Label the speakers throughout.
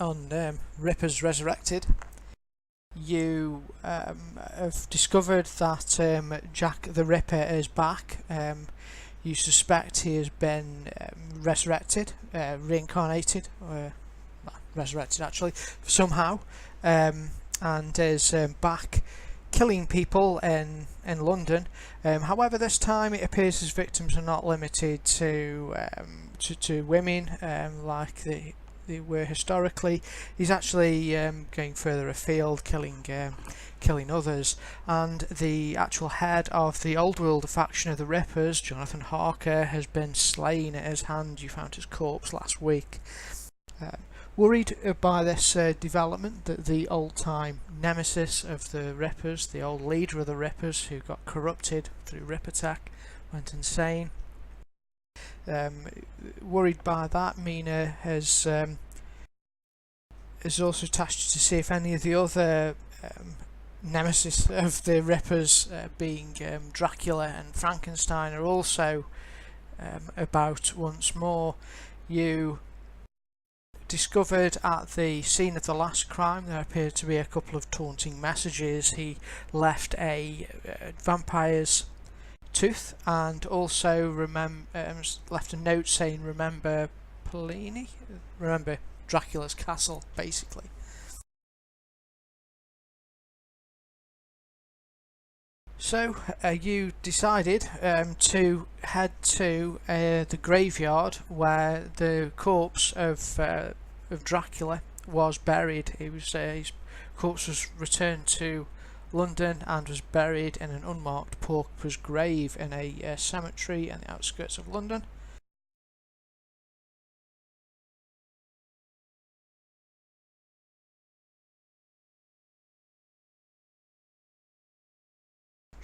Speaker 1: on Ripper's Resurrected, you have discovered that Jack the Ripper is back. You suspect he has been resurrected, reincarnated, resurrected actually, somehow, and is back killing people in London. However, this time it appears his victims are not limited to women like they were historically. He's actually going further afield, killing others, and the actual head of the Old World faction of the Rippers, Jonathan Harker, has been slain at his hand. You found his corpse last week. Worried by this development, that the old-time nemesis of the Rippers, the old leader of the Rippers who got corrupted through Ripper Tech, went insane. Worried by that, Mina has also tasked to see if any of the other nemesis of the Rippers, being Dracula and Frankenstein, are also about once more. You discovered at the scene of the last crime there appeared to be a couple of taunting messages. He left a vampire's tooth and also left a note saying remember Polini, remember Dracula's castle, basically. So you decided to head to the graveyard where the corpse of Dracula was buried. His corpse was returned to London and was buried in an unmarked pauper's grave in a cemetery on the outskirts of London.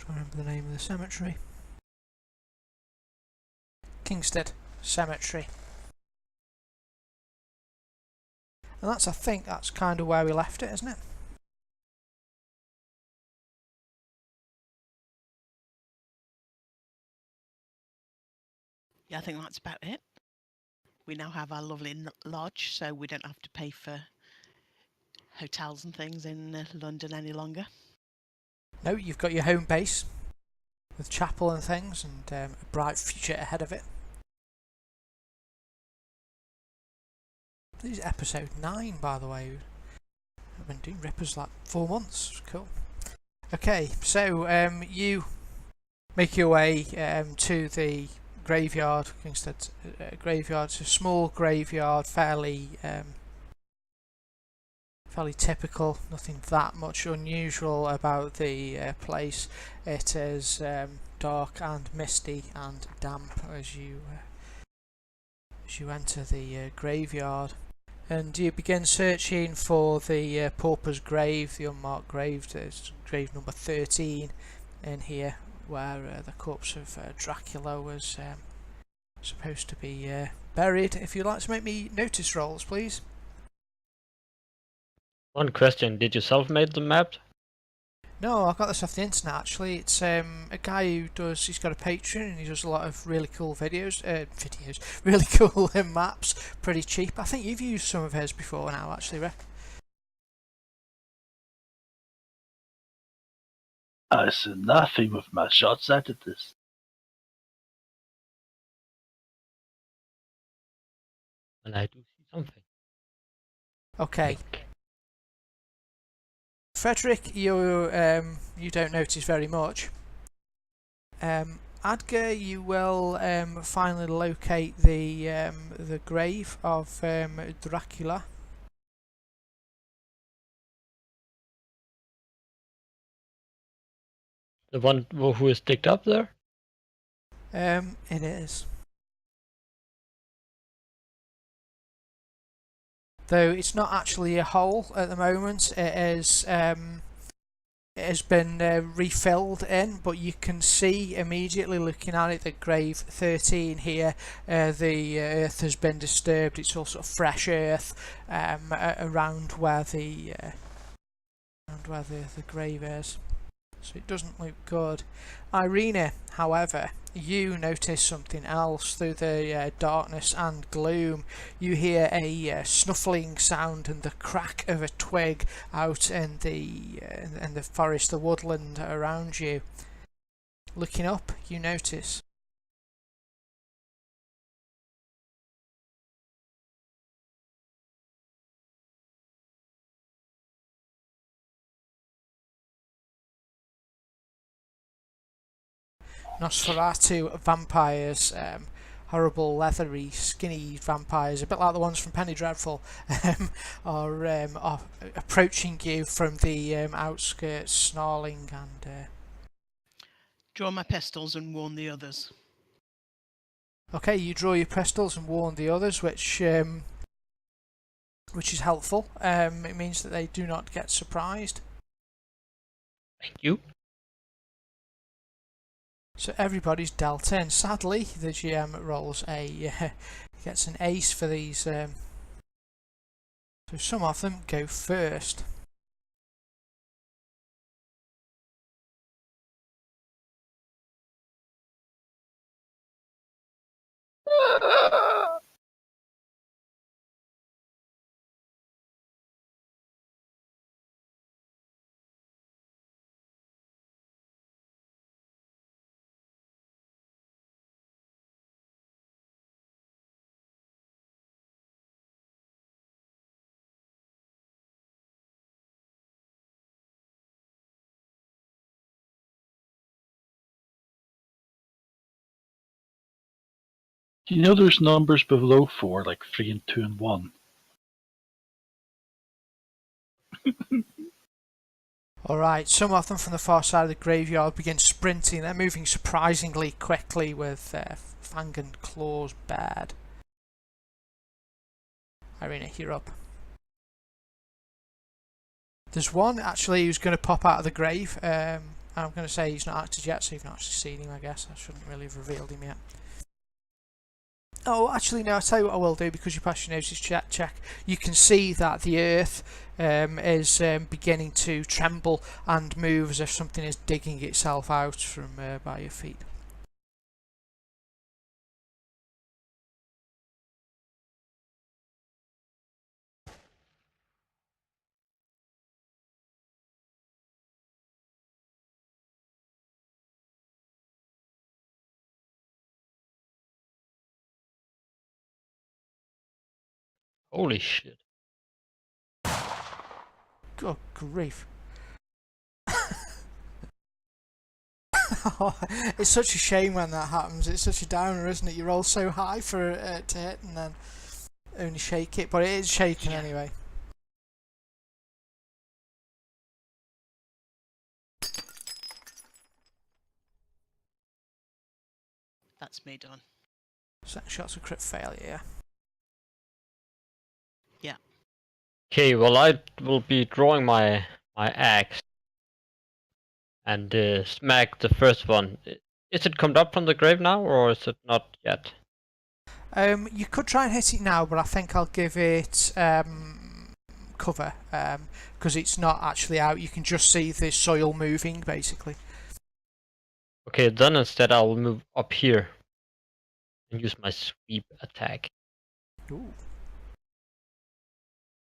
Speaker 1: I remember the name of the cemetery. Kingstead Cemetery. And I think that's kind of where we left it, isn't it?
Speaker 2: Yeah, I think that's about it. We now have our lovely lodge, so we don't have to pay for hotels and things in London any longer.
Speaker 1: No, you've got your home base with chapel and things, and a bright future ahead of it. This is episode 9, by the way. I've been doing Rippers like 4 months. Cool. Okay, so you make your way to the graveyard, Kingstead graveyard. It's a small graveyard, fairly typical, nothing that much unusual about the place. It is dark and misty and damp as you enter the graveyard, and you begin searching for the pauper's grave, the unmarked grave. There's grave number 13 in here, where the corpse of Dracula was supposed to be buried. If you'd like to make me notice rolls, please.
Speaker 3: One question, did you self-made the map?
Speaker 1: No, I got this off the internet actually. It's a guy he's got a Patreon and he does a lot of really cool videos, really cool maps, pretty cheap. I think you've used some of his before now actually, Rick.
Speaker 4: I see nothing with my short-sighted this.
Speaker 3: And I do see something.
Speaker 1: Okay. Frederick, you don't notice very much. Adgar, you will finally locate the grave of Dracula.
Speaker 3: The one who is digged up there?
Speaker 1: It is. Though it's not actually a hole at the moment, it has been refilled in, but you can see immediately looking at it that grave 13 here, the earth has been disturbed. It's all sort of fresh earth around where the grave is. So it doesn't look good. Irina, however, you notice something else through the darkness and gloom. You hear a snuffling sound and the crack of a twig out in the forest, the woodland around you. Looking up, you notice Nosferatu vampires, horrible, leathery, skinny vampires, a bit like the ones from Penny Dreadful, are approaching you from the outskirts, snarling and.
Speaker 2: Draw my pistols and warn the others.
Speaker 1: Okay, you draw your pistols and warn the others, which is helpful. It means that they do not get surprised.
Speaker 3: Thank you.
Speaker 1: So everybody's dealt in. Sadly, the GM rolls gets an ace for these. So some of them go first.
Speaker 4: Do you know there's numbers below 4, like 3 and 2 and 1?
Speaker 1: Alright, some of them from the far side of the graveyard begin sprinting. They're moving surprisingly quickly with fang and claws bared. Irina, you're up. There's one actually who's going to pop out of the grave. I'm going to say he's not acted yet, so you've not actually seen him, I guess. I shouldn't really have revealed him yet. Oh, actually, no, I'll tell you what I will do, because you passed your notice check. You can see that the earth is beginning to tremble and move as if something is digging itself out from by your feet.
Speaker 3: Holy shit.
Speaker 1: Good grief. It's such a shame when that happens. It's such a downer, isn't it? You roll so high for it to hit and then only shake it, but it is shaking anyway.
Speaker 2: That's me done.
Speaker 1: Second shot's a crit failure.
Speaker 2: Yeah.
Speaker 3: Okay, well I will be drawing my axe and smack the first one. Is it come up from the grave now, or is it not yet?
Speaker 1: You could try and hit it now, but I think I'll give it cover, because it's not actually out. You can just see the soil moving, basically.
Speaker 3: Okay, then instead I'll move up here and use my sweep attack,
Speaker 1: Ooh.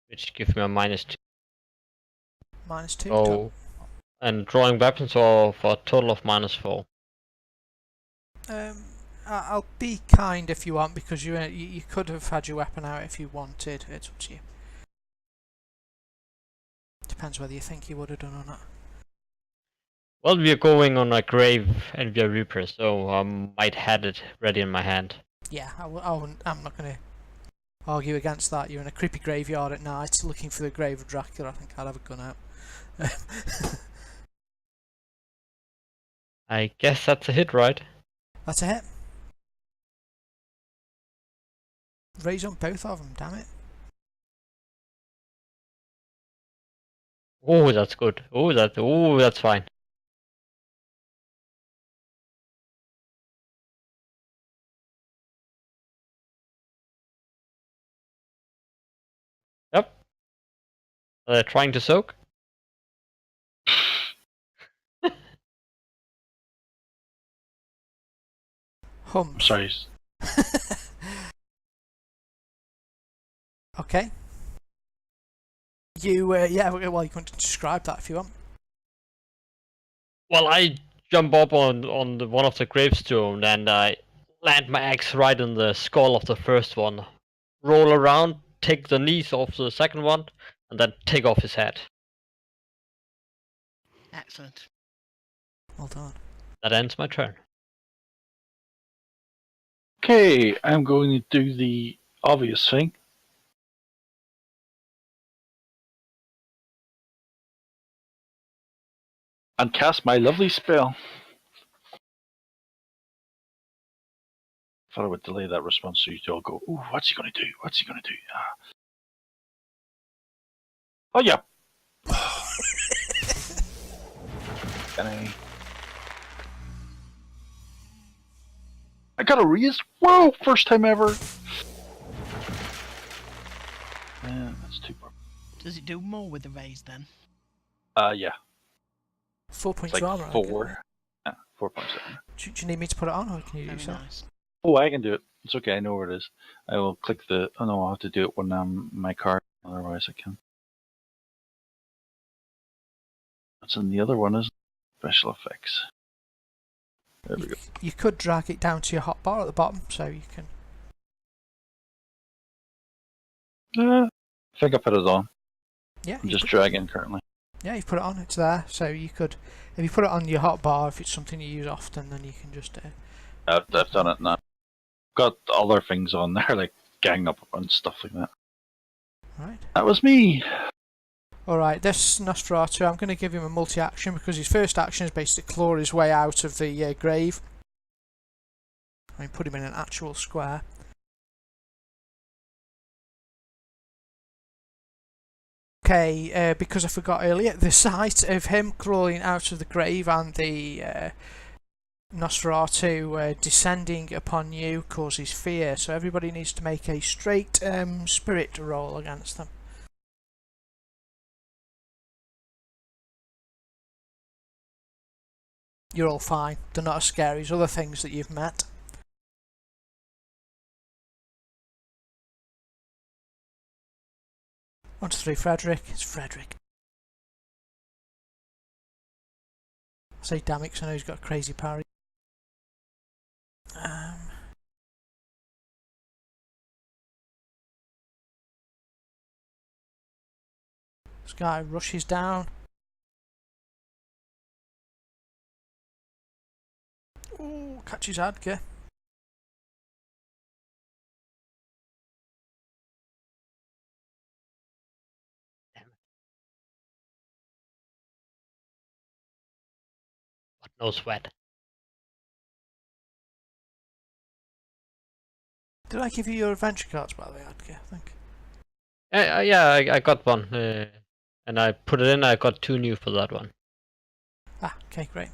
Speaker 3: which gives me a -2.
Speaker 1: -2.
Speaker 3: So, and drawing weapons for a total of -4.
Speaker 1: I'll be kind if you want, because you could have had your weapon out if you wanted. It's up to you. Depends whether you think you would have done or not.
Speaker 3: Well, we are going on a grave and we are reapers, so I might have it ready in my hand.
Speaker 1: Yeah, I'm not going to argue against that. You're in a creepy graveyard at night looking for the grave of Dracula. I think I'd have a gun out.
Speaker 3: I guess that's a hit, right?
Speaker 1: That's a hit. Raise on both of them, damn it.
Speaker 3: Oh, that's good. Oh, that's fine. Yep. Trying to soak.
Speaker 1: Humph.
Speaker 4: Sorry.
Speaker 1: Okay. You, yeah, well, you can describe that if you want.
Speaker 3: Well, I jump up on one of the gravestones and I land my axe right in the skull of the first one. Roll around, take the knees off the second one, and then take off his head.
Speaker 2: Excellent.
Speaker 1: Well done.
Speaker 3: That ends my turn.
Speaker 4: Okay, I'm going to do the obvious thing. And cast my lovely spell. Thought I would delay that response so you all go, ooh, what's he going to do? What's he going to do? Oh, yeah. I got a raise. Whoa, first time ever. Man, that's too far.
Speaker 2: Does it do more with the raise then?
Speaker 4: Yeah.
Speaker 1: 4 points
Speaker 4: It's like
Speaker 1: of armor.
Speaker 4: 4. 4 points.
Speaker 1: Do you need me to put it on, or can you do it
Speaker 2: Very
Speaker 1: yourself?
Speaker 2: nice.
Speaker 4: Oh, I can do it. It's okay, I know where it is. I will click the... Oh no, I'll have to do it when my card. Otherwise I can. What's in the other one is special effects. There we go.
Speaker 1: You could drag it down to your hotbar at the bottom, so you can.
Speaker 4: I think I put it on.
Speaker 1: Yeah.
Speaker 4: I'm just dragging currently.
Speaker 1: Yeah, you put it on. It's there, so you could. If you put it on your hotbar, if it's something you use often, then you can just.
Speaker 4: I've done it now. Got other things on there, like gang up and stuff like that.
Speaker 1: Right.
Speaker 4: That was me.
Speaker 1: Alright, this Nosferatu, I'm going to give him a multi-action because his first action is basically claw his way out of the grave. I mean, put him in an actual square. Okay, because I forgot earlier, the sight of him crawling out of the grave and the Nosferatu descending upon you causes fear, so everybody needs to make a straight spirit roll against them. You're all fine. They're not as scary as other things that you've met. One, two, three, Frederick. It's Frederick. I say damn it because I know he's got a crazy parry. This guy rushes down. Ooh, catches Adger.
Speaker 3: But no sweat.
Speaker 1: Did I give you your adventure cards, by the way, Adger? I think.
Speaker 3: Yeah, I got one. And I put it in, I got 2 new for that one.
Speaker 1: Ah, okay, great.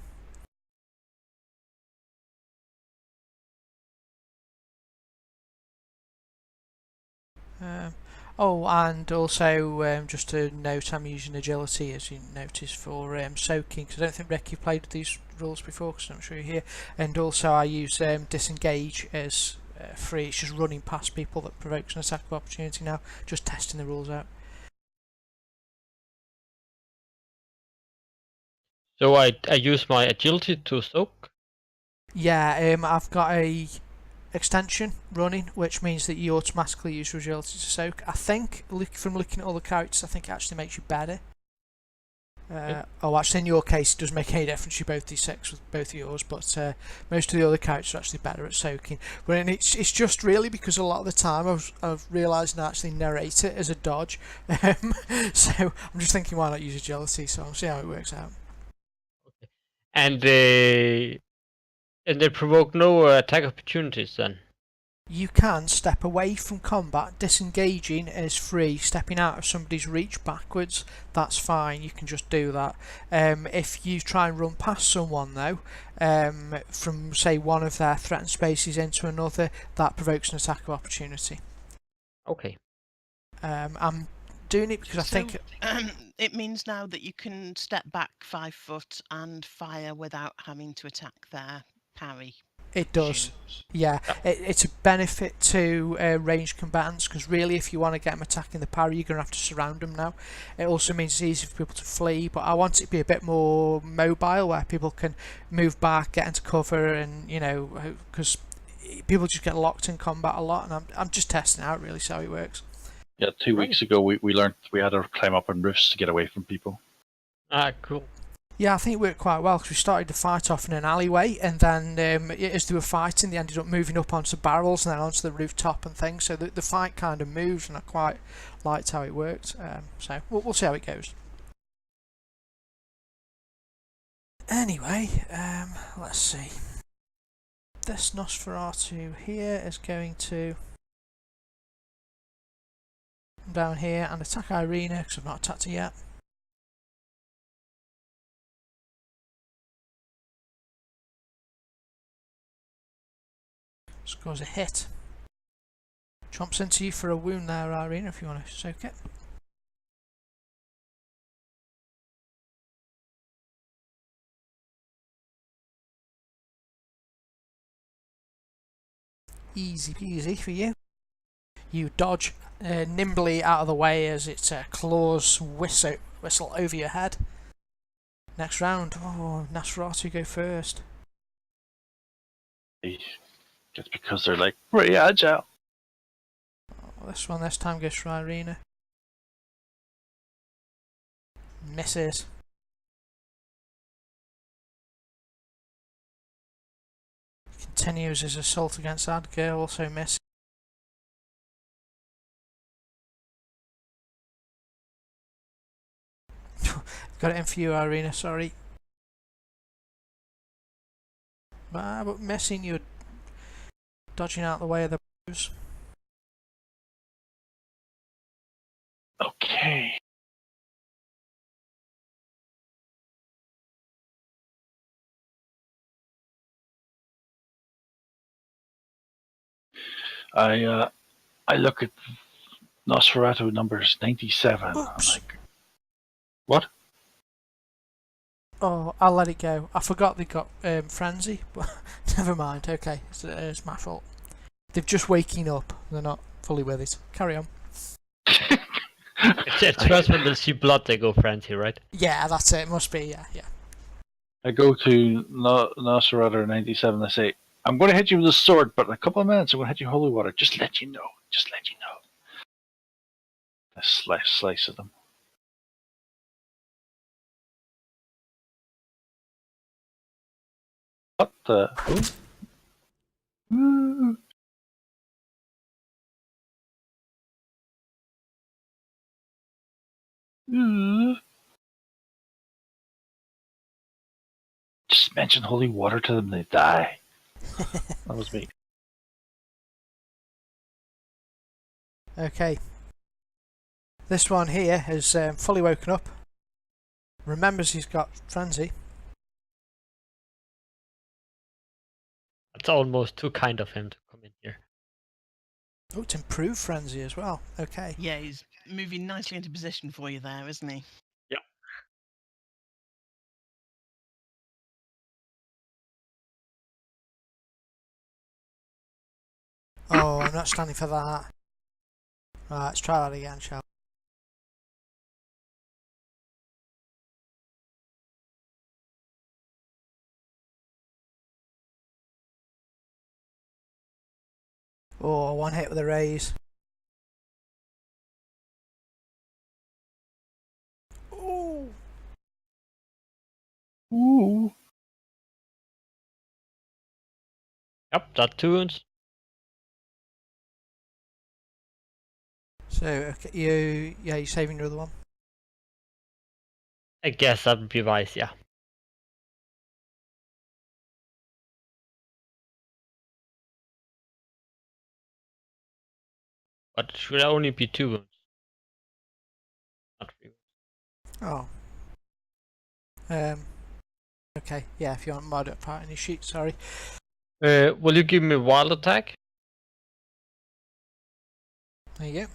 Speaker 1: Oh, and also just a note, I'm using agility as you notice for soaking, because I don't think Rick, you've played with these rules before, because I'm sure you're here. And also I use disengage as free, it's just running past people that provokes an attack of opportunity now, just testing the rules out.
Speaker 3: So I use my agility to soak?
Speaker 1: Yeah, I've got a extension running, which means that you automatically use your agility to soak. I think, from looking at all the characters, I think it actually makes you better. Oh, actually, in your case, it doesn't make any difference. You both D6 with both of yours, but most of the other characters are actually better at soaking. But it's just really because a lot of the time I've realised I actually narrate it as a dodge. So I'm just thinking, why not use agility? So I'll see how it works out.
Speaker 3: Okay. And they provoke no attack opportunities then?
Speaker 1: You can step away from combat. Disengaging is free. Stepping out of somebody's reach backwards, that's fine. You can just do that. If you try and run past someone though, from say one of their threatened spaces into another, that provokes an attack of opportunity.
Speaker 3: Okay.
Speaker 1: I'm doing it because I think
Speaker 2: it means now that you can step back 5 foot and fire without having to attack their parry.
Speaker 1: It does. Yeah, it's a benefit to ranged combatants, because really if you want to get them attacking the parry, you're going to have to surround them now. It also means it's easy for people to flee, but I want it to be a bit more mobile, where people can move back, get into cover, and because people just get locked in combat a lot, and I'm just testing out really, see how it works.
Speaker 4: Yeah, 2 weeks ago we learned we had to climb up on roofs to get away from people.
Speaker 3: Ah, cool.
Speaker 1: Yeah, I think it worked quite well, because we started the fight off in an alleyway, and then as they were fighting, they ended up moving up onto barrels and then onto the rooftop and things. So the fight kind of moved, and I quite liked how it worked. So we'll see how it goes. Anyway, let's see. This Nosferatu here is going to come down here and attack Irina, because I've not attacked her yet. Scores a hit. Chomps into you for a wound there, Irina, if you want to soak it. Easy peasy for you. You dodge nimbly out of the way as its claws whistle over your head. Next round. Oh, Nosferatu go first.
Speaker 4: Just because they're like pretty agile.
Speaker 1: Oh, this one this time goes for Irina. Misses. Continues his assault against Adger, also miss. Got it in for you, Irina, sorry. But missing, you dodging out the way of the blows.
Speaker 4: Okay. I look at Nosferatu numbers 97. I'm like, what?
Speaker 1: Oh, I'll let it go. I forgot they got Frenzy, but never mind. Okay, it's my fault. They've just waking up. They're not fully with it. Carry on.
Speaker 3: It's first when they see blood they go frenzy, right?
Speaker 1: Yeah, that's it. Must be. Yeah.
Speaker 4: I go to Nosferatu 97. I say, I'm going to hit you with a sword, but in a couple of minutes I'm going to hit you with holy water. Just let you know. Just let you know. A slice of them. What the? Ooh. Ooh. Just mention holy water to them, they die. That was me.
Speaker 1: Okay. This one here has fully woken up. Remembers he's got Frenzy.
Speaker 3: It's almost too kind of him to come in here.
Speaker 1: Oh, it's improved Frenzy as well. Okay.
Speaker 2: Yeah, he's moving nicely into position for you there, isn't he?
Speaker 3: Yeah.
Speaker 1: Oh, I'm not standing for that. Right, let's try that again, shall we? Oh, one hit with a raise. Ooh.
Speaker 4: Ooh.
Speaker 3: Yep, that 2 wounds.
Speaker 1: So, okay, you're saving your other one.
Speaker 3: I guess that would be wise, yeah. But it should only be 2 wounds. Not 3 wounds.
Speaker 1: Oh. Okay, yeah, if you want mod up part in your sheet, sorry.
Speaker 3: Will you give me wild attack?
Speaker 1: There you go.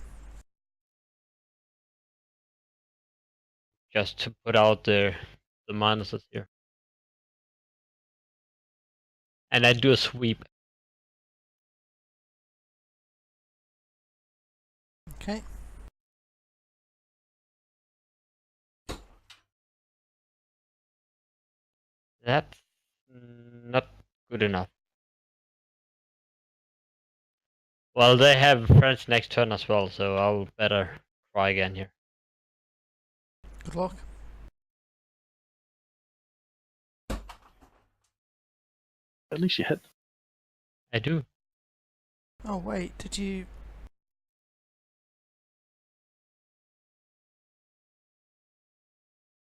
Speaker 3: Just to put out the minuses here. and I do a sweep.
Speaker 1: Okay.
Speaker 3: That's not good enough. Well, they have friends next turn as well, so I'll better try again here.
Speaker 1: Good luck.
Speaker 4: At least you hit.
Speaker 3: I do.
Speaker 1: Oh wait, did you?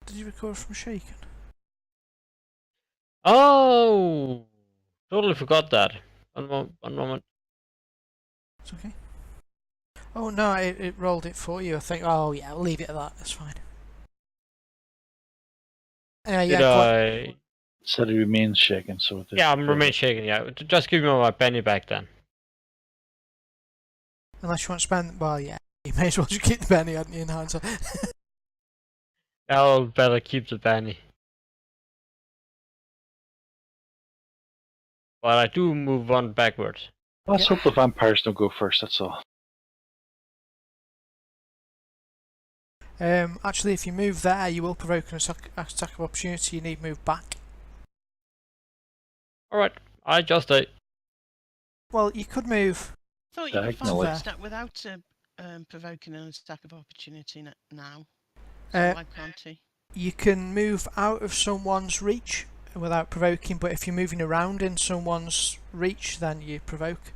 Speaker 1: Did you recover from shaken?
Speaker 3: Oh, totally forgot that. One moment.
Speaker 1: It's okay. Oh no, it rolled it for you. I think. Oh yeah, I'll leave it at that. That's fine. Anyway,
Speaker 3: Did
Speaker 1: yeah.
Speaker 3: I?
Speaker 4: Said it remains shaken, so it did.
Speaker 3: Yeah, I'm remain shaking. Yeah, just give me my penny back then.
Speaker 1: Unless you want to spend. Well, yeah. You may as well just keep the penny, hadn't you, in hindsight?
Speaker 3: I'll better keep the penny. But I do move one backwards.
Speaker 4: Let's hope the vampires don't go first, that's all.
Speaker 1: Actually, if you move there, you will provoke an attack of opportunity. You need to move back.
Speaker 3: Alright, I just
Speaker 1: Well, you could move.
Speaker 2: Thought you could
Speaker 4: Diagonally.
Speaker 2: find that without provoking an attack of opportunity now. So
Speaker 1: Uh,
Speaker 2: why can't he?
Speaker 1: You can move out of someone's reach without provoking, but if you're moving around in someone's reach, then you provoke.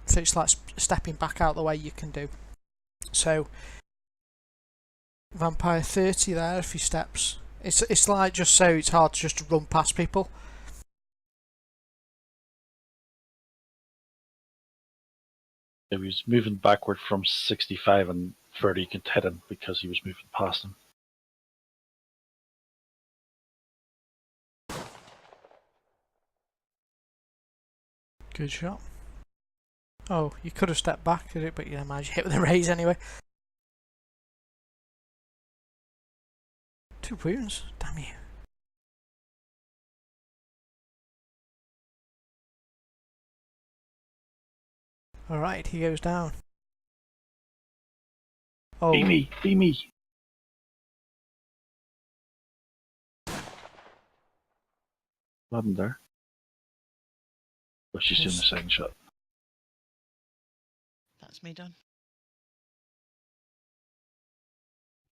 Speaker 1: So it's like stepping back out the way you can do. So vampire 30 there if he steps. It's like just so it's hard to just run past people.
Speaker 4: If he was moving backward from 65 and 30, you could hit him because he was moving past him.
Speaker 1: Good shot. Oh, you could have stepped back, but you managed to hit with a raise anyway. 2 wounds? Damn you. Alright, he goes down. Oh,
Speaker 4: Be me! Be me! What happened there? Oh, she's doing the second shot.
Speaker 2: That's me done.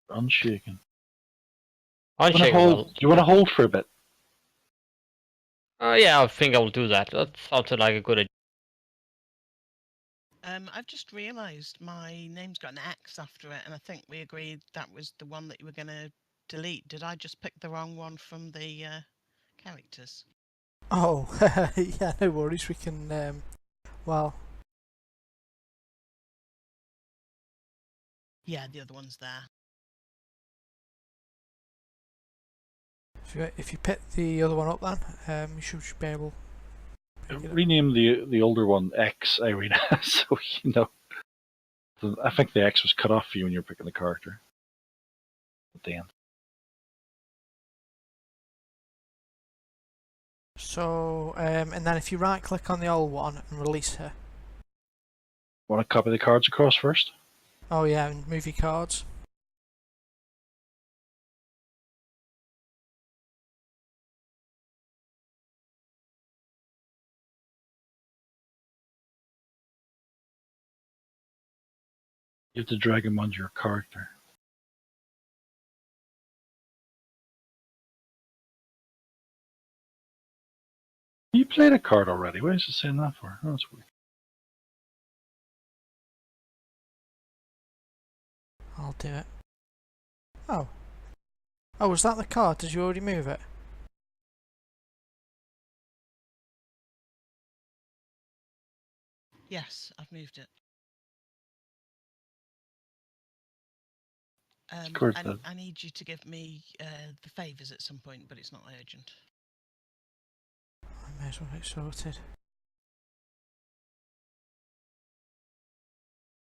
Speaker 4: Unshaken.
Speaker 3: I'll
Speaker 4: Do you
Speaker 3: shake
Speaker 4: wanna
Speaker 3: him.
Speaker 4: hold- do you want to hold for a bit?
Speaker 3: Yeah, I think I'll do that. That sounds like a good idea.
Speaker 2: I've just realised my name's got an X after it, and I think we agreed that was the one that you were going to delete. Did I just pick the wrong one from the characters?
Speaker 1: oh, yeah, no worries. We can. Well,
Speaker 2: Yeah, the other one's there.
Speaker 1: if you pick the other one up, then you should be able.
Speaker 4: Rename the older one X, Irina, so you know. I think the X was cut off for you when you were picking the character. At the end.
Speaker 1: So, and then if you right click on the old one and release her.
Speaker 4: Want to copy the cards across first?
Speaker 1: Oh yeah, and move your cards.
Speaker 4: You have to drag them onto your character. You played a card already. What is it saying that for? Oh, that's weird.
Speaker 1: I'll do it. Oh. Oh, was that the card? Did you already move it?
Speaker 2: Yes, I've moved it.
Speaker 4: course,
Speaker 2: I need you to give me the favours at some point, but it's not urgent.
Speaker 1: I may as well get sorted.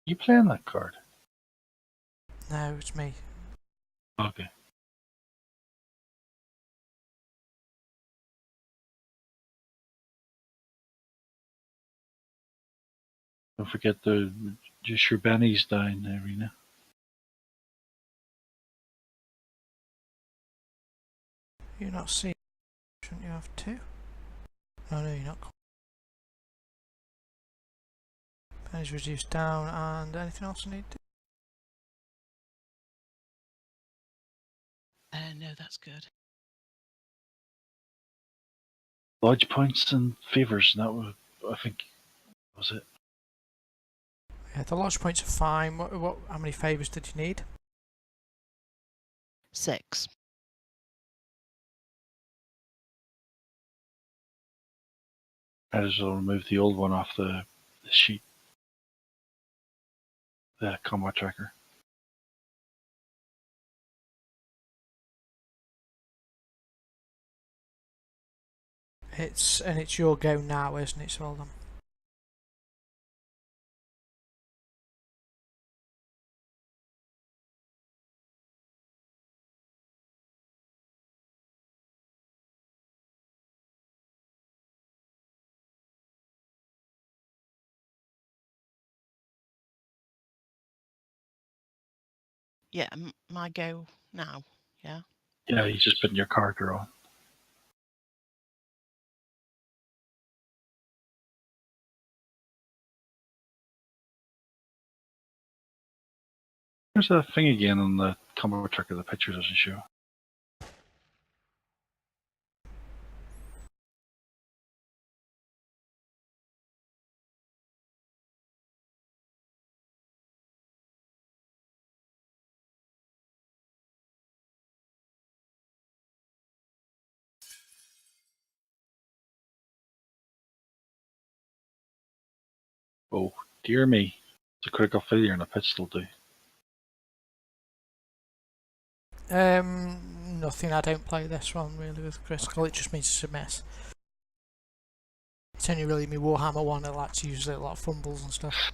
Speaker 4: You playing that card?
Speaker 1: No, it's me.
Speaker 4: Okay. Don't forget the just your bennies down there, Rena.
Speaker 1: You're not seeing. Shouldn't you have two? Oh no, you're not. Pennies reduced down, and anything else I need to
Speaker 2: No, that's good.
Speaker 4: Lodge points and favors, and that was, I think, was it.
Speaker 1: Yeah, the lodge points are fine. How many favours did you need?
Speaker 2: 6.
Speaker 4: Might as well remove the old one off the sheet. The combat tracker.
Speaker 1: It's your go now, isn't it, Solomon?
Speaker 2: Yeah, my go now. Yeah.
Speaker 4: Yeah, you just putting your character on. There's that thing again on the combat tracker. The picture doesn't show. Oh, dear me. It's a critical failure and a pitch still do.
Speaker 1: Nothing. I don't play this one really with critical. It just means it's a mess. It's only really me Warhammer one. I like to use a lot of fumbles and stuff.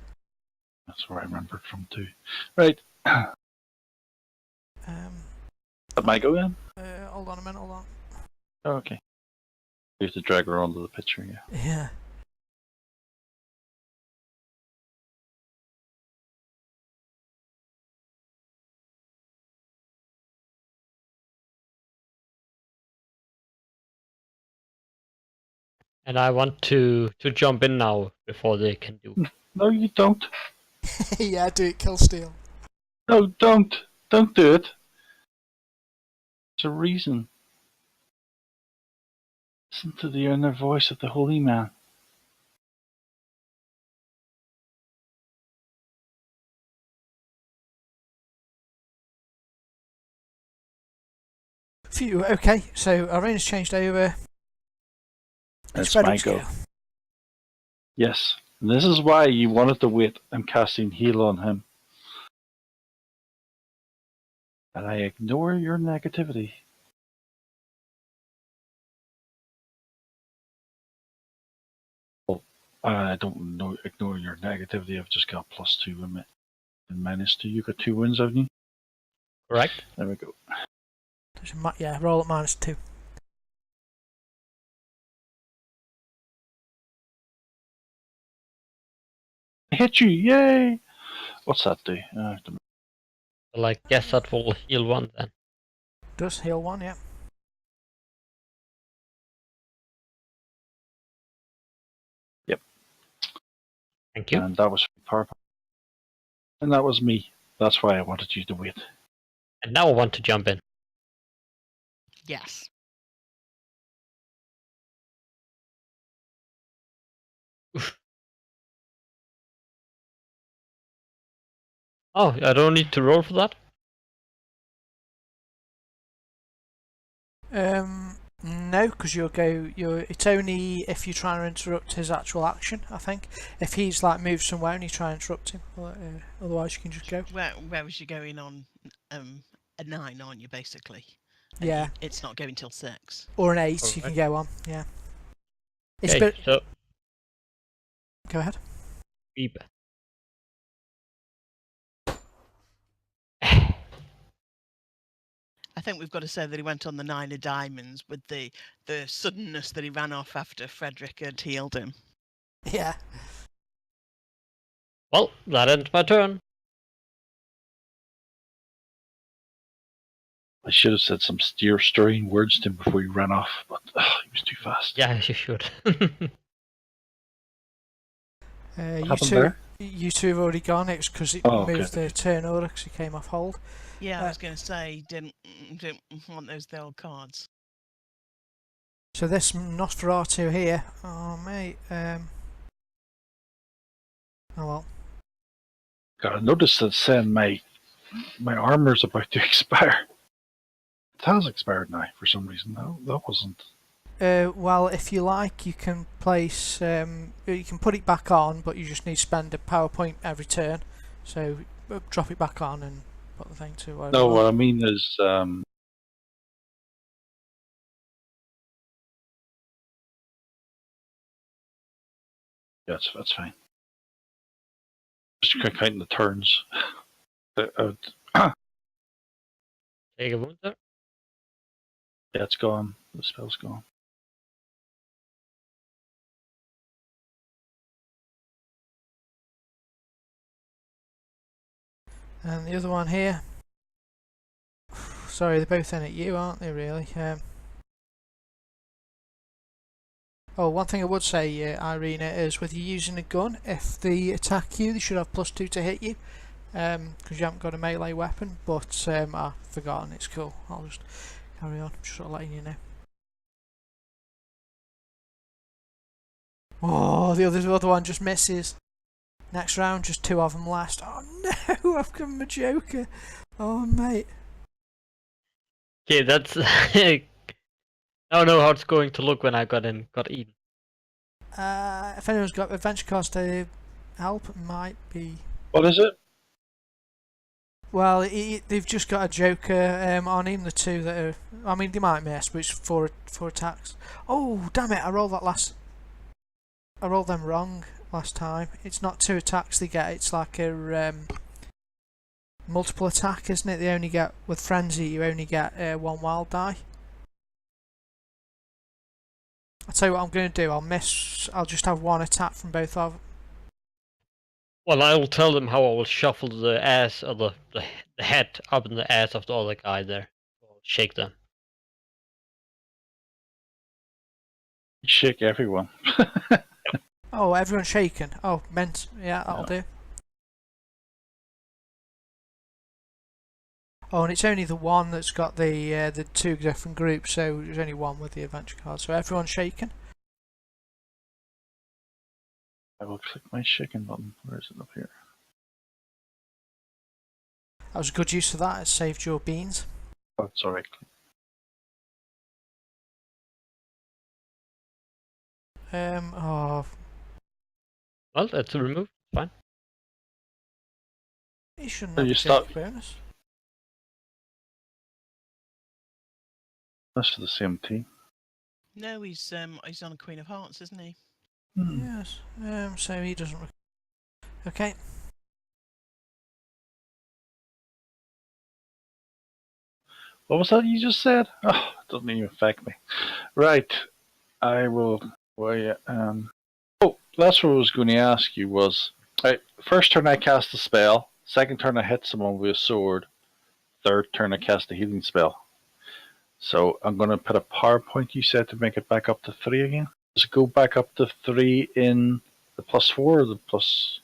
Speaker 4: That's where I remember it from too. Right. That might go in.
Speaker 1: Hold on a minute. Hold on.
Speaker 4: Oh, okay. You have to drag her onto the picture, yeah.
Speaker 1: Yeah.
Speaker 3: And I want to jump in now before they can do.
Speaker 4: No, you don't.
Speaker 1: Yeah, do it. Kill Steel.
Speaker 4: No, don't. Don't do it. There's a reason. Listen to the inner voice of the holy man.
Speaker 1: Phew. Okay. So arena's changed over.
Speaker 4: It's
Speaker 1: Fred
Speaker 4: my
Speaker 1: up's
Speaker 4: go. Yes. And this is why you wanted to wait. I'm casting heal on him. And I ignore your negativity. Well, I don't ignore your negativity. I've just got +2 and -2. You got 2 wins, haven't you?
Speaker 3: Correct?
Speaker 4: There we go.
Speaker 1: Yeah, roll at -2.
Speaker 4: I hit you! Yay! What's that do?
Speaker 3: Well, I guess that will heal 1 then.
Speaker 1: Does heal 1, yeah.
Speaker 4: Yep.
Speaker 3: Thank you.
Speaker 4: And that was power. And that was me. That's why I wanted you to wait.
Speaker 3: And now I want to jump in.
Speaker 2: Yes.
Speaker 3: Oh, I don't need to roll for that?
Speaker 1: No, because it's only if you're trying to interrupt his actual action, I think. If he's like moved somewhere and you try and interrupt him, otherwise you can just go.
Speaker 2: Where was you going on a 9, aren't you, basically? And
Speaker 1: Yeah.
Speaker 2: It's not going till 6.
Speaker 1: Or an 8,
Speaker 3: Alright.
Speaker 1: you can go on, yeah. It's
Speaker 3: Okay, so
Speaker 1: Go ahead.
Speaker 3: beep.
Speaker 2: I think we've got to say that he went on the 9 of diamonds with the suddenness that he ran off after Frederick had healed him.
Speaker 1: Yeah.
Speaker 3: Well, that ends my turn.
Speaker 4: I should have said some stirring words to him before he ran off, but he was too fast.
Speaker 3: Yeah, you should.
Speaker 1: You
Speaker 4: happened
Speaker 1: two,
Speaker 4: there?
Speaker 1: you two have already gone. It's because it
Speaker 4: Oh, okay.
Speaker 1: moved the turn order because he came off hold.
Speaker 2: Yeah, I was going to say, didn't want those old cards.
Speaker 1: So this Nosferatu here, oh mate, oh well.
Speaker 4: Got a notice that saying my armor's about to expire. It has expired now for some reason. No, that wasn't.
Speaker 1: Well, if you like, you can place, you can put it back on, but you just need to spend a power point every turn. So drop it back on and put the thing to.
Speaker 4: No, what I mean is, yeah, that's fine. Just counting the turns. Yeah,
Speaker 3: Take a wound there.
Speaker 4: it's gone. The spell's gone.
Speaker 1: And the other one here. Sorry, they're both in at you, aren't they? Really. Oh, one thing I would say, Irina, is with you using a gun, if they attack you, they should have +2 to hit you, because you haven't got a melee weapon. But I've forgotten. It's cool. I'll just carry on. Just sort of letting you know. Oh, the other one just misses. Next round, just 2 of them last. Oh no, I've become a Joker. Oh mate.
Speaker 3: Okay, that's. I don't know how it's going to look when I got eaten.
Speaker 1: If anyone's got adventure cards to help, it might be.
Speaker 4: What is it?
Speaker 1: Well, they've just got a Joker on him. The 2 that are. I mean, they might miss, but it's 4 attacks. Oh damn it! I rolled them wrong last time. It's not 2 attacks they get. It's like a multiple attack, isn't it? They only get with frenzy. You only get 1 wild die. I'll tell you what I'm going to do. I'll just have 1 attack from both of them.
Speaker 3: Well, I will tell them how I will shuffle the ass or the head up in the ass of the other guy there. I'll shake them.
Speaker 4: Shake everyone.
Speaker 1: Oh, everyone's shaken. Oh, meant. Yeah, that'll do. Oh, and it's only the one that's got the 2 different groups, so there's only 1 with the adventure card. So everyone's shaken.
Speaker 4: I will click my shaking button. Where is it up here?
Speaker 1: That was a good use of that. It saved your beans.
Speaker 4: Oh, it's alright.
Speaker 1: Oh,
Speaker 3: Well, that's a remove. Fine.
Speaker 1: he shouldn't
Speaker 4: So
Speaker 1: have
Speaker 4: you
Speaker 1: a
Speaker 4: start-
Speaker 1: Joker bonus.
Speaker 4: That's for the same team.
Speaker 2: No, he's on a Queen of Hearts, isn't he?
Speaker 1: Yes. So he doesn't. Okay.
Speaker 4: What was that you just said? Oh, it doesn't even affect me. Right. I will. Well, yeah, oh, that's what I was going to ask you was. Right, first turn I cast a spell. Second turn I hit someone with a sword. Third turn I cast a healing spell. So I'm going to put a power point, you said, to make it back up to 3 again. Does it go back up to 3 in the +4 or the plus?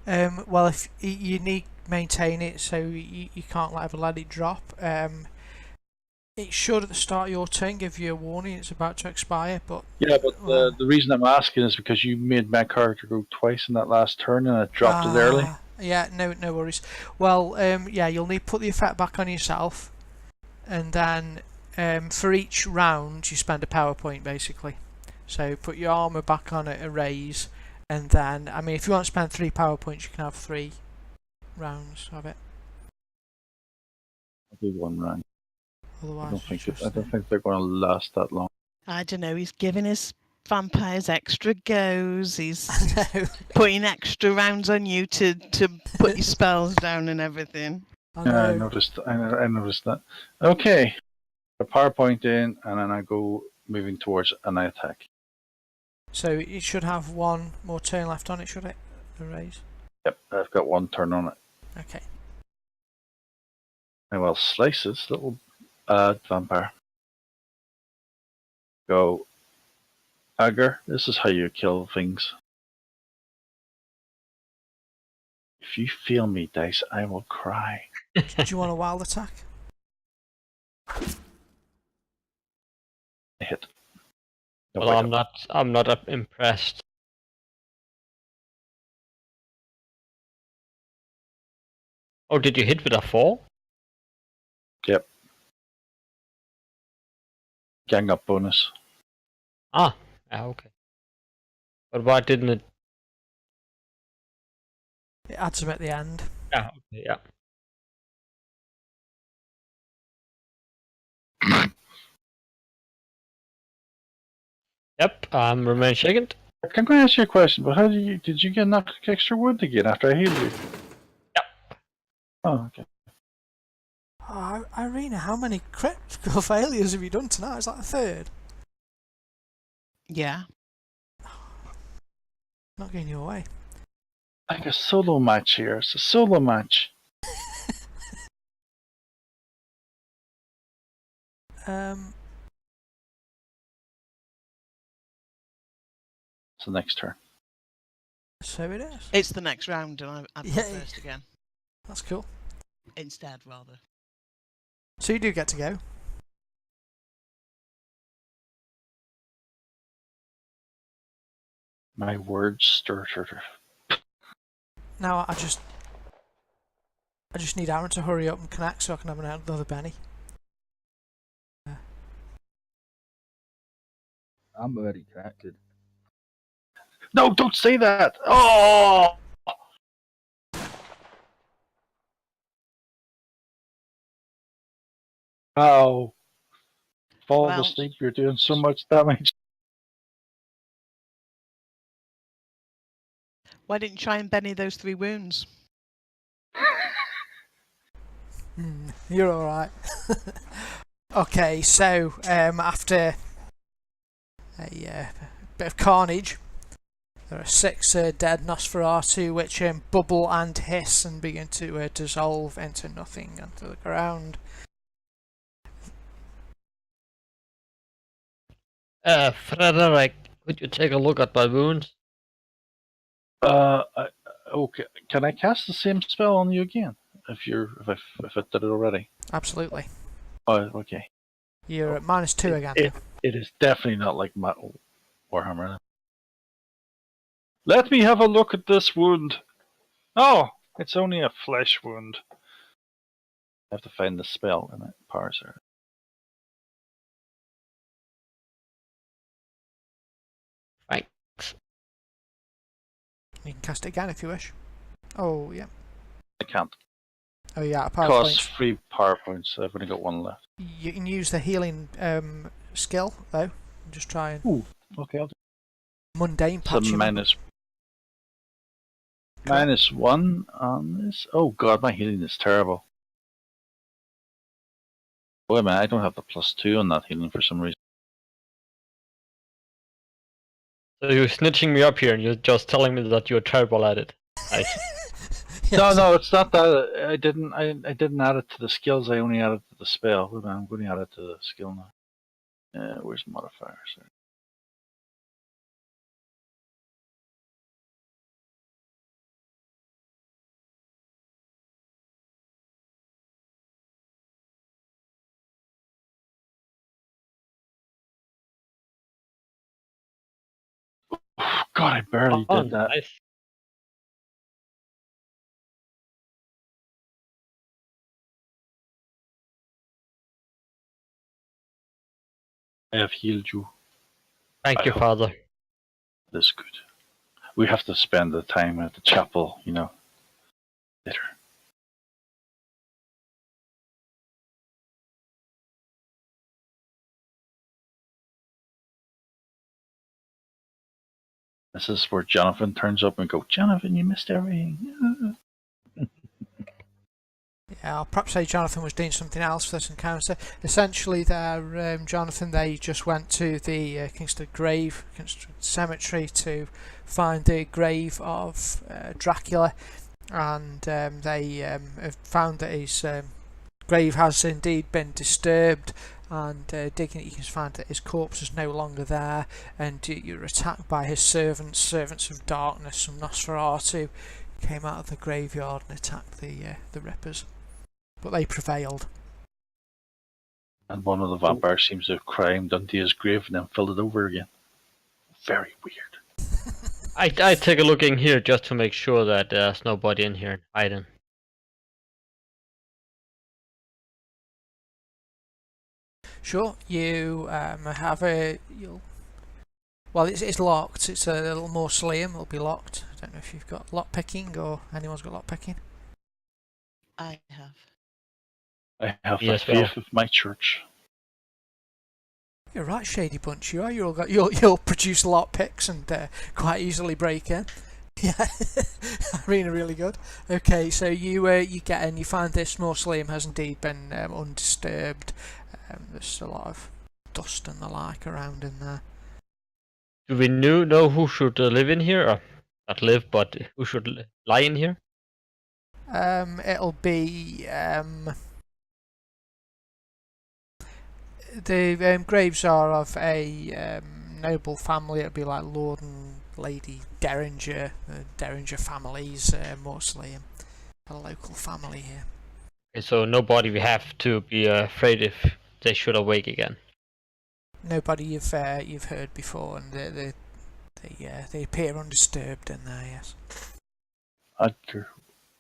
Speaker 1: Well, if you need to maintain it, so you can't ever let it drop. It should at the start of your turn give you a warning it's about to expire, but
Speaker 4: Yeah, but the reason I'm asking is because you made my character go twice in that last turn and it dropped it early.
Speaker 1: Yeah, no worries. Well, yeah, you'll need to put the effect back on yourself, and then for each round you spend a power point basically. So put your armor back on at a raise, and then I mean if you want to spend 3 power points, you can have 3 rounds of it.
Speaker 4: I'll do 1 round.
Speaker 1: Otherwise,
Speaker 4: I don't
Speaker 1: it's
Speaker 4: think they're going to last that long.
Speaker 2: I don't know. He's giving his vampires extra goes. He's
Speaker 1: no.
Speaker 2: putting extra rounds on you to put your spells down and everything.
Speaker 4: Yeah, I noticed that. Okay. A power point in, and then I go moving towards an attack.
Speaker 1: So it should have 1 more turn left on it, should it? The raise.
Speaker 4: Yep, I've got 1 turn on it.
Speaker 1: Okay.
Speaker 4: I will slice this little vampire. Go, Agar, this is how you kill things. If you fail me, Dice, I will cry.
Speaker 1: Do you want a wild attack?
Speaker 4: I hit. No,
Speaker 3: Well,
Speaker 4: wait,
Speaker 3: I'm not impressed. Oh, did you hit with a 4?
Speaker 4: Yep. Gang up bonus.
Speaker 3: Ah, yeah, okay. But why didn't it?
Speaker 1: It adds them at the end.
Speaker 3: Yeah, okay, yeah. Yep, I'm remain shaken.
Speaker 4: I'm going to ask you a question, but how did you get enough extra wood again after I healed you?
Speaker 3: Yep.
Speaker 4: Oh, okay.
Speaker 1: Oh, Irina, how many critical failures have you done tonight? Is that the third?
Speaker 2: Yeah.
Speaker 1: Not getting you away.
Speaker 4: Like a solo match here. It's a solo match. It's the next turn.
Speaker 1: So it is.
Speaker 2: It's the next round, and I've
Speaker 1: Yeah.
Speaker 2: gone first again.
Speaker 1: That's cool.
Speaker 2: Instead, rather.
Speaker 1: So you do get to go.
Speaker 4: My words stir.
Speaker 1: Now I just need Aaron to hurry up and connect so I can have another Benny.
Speaker 5: I'm already connected.
Speaker 4: No, don't say that! Oh! Ow. Fall
Speaker 2: Well-
Speaker 4: asleep, you're doing so much damage.
Speaker 2: Why didn't you try and Benny those 3 wounds?
Speaker 1: You're alright. Okay, so after a bit of carnage, there are 6 dead Nosferatu which bubble and hiss and begin to dissolve into nothing onto the ground.
Speaker 3: Frederick, could you take a look at my wounds?
Speaker 4: Okay. Can I cast the same spell on you again? If I did it already.
Speaker 1: Absolutely.
Speaker 4: Oh, okay.
Speaker 1: You're at -2 again.
Speaker 4: It is definitely not like my Warhammer. Let me have a look at this wound. Oh, it's only a flesh wound. I have to find the spell in it. Parser.
Speaker 3: Thanks.
Speaker 1: You can cast it again if you wish. Oh, yeah.
Speaker 4: I can't.
Speaker 1: Oh, yeah, power
Speaker 4: Costs
Speaker 1: points.
Speaker 4: 3 power points. I've only got 1 left.
Speaker 1: You can use the healing skill, though. Just try and
Speaker 4: Ooh, okay, I'll do
Speaker 1: mundane
Speaker 4: it's a
Speaker 1: patch him up.
Speaker 4: -1 on this. Oh god, my healing is terrible. Wait a minute, I don't have the +2 on that healing for some reason.
Speaker 3: So you're snitching me up here and you're just telling me that you're terrible at it. Nice.
Speaker 1: Yes.
Speaker 4: No, it's not that. I didn't add it to the skills. I only added it to the spell. Wait a minute, I'm going to add it to the skill now. Where's modifiers? God, I barely did that.
Speaker 3: Nice.
Speaker 4: I have healed you.
Speaker 3: Thank you,
Speaker 4: hope
Speaker 3: Father.
Speaker 4: That's good. We have to spend the time at the chapel, later. This is where Jonathan turns up and go, Jonathan, you missed everything.
Speaker 1: I'll perhaps say Jonathan was doing something else for this encounter. Essentially, there, Jonathan, they just went to the Kingston Cemetery to find the grave of Dracula, and they have found that his grave has indeed been disturbed, and digging it, you can find that his corpse is no longer there, and you're attacked by his servants of darkness. Some Nosferatu came out of the graveyard and attacked the Rippers, but they prevailed.
Speaker 4: And one of the vampires seems to have climbed onto his grave and then filled it over again. Very weird.
Speaker 3: I take a look in here just to make sure that there's nobody in here hiding.
Speaker 1: Sure, you have well, it's locked. It's a little mausoleum. It'll be locked. I don't know if you've got lock picking or anyone's got lock picking.
Speaker 2: I have.
Speaker 4: I have the
Speaker 3: Yes,
Speaker 4: faith of my church.
Speaker 1: You're right, shady bunch. You are. You'll produce lock picks and quite easily break in. Yeah, Irina, really good. Okay, so you get in. You find this mausoleum has indeed been undisturbed. There's a lot of dust and the like around in there.
Speaker 3: Do we know who should live in here? Or not live, but who should lie in here?
Speaker 1: It'll be the graves are of a noble family. It'll be like Lord and Lady Derringer, the Derringer family's mausoleum, a local family here.
Speaker 3: Okay, so nobody we have to be afraid if they should awake again.
Speaker 1: Nobody you've heard before, and they appear undisturbed in there. Yes.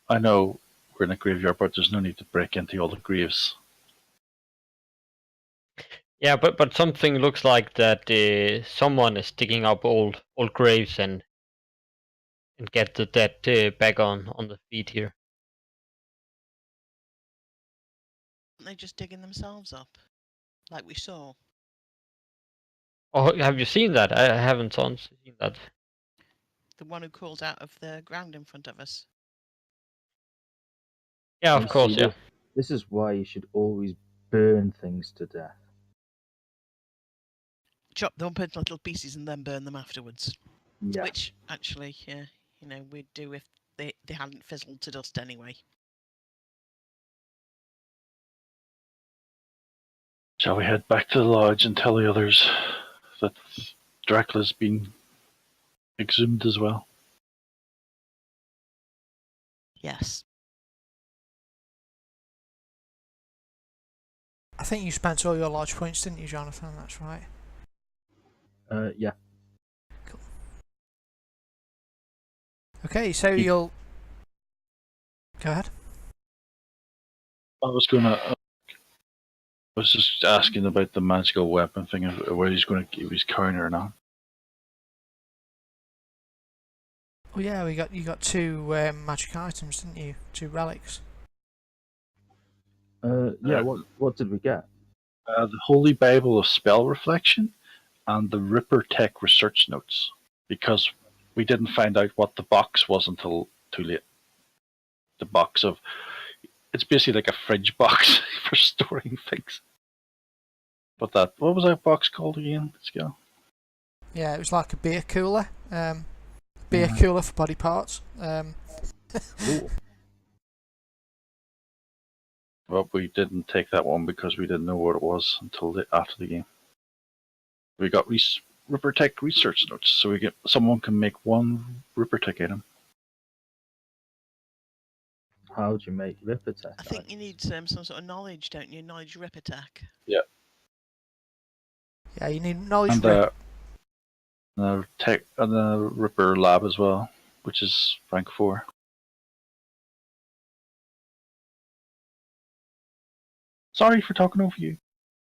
Speaker 4: I know we're in a graveyard, but there's no need to break into all the graves.
Speaker 3: Yeah, but something looks like that someone is digging up old graves and get the dead back on the feet here.
Speaker 2: Aren't they just digging themselves up, like we saw?
Speaker 3: Oh, have you seen that? I haven't seen that.
Speaker 2: The one who crawled out of the ground in front of us.
Speaker 3: Yeah, of
Speaker 5: You
Speaker 3: course,
Speaker 5: see,
Speaker 3: yeah.
Speaker 5: This is why you should always burn things to death.
Speaker 2: Chop them up into little pieces and then burn them afterwards.
Speaker 5: Yeah.
Speaker 2: Which, actually, we'd do if they hadn't fizzled to dust anyway.
Speaker 4: Shall we head back to the lodge and tell the others that Dracula's been exhumed as well?
Speaker 2: Yes.
Speaker 1: I think you spent all your lodge points, didn't you, Jonathan? That's right.
Speaker 5: Yeah.
Speaker 1: Cool. Okay, so you'll go ahead.
Speaker 4: I was just asking about the magical weapon thing, whether he's going to keep his carrying it or not.
Speaker 1: Oh yeah, you got two magic items, didn't you? Two relics.
Speaker 5: Yeah. What did we get?
Speaker 4: The Holy Bible of Spell Reflection and the Ripper Tech research notes, because we didn't find out what the box was until too late. The box of... It's basically like a fridge box for storing things. But what was that box called again, Skill?
Speaker 1: Yeah, it was like a beer cooler. Beer cooler for body parts.
Speaker 5: Ooh.
Speaker 4: Well, we didn't take that one because we didn't know what it was until after the game. We got Ripper Tech research notes, so someone can make one Ripper Tech item.
Speaker 5: How do you make Ripper Tech?
Speaker 2: I think you need some sort of knowledge, don't you? Knowledge rip attack.
Speaker 4: Yeah.
Speaker 1: Yeah, you need knowledge.
Speaker 4: And the Ripper Lab as well, which is rank 4. Sorry for talking over you.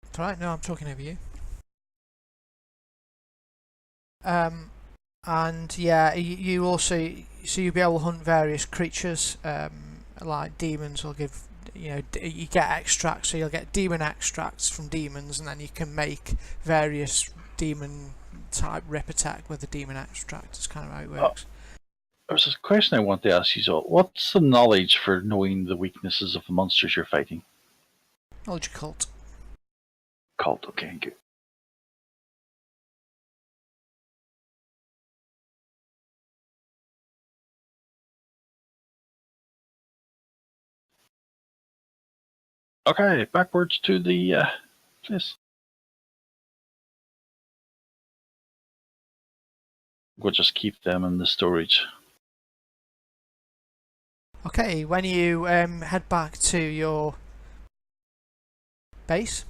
Speaker 1: That's right. No, I'm talking over you. And yeah, you also, so you'll be able to hunt various creatures. Like demons will give, you get extracts, so you'll get demon extracts from demons, and then you can make various demon type rip attack with the demon extract. That's kind of how it works.
Speaker 4: There's a question I want to ask you all. What's the knowledge for knowing the weaknesses of the monsters you're fighting?
Speaker 1: Knowledge cult.
Speaker 4: Cult, okay, good. Okay, backwards to the place. We'll just keep them in the storage.
Speaker 1: Okay, when you head back to your base,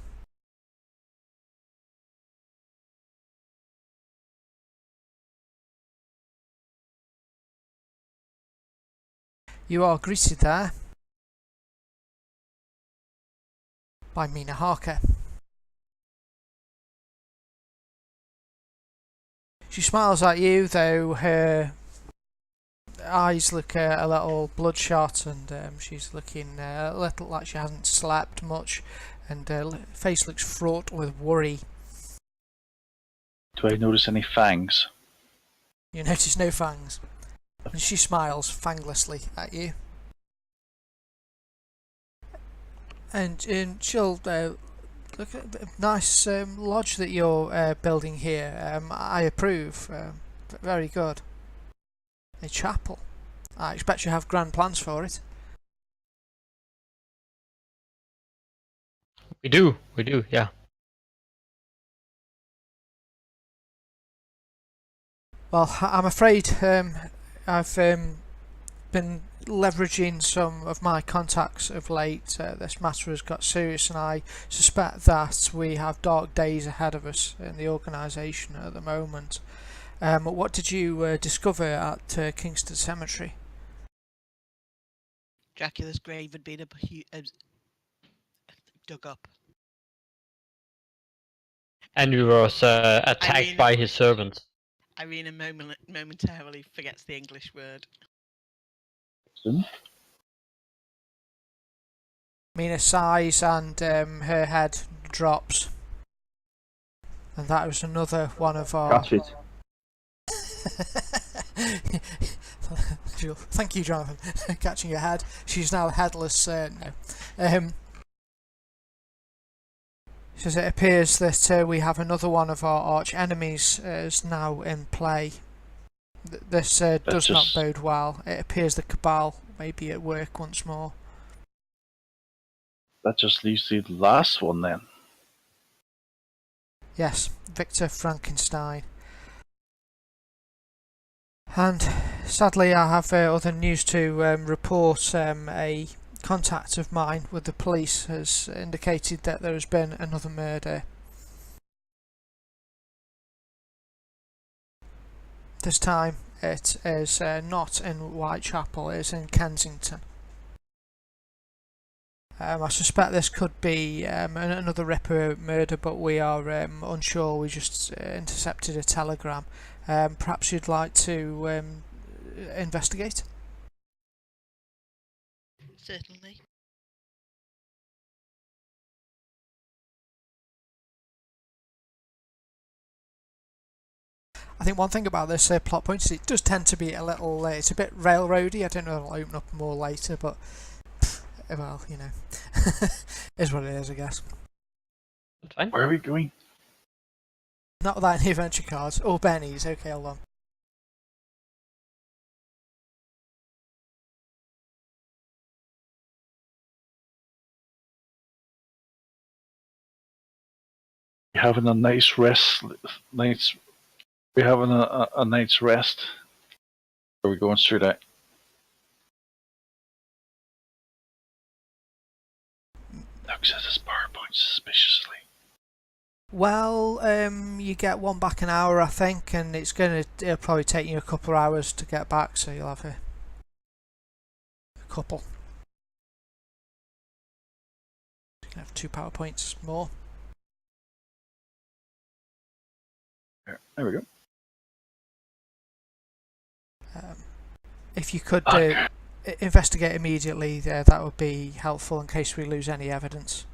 Speaker 1: you are greeted there by Mina Harker. She smiles at you, though her eyes look a little bloodshot, and she's looking a little like she hasn't slept much, and her face looks fraught with worry.
Speaker 4: Do I notice any fangs?
Speaker 1: You notice no fangs, and she smiles fanglessly at you. And she'll look at the nice lodge that you're building here. I approve. Very good. A chapel. I expect you have grand plans for it.
Speaker 3: We do, yeah.
Speaker 1: Well, I'm afraid I've been leveraging some of my contacts of late. This matter has got serious, and I suspect that we have dark days ahead of us in the organisation at the moment. What did you discover at Kingston Cemetery?
Speaker 2: Dracula's grave had been dug up.
Speaker 3: And we was attacked
Speaker 2: Irene-
Speaker 3: by his servants.
Speaker 2: Irina momentarily forgets the English word.
Speaker 1: Mina sighs, and her head drops. And that was another one of our...
Speaker 5: Catch it.
Speaker 1: Thank you, Jonathan. Catching your head. She's now headless. No. Says it appears that we have another one of our arch enemies is now in play. This does not bode well. It appears the Cabal may be at work once more.
Speaker 4: That just leaves the last one then.
Speaker 1: Yes, Victor Frankenstein. And sadly I have other news to report. A contact of mine with the police has indicated that there has been another murder. This time it is not in Whitechapel, it is in Kensington. I suspect this could be another Ripper murder, but we are unsure. We just intercepted a telegram. Perhaps you'd like to investigate?
Speaker 2: Certainly.
Speaker 1: I think one thing about this plot point is it does tend to be a little, it's a bit railroady. I don't know if it'll open up more later, but well, you know, is what it is, I guess.
Speaker 3: Fine.
Speaker 4: Where are we going?
Speaker 1: Not without any adventure cards or bennies. Okay, hold on.
Speaker 4: We're having a nice rest. We're having a night's rest. Are we going through that? Looks at his PowerPoint suspiciously.
Speaker 1: Well, you get one back an hour, I think, and it'll probably take you a couple of hours to get back, so you'll have a couple. You can have 2 PowerPoints more.
Speaker 4: There we go.
Speaker 1: If you could
Speaker 4: Okay.
Speaker 1: investigate immediately, that would be helpful in case we lose any evidence.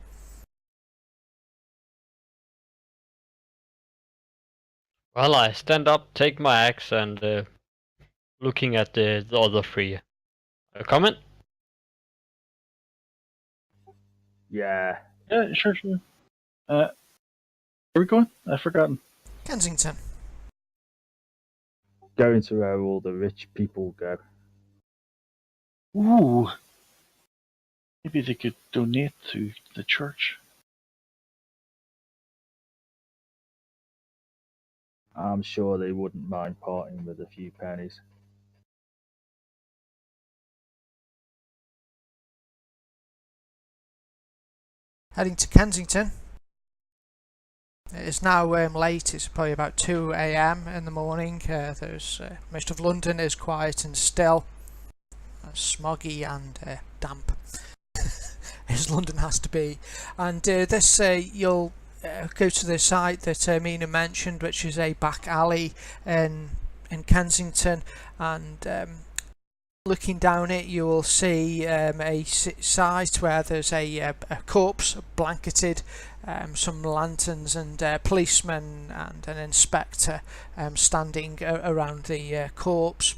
Speaker 3: Well, I stand up, take my axe, and looking at the other three. A comment?
Speaker 5: Yeah.
Speaker 4: Yeah, sure. Where are we going? I've forgotten.
Speaker 1: Kensington.
Speaker 5: Going to where all the rich people go.
Speaker 4: Ooh. Maybe they could donate to the church.
Speaker 5: I'm sure they wouldn't mind parting with a few pennies.
Speaker 1: Heading to Kensington. It is now late, it's probably about 2 a.m. in the morning. Most of London is quiet and still, smoggy and damp, as London has to be. And you'll go to the site that Mina mentioned, which is a back alley in Kensington, and looking down it, you will see a site where there's a corpse blanketed, some lanterns and policemen and an inspector standing around the corpse.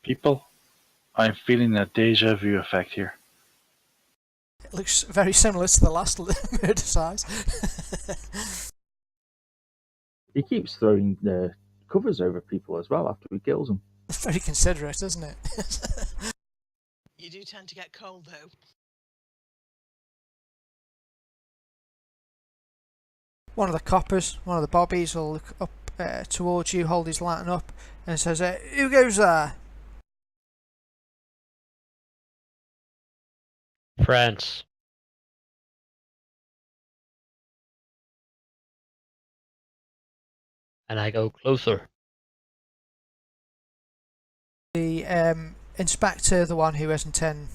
Speaker 4: People, I'm feeling a deja vu effect here.
Speaker 1: It looks very similar to the last murder site.
Speaker 5: He keeps throwing covers over people as well after he kills them.
Speaker 1: Very considerate, isn't it?
Speaker 2: You do tend to get cold, though.
Speaker 1: One of the coppers, one of the bobbies, will look up towards you, hold his lantern up, and says, "Who goes there?"
Speaker 3: France. And I go closer.
Speaker 1: The inspector, the one who isn't in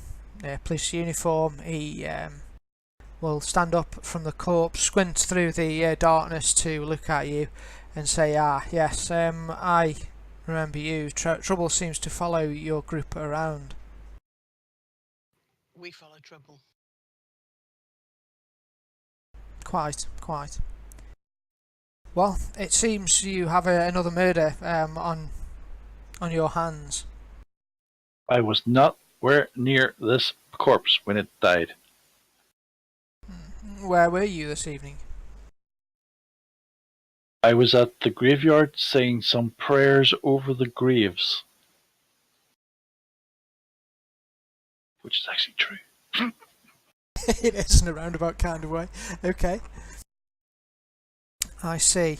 Speaker 1: police uniform, he will stand up from the corpse, squint through the darkness to look at you, and say, "Ah, yes, I remember you. Trouble seems to follow your group around."
Speaker 2: We follow trouble.
Speaker 1: Quite. Well, it seems you have another murder on your hands.
Speaker 4: I was not near this corpse when it died.
Speaker 1: Where were you this evening?
Speaker 4: I was at the graveyard saying some prayers over the graves. Which is actually true.
Speaker 1: It is in a roundabout kind of way. Okay. I see.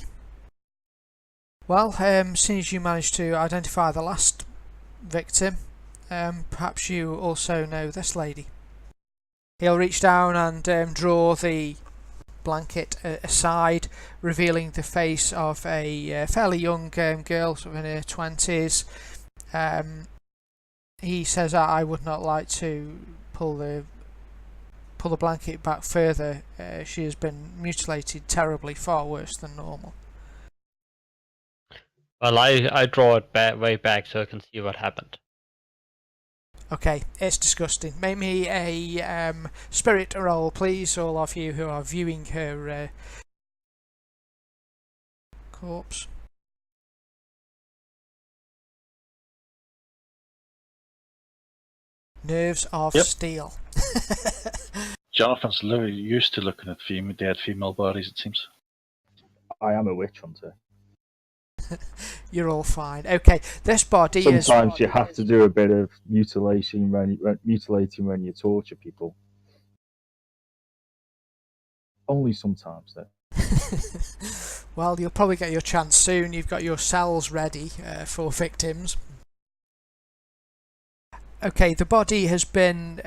Speaker 1: Well, seeing as you managed to identify the last victim, perhaps you also know this lady. He'll reach down and draw the blanket aside, revealing the face of a fairly young girl, sort of in her 20s. He says, "I would not like to pull the blanket back further. She has been mutilated terribly, far worse than normal."
Speaker 3: Well, I draw it way back so I can see what happened.
Speaker 1: Okay, it's disgusting. Make me a spirit roll, please, all of you who are viewing her corpse. Nerves of steel.
Speaker 4: Jonathan's literally used to looking at dead female bodies, it seems.
Speaker 5: I am a witch hunter.
Speaker 1: You're all fine. Okay, this body is...
Speaker 5: Sometimes you have to do a bit of mutilating when you torture people. Only sometimes, though.
Speaker 1: Well, you'll probably get your chance soon. You've got your cells ready for victims. Okay, the body has been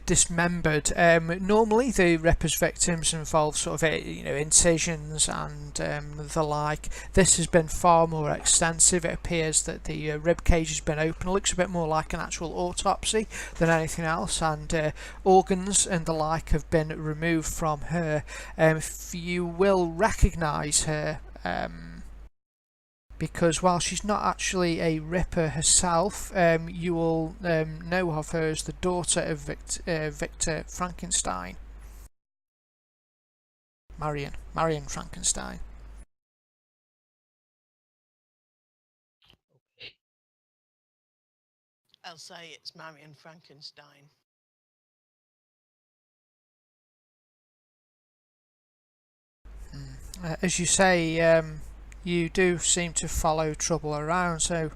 Speaker 1: dismembered. Normally, the Ripper's victims involve sort of incisions and the like. This has been far more extensive. It appears that the rib cage has been open. It looks a bit more like an actual autopsy than anything else, and organs and the like have been removed from her. If you will recognise her, because while she's not actually a Ripper herself, you will know of her as the daughter of Victor Frankenstein. Marion Frankenstein.
Speaker 2: I'll say it's Marion Frankenstein.
Speaker 1: As you say, you do seem to follow trouble around, so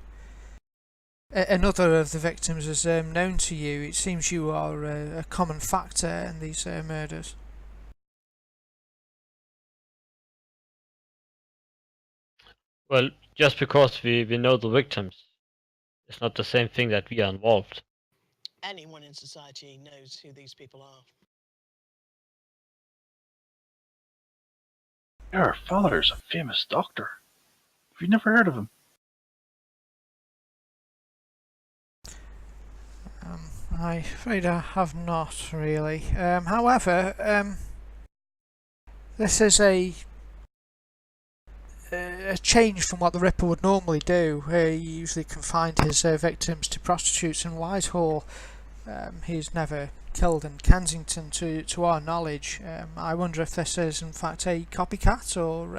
Speaker 1: another of the victims is known to you. It seems you are a common factor in these murders.
Speaker 3: Well, just because we know the victims, it's not the same thing that we are involved.
Speaker 2: Anyone in society knows who these people are.
Speaker 4: Your father's a famous doctor. Have you never heard of him?
Speaker 1: I'm afraid I have not really. However, this is a change from what the Ripper would normally do. He usually confined his victims to prostitutes in Whitehall. He's never killed in Kensington, to our knowledge. I wonder if this is in fact a copycat, or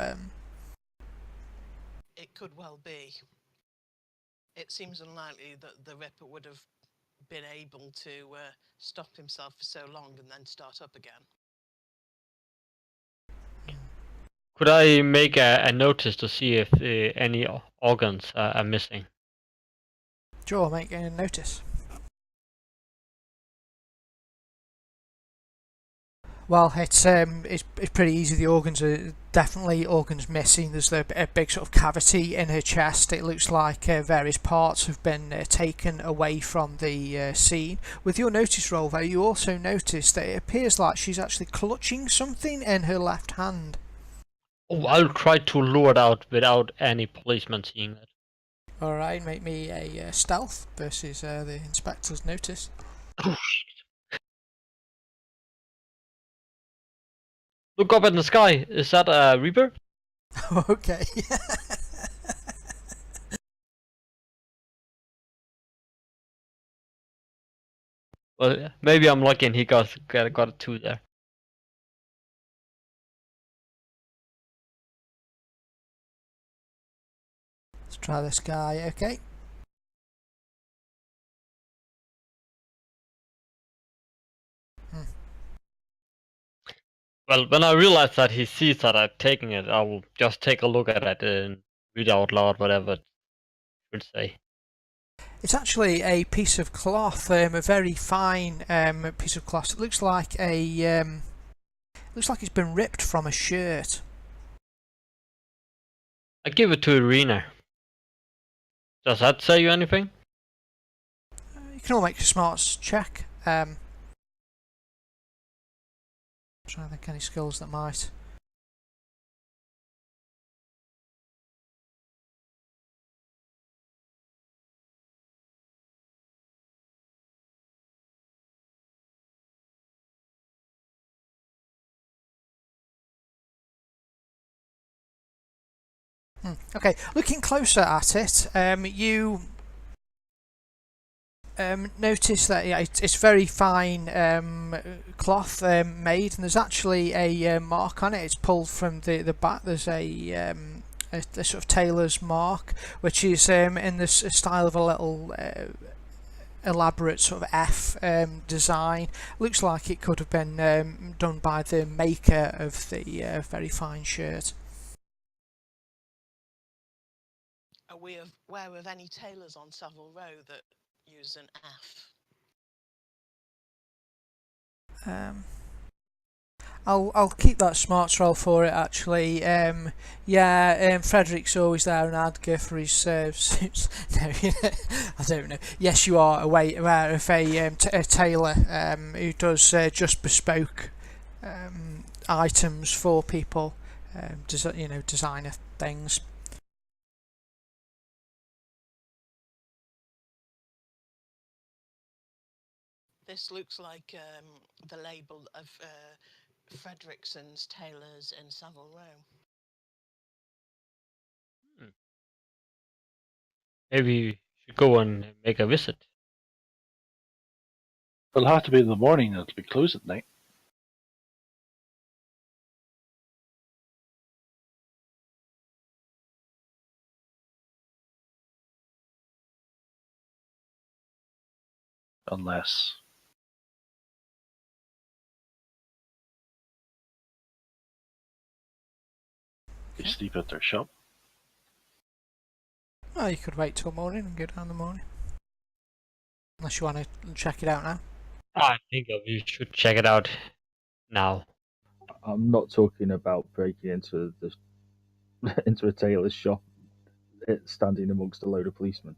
Speaker 2: It could well be. It seems unlikely that the Ripper would have been able to stop himself for so long and then start up again.
Speaker 3: Could I make a notice to see if any organs are missing?
Speaker 1: sure, make a notice. Well, it's pretty easy. The organs are definitely organs missing. There's a big sort of cavity in her chest. It looks like various parts have been taken away from the scene. With your notice roll, though, you also notice that it appears like she's actually clutching something in her left hand.
Speaker 3: Oh, I'll try to lure it out without any policeman seeing it.
Speaker 1: All right, make me a stealth versus the inspector's notice.
Speaker 3: Look up in the sky. Is that a Reaper?
Speaker 1: Okay.
Speaker 3: Well, maybe I'm lucky and he got a 2 there.
Speaker 1: Let's try this guy. Okay.
Speaker 3: Well, when I realize that he sees that I'm taking it, I will just take a look at it and read out loud whatever it should say.
Speaker 1: It's actually a piece of cloth, a very fine piece of cloth. It looks like it's been ripped from a shirt.
Speaker 3: I give it to Irina. Does that say you anything?
Speaker 1: You can all make a smarts check. Trying to think any skills that might. Okay, looking closer at it, you notice that it's very fine cloth made, and there's actually a mark on it. It's pulled from the back. There's a sort of tailor's mark, which is in the style of a little elaborate sort of F design. Looks like it could have been done by the maker of the very fine shirt.
Speaker 2: Are we aware of any tailors on Savile Row that use an F?
Speaker 1: I'll keep that smarts roll for it actually. Frederick's always there and Adger for his suits. No, I don't know. Yes, you are aware of a tailor who does just bespoke items for people, designer things.
Speaker 2: This looks like the label of Fredrickson's Tailors in Savile Row.
Speaker 3: Maybe we should go and make a visit.
Speaker 4: It'll have to be in the morning. It'll be closed at night. Unless they sleep at their shop.
Speaker 1: Well, you could wait till morning and go down in the morning. Unless you want to check it out now.
Speaker 3: I think we should check it out now.
Speaker 5: I'm not talking about breaking into the into a tailor's shop, standing amongst a load of policemen.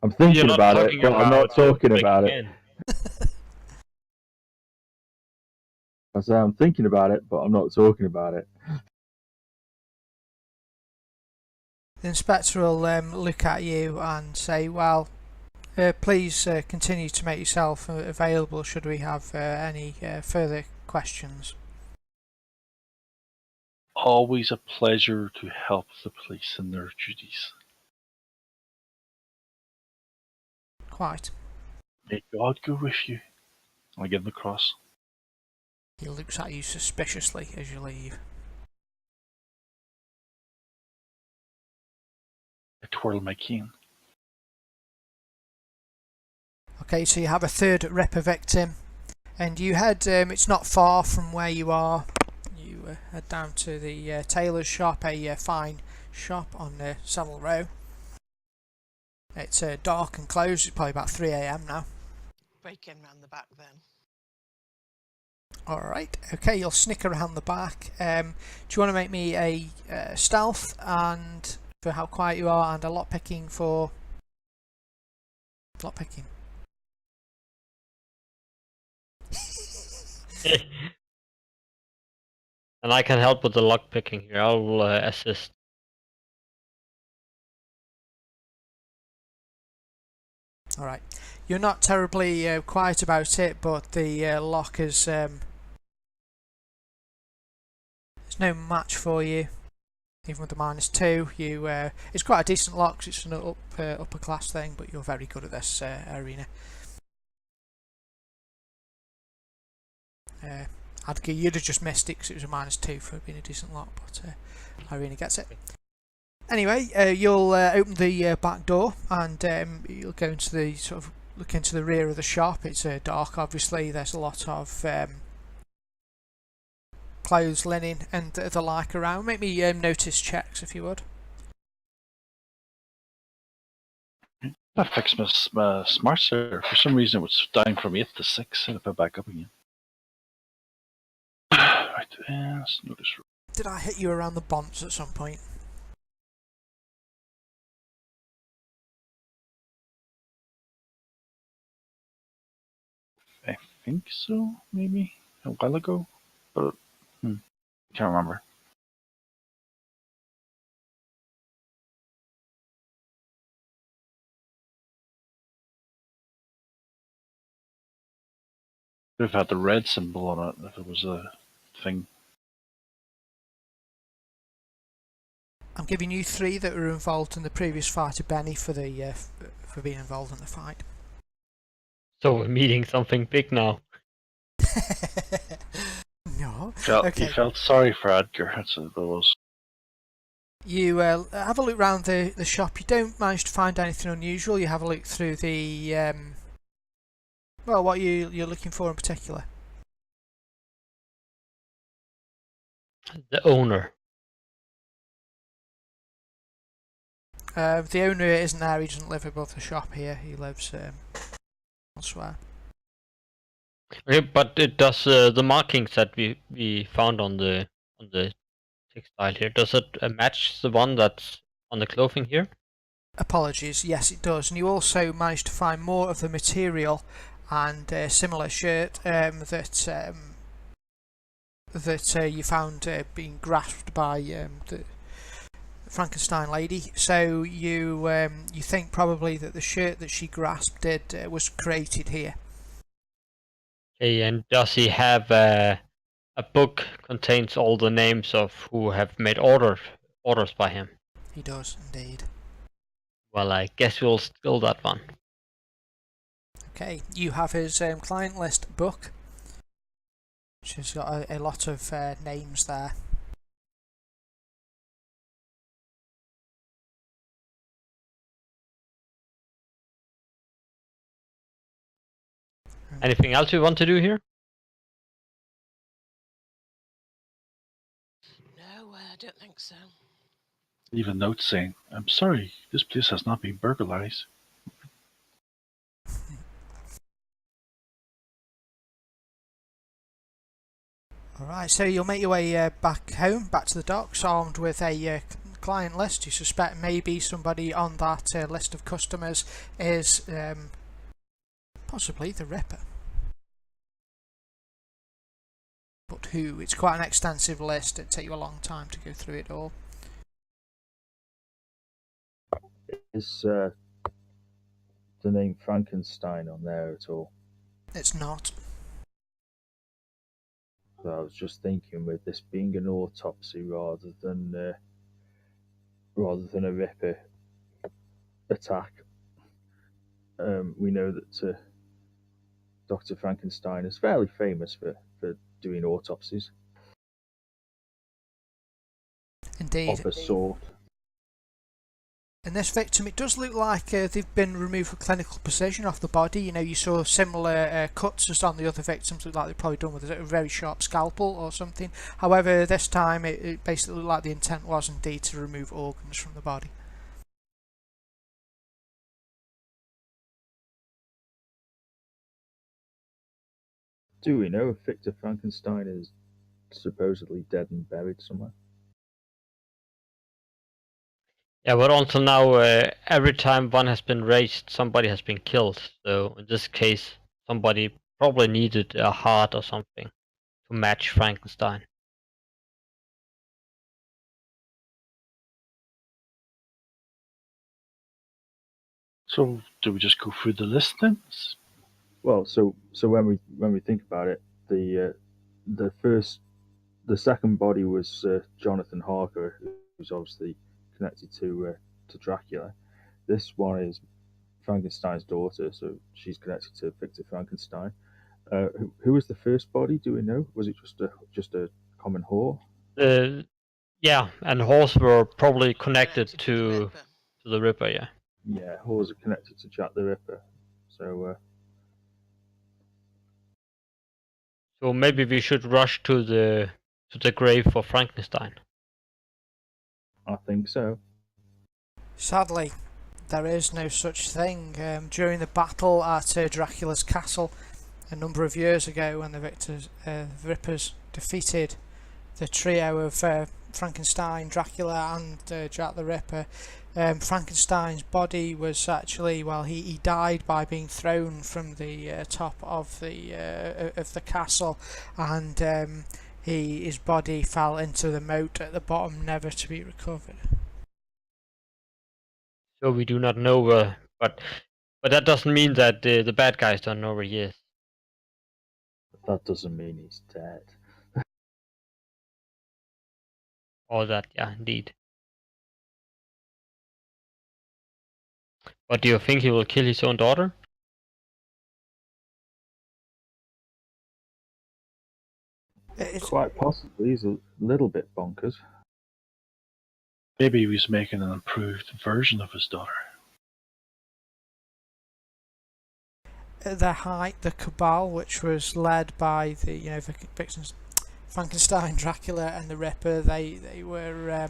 Speaker 5: I'm thinking
Speaker 3: not
Speaker 5: about it,
Speaker 3: talking
Speaker 5: but I'm not
Speaker 3: about
Speaker 5: talking
Speaker 3: breaking
Speaker 5: about it.
Speaker 3: in.
Speaker 5: I say I'm thinking about it, but I'm not talking about it.
Speaker 1: The inspector will look at you and say, well, please continue to make yourself available should we have any further questions.
Speaker 4: Always a pleasure to help the police in their duties.
Speaker 1: Quite.
Speaker 4: May God go with you. I give him the cross.
Speaker 1: He looks at you suspiciously as you leave.
Speaker 4: I twirl my cane.
Speaker 1: Okay, so you have a third Ripper victim, and you head, it's not far from where you are, you head down to the tailor's shop, a fine shop on Savile Row. It's dark and closed, it's probably about 3 AM now.
Speaker 2: Break in round the back then.
Speaker 1: Alright, okay, you'll snick around the back. Do you want to make me a stealth and for how quiet you are, and a lockpicking for lockpicking?
Speaker 3: And I can help with the lock picking here. I'll assist.
Speaker 1: Alright, you're not terribly quiet about it, but the lock is there's no match for you. Even with the -2, you it's quite a decent lock 'cause it's an upper class thing, but you're very good at this arena. You'd have just missed it because it was a -2 for being a decent lock, but Irina gets it. Anyway, you'll open the back door and you'll go into the look into the rear of the shop. It's dark, obviously. There's a lot of clothes, linen, and the like around. Make me notice checks if you would.
Speaker 4: I fixed my smart server. For some reason, it was down from 8 to 6, and I put it back up again. Right, let's notice.
Speaker 1: Did I hit you around the bonds at some point?
Speaker 4: I think so, maybe a while ago, but can't remember. Could have had the red symbol on it if it was a thing.
Speaker 1: I'm giving you 3 that were involved in the previous fight of Benny for the for being involved in the fight.
Speaker 3: So we're meeting something big now.
Speaker 1: No.
Speaker 4: You felt sorry for Edgar. That's what it was.
Speaker 1: You have a look around the shop. You don't manage to find anything unusual. You have a look through the well, what you're looking for in particular?
Speaker 3: The owner.
Speaker 1: The owner isn't there. He doesn't live above the shop here. He lives elsewhere.
Speaker 3: Okay, but it does the markings that we found on the textile here. Does it match the one that's on the clothing here?
Speaker 1: Apologies. Yes, it does. And you also managed to find more of the material and a similar shirt that you found being grasped by the Frankenstein lady. So you think probably that the shirt that she grasped was created here.
Speaker 3: Okay, and does he have a book contains all the names of who have made orders by him?
Speaker 1: He does indeed.
Speaker 3: Well, I guess we'll steal that one.
Speaker 1: Okay, you have his client list book, which has got a lot of names there.
Speaker 3: Anything else you want to do here?
Speaker 2: No, I don't think so.
Speaker 4: Leave a note saying, "I'm sorry, this place has not been burglarized."
Speaker 1: Alright, so you'll make your way back home, back to the docks, armed with a client list. You suspect maybe somebody on that list of customers is possibly the Ripper. But who? It's quite an extensive list. It'd take you a long time to go through it all.
Speaker 5: Is the name Frankenstein on there at all?
Speaker 1: It's not.
Speaker 5: So I was just thinking, with this being an autopsy rather than a Ripper attack, we know that Dr. Frankenstein is fairly famous for doing autopsies
Speaker 1: Indeed.
Speaker 5: of a sort.
Speaker 1: In this victim, it does look like they've been removed with clinical precision off the body. You know, you saw similar cuts as on the other victims. Look like they're probably done with a very sharp scalpel or something. However, this time it basically looked like the intent was indeed to remove organs from the body.
Speaker 5: Do we know if Victor Frankenstein is supposedly dead and buried somewhere?
Speaker 3: Yeah, but until now, every time one has been raised, somebody has been killed. So in this case, somebody probably needed a heart or something to match Frankenstein.
Speaker 4: So, do we just go through the list then?
Speaker 5: Well, so when we think about it, the second body was Jonathan Harker, who's obviously connected to Dracula. This one is Frankenstein's daughter, so she's connected to Victor Frankenstein. Who was the first body? Do we know? Was it just a common whore?
Speaker 3: Yeah, and whores were probably connected
Speaker 2: the
Speaker 3: to
Speaker 2: Ripper.
Speaker 3: the Ripper. Yeah.
Speaker 5: Yeah, whores are connected to Jack the Ripper. So
Speaker 3: So maybe we should rush to the grave for Frankenstein.
Speaker 5: I think so.
Speaker 1: Sadly, there is no such thing. During the battle at Dracula's castle a number of years ago, when the Rippers defeated the trio of Frankenstein, Dracula and Jack the Ripper, Frankenstein's body was actually, well, he died by being thrown from the top of the castle, and his body fell into the moat at the bottom, never to be recovered.
Speaker 3: So we do not know, but that doesn't mean that the bad guys don't know where he is.
Speaker 5: That doesn't mean he's dead.
Speaker 3: Or that, yeah, indeed. But do you think he will kill his own daughter?
Speaker 1: It's,
Speaker 5: Quite possibly. He's a little bit bonkers.
Speaker 4: Maybe he was making an improved version of his daughter.
Speaker 1: the Cabal, which was led by the victims, Frankenstein, Dracula, and the Ripper, they were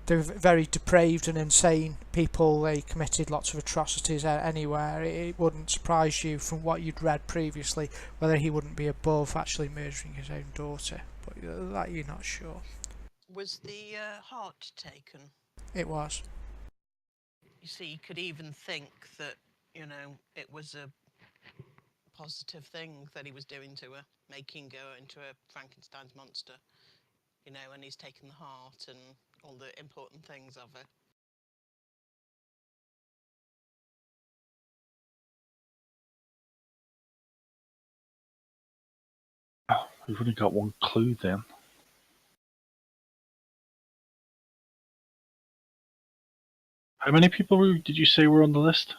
Speaker 1: very depraved and insane people. They committed lots of atrocities anywhere. It wouldn't surprise you from what you'd read previously whether he wouldn't be above actually murdering his own daughter, but that you're not sure.
Speaker 2: Was the heart taken?
Speaker 1: It was.
Speaker 2: You see, you could even think that, it was a positive thing that he was doing to her, making her into a Frankenstein's monster, and he's taken the heart and all the important things of her.
Speaker 4: Oh, we've only got one clue then. How many people did you say were on the list?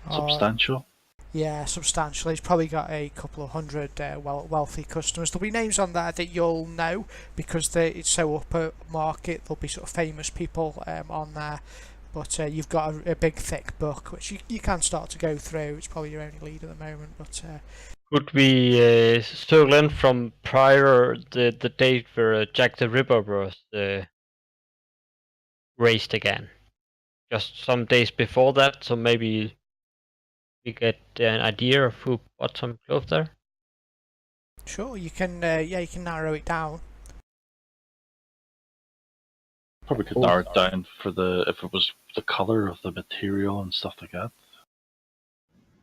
Speaker 4: Substantial.
Speaker 1: Yeah, substantial. He's probably got a couple of hundred wealthy customers. There'll be names on there that you'll know because it's so upper market. There'll be sort of famous people on there But you've got a big thick book which you can start to go through. It's probably your only lead at the moment, but
Speaker 3: Could we circle in from prior the date where Jack the Ripper was raised again? Just some days before that, so maybe we get an idea of who bought some clothes there.
Speaker 1: sure, you can you can narrow it down.
Speaker 4: Probably could narrow it down for if it was the color of the material and stuff like that.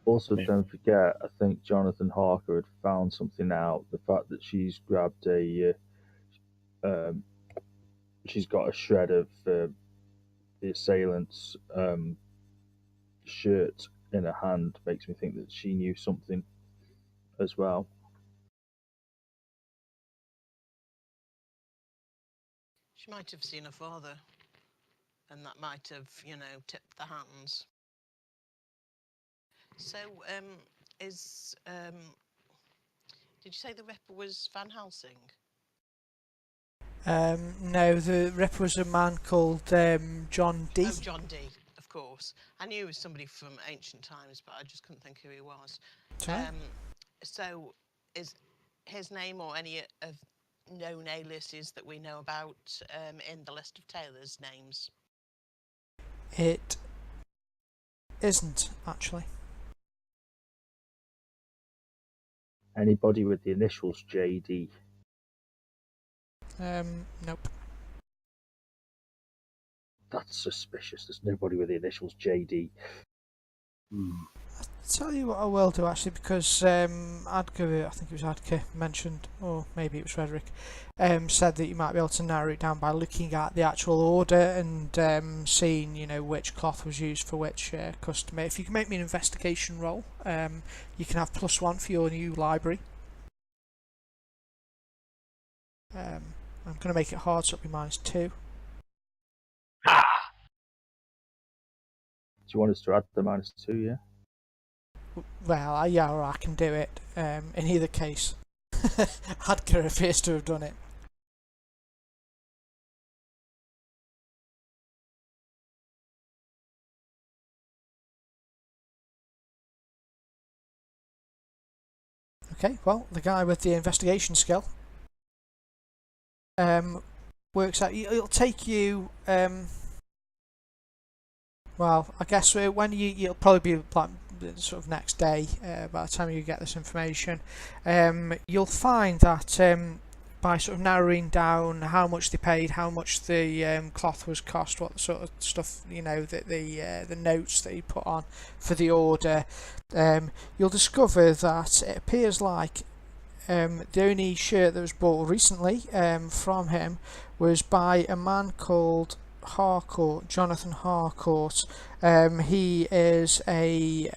Speaker 5: Also,
Speaker 4: Yeah.
Speaker 5: don't forget, I think Jonathan Harker had found something out. The fact that she's grabbed she's got a shred of the assailant's shirt in her hand makes me think that she knew something as well.
Speaker 2: She might have seen her father, and that might have, tipped the hands. So, did you say the Ripper was Van Helsing?
Speaker 1: No, the Ripper was a man called John Dee.
Speaker 2: Oh, John Dee, of course. I knew he was somebody from ancient times, but I just couldn't think who he was.
Speaker 1: Sorry?
Speaker 2: So, is his name or any of known aliases that we know about in the list of tailors' names?
Speaker 1: It isn't, actually.
Speaker 5: Anybody with the initials JD?
Speaker 1: Nope.
Speaker 5: That's suspicious. There's nobody with the initials JD.
Speaker 1: I'll tell you what I will do, actually, because Adger, I think it was Adger, mentioned, or maybe it was Frederick, said that you might be able to narrow it down by looking at the actual order and seeing, which cloth was used for which customer. If you can make me an investigation roll, you can have +1 for your new library. I'm going to make it hard, so it'll be -2.
Speaker 5: Do you want us to add the -2, yeah?
Speaker 1: Well, yeah, or I can do it. In either case, Adger appears to have done it. Okay, well, the guy with the investigation skill works out. It'll take you. Well, I guess when you'll probably be like sort of next day by the time you get this information. You'll find that by sort of narrowing down how much they paid, how much the cloth was cost, what sort of stuff the notes that he put on for the order, you'll discover that it appears like the only shirt that was bought recently from him was by a man called Harcourt, Jonathan Harcourt. He is a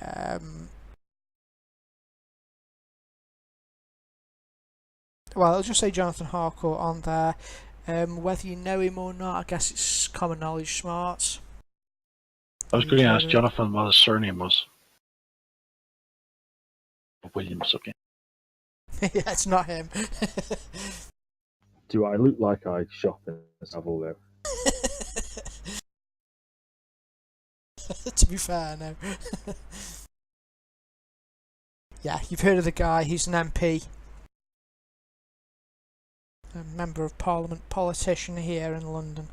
Speaker 1: well, I'll just say Jonathan Harcourt on there. Whether you know him or not, I guess it's common knowledge, smarts.
Speaker 4: I was going to ask Jonathan what his surname was. Williams, okay.
Speaker 1: Yeah, it's not him.
Speaker 5: Do I look like I shop in Savile though?
Speaker 1: To be fair, no. Yeah, you've heard of the guy. He's an MP, a member of Parliament, politician here in London.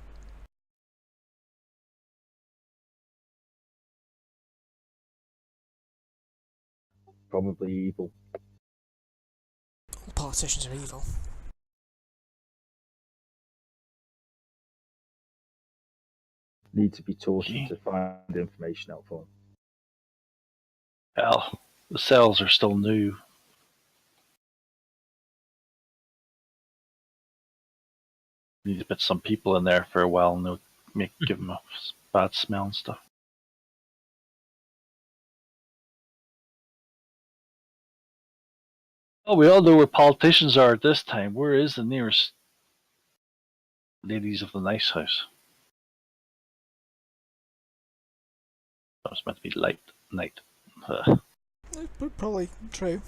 Speaker 5: Probably evil.
Speaker 1: All politicians are evil.
Speaker 5: Need to be taught to find information out for them.
Speaker 4: Well, the cells are still new. Need to put some people in there for a while and they'll give them a bad smell and stuff. Well, we all know where politicians are at this time. Where is the nearest ladies of the nice house? That was meant to be night.
Speaker 1: Probably true.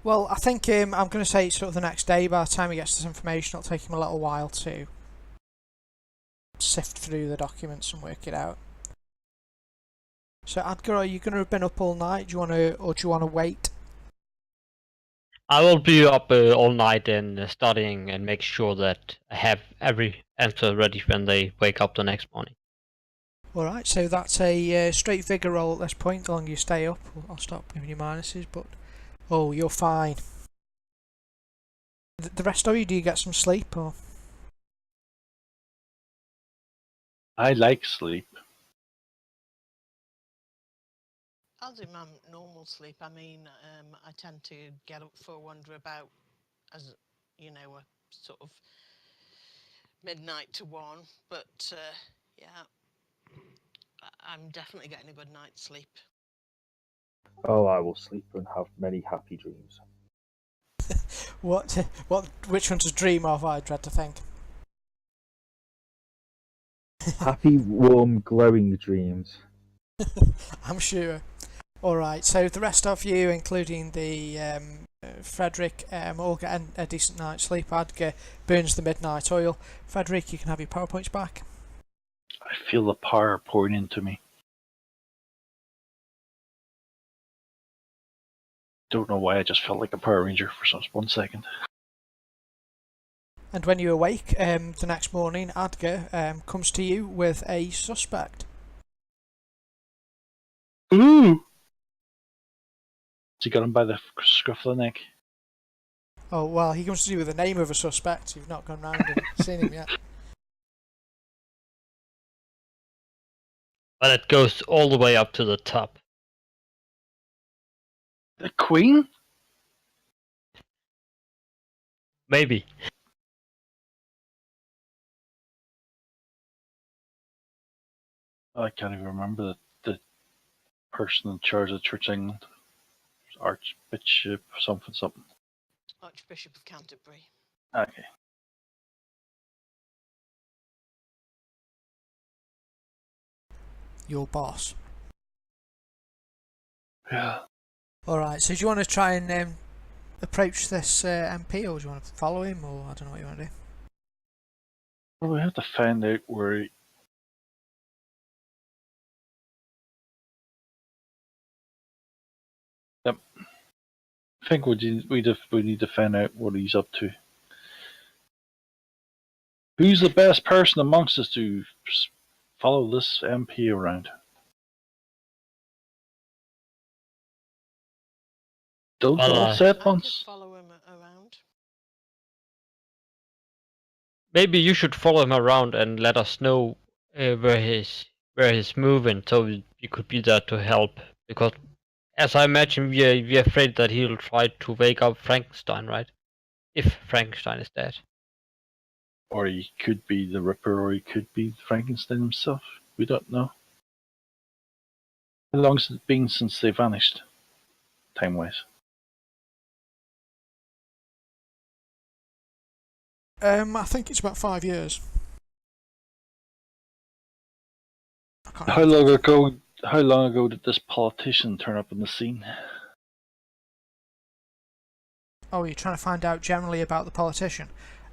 Speaker 1: Well, I think I'm going to say it's sort of the next day. By the time he gets this information, it'll take him a little while to sift through the documents and work it out. So Adgar, are you going to have been up all night? Do you want to wait?
Speaker 3: I will be up all night and studying and make sure that I have every answer ready when they wake up the next morning.
Speaker 1: Alright, so that's a straight vigor roll at this point. The longer you stay up, I'll stop giving you minuses, but... Oh, you're fine. The rest of you, do you get some sleep, or...?
Speaker 4: I like sleep.
Speaker 2: I'll do my normal sleep. I mean, I tend to get up for a wander about, as you know, a sort of midnight to 1. But yeah, I'm definitely getting a good night's sleep.
Speaker 5: Oh, I will sleep and have many happy dreams.
Speaker 1: Which one to dream of, I dread to think.
Speaker 5: Happy, warm, glowing dreams.
Speaker 1: I'm sure. Alright, so the rest of you, including the Frederick, all get a decent night's sleep. Adgar burns the midnight oil. Frederick, you can have your power points back.
Speaker 4: I feel the power pouring into me. Don't know why I just felt like a Power Ranger for just 1 second.
Speaker 1: And when you awake the next morning, Adgar comes to you with a suspect.
Speaker 4: Ooh! He got him by the scruff of the neck.
Speaker 1: Oh, well, he comes to you with the name of a suspect. You've not gone round and seen him yet.
Speaker 3: But it goes all the way up to the top.
Speaker 4: The Queen?
Speaker 3: Maybe.
Speaker 4: I can't even remember the person in charge of Church of England. Archbishop something.
Speaker 2: Archbishop of Canterbury.
Speaker 4: Okay.
Speaker 1: Your boss.
Speaker 4: Yeah.
Speaker 1: Alright, so do you want to try and approach this MP, or do you want to follow him, or I don't know what you want to do?
Speaker 4: Well, we have to find out where Yep. I think we need to find out what he's up to. Who's the best person amongst us to follow this MP around? Don't all say
Speaker 2: I
Speaker 4: it
Speaker 2: could
Speaker 4: once.
Speaker 2: follow him around.
Speaker 3: Maybe you should follow him around and let us know where he's moving, so we could be there to help. Because, as I imagine, we're afraid that he'll try to wake up Frankenstein, right? If Frankenstein is dead.
Speaker 4: Or he could be the Ripper, or he could be Frankenstein himself. We don't know. How long's it been since they vanished? Time-wise.
Speaker 1: I think it's about 5 years. I can't
Speaker 4: How
Speaker 1: remember.
Speaker 4: long ago did this politician turn up on the scene?
Speaker 1: Oh, you're trying to find out generally about the politician.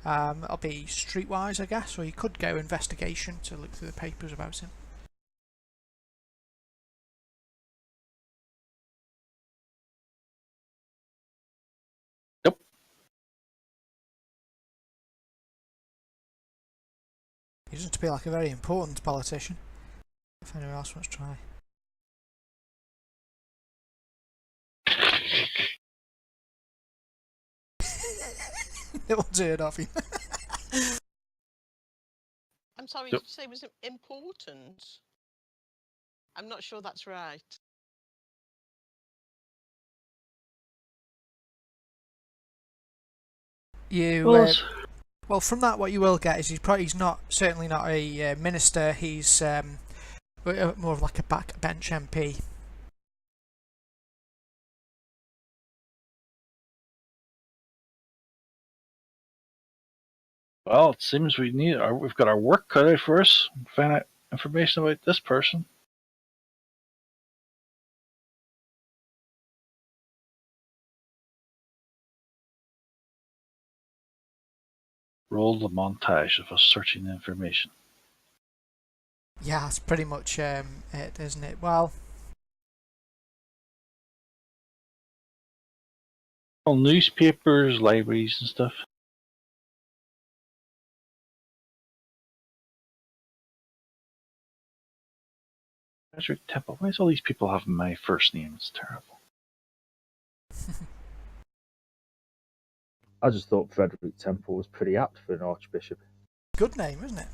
Speaker 1: It'll be streetwise, I guess, or you could go investigation to look through the papers about him.
Speaker 4: Nope.
Speaker 1: He doesn't to be like a very important politician. If anyone else wants to try. It'll do it off you.
Speaker 2: I'm sorry,
Speaker 4: Yep.
Speaker 2: did you say it was important? I'm not sure that's right.
Speaker 1: Well, from that, what you will get is he's certainly not a minister. He's more of like a backbench MP.
Speaker 4: Well, it seems we've got our work cut out for us. Find out information about this person. Roll the montage of us searching the information.
Speaker 1: Yeah, that's pretty much it, isn't it? Well,
Speaker 4: Well, newspapers, libraries, and stuff. Resurrected Temple. Why does all these people have my first name? It's terrible.
Speaker 5: I just thought Frederick Temple was pretty apt for an archbishop.
Speaker 1: good name, isn't it?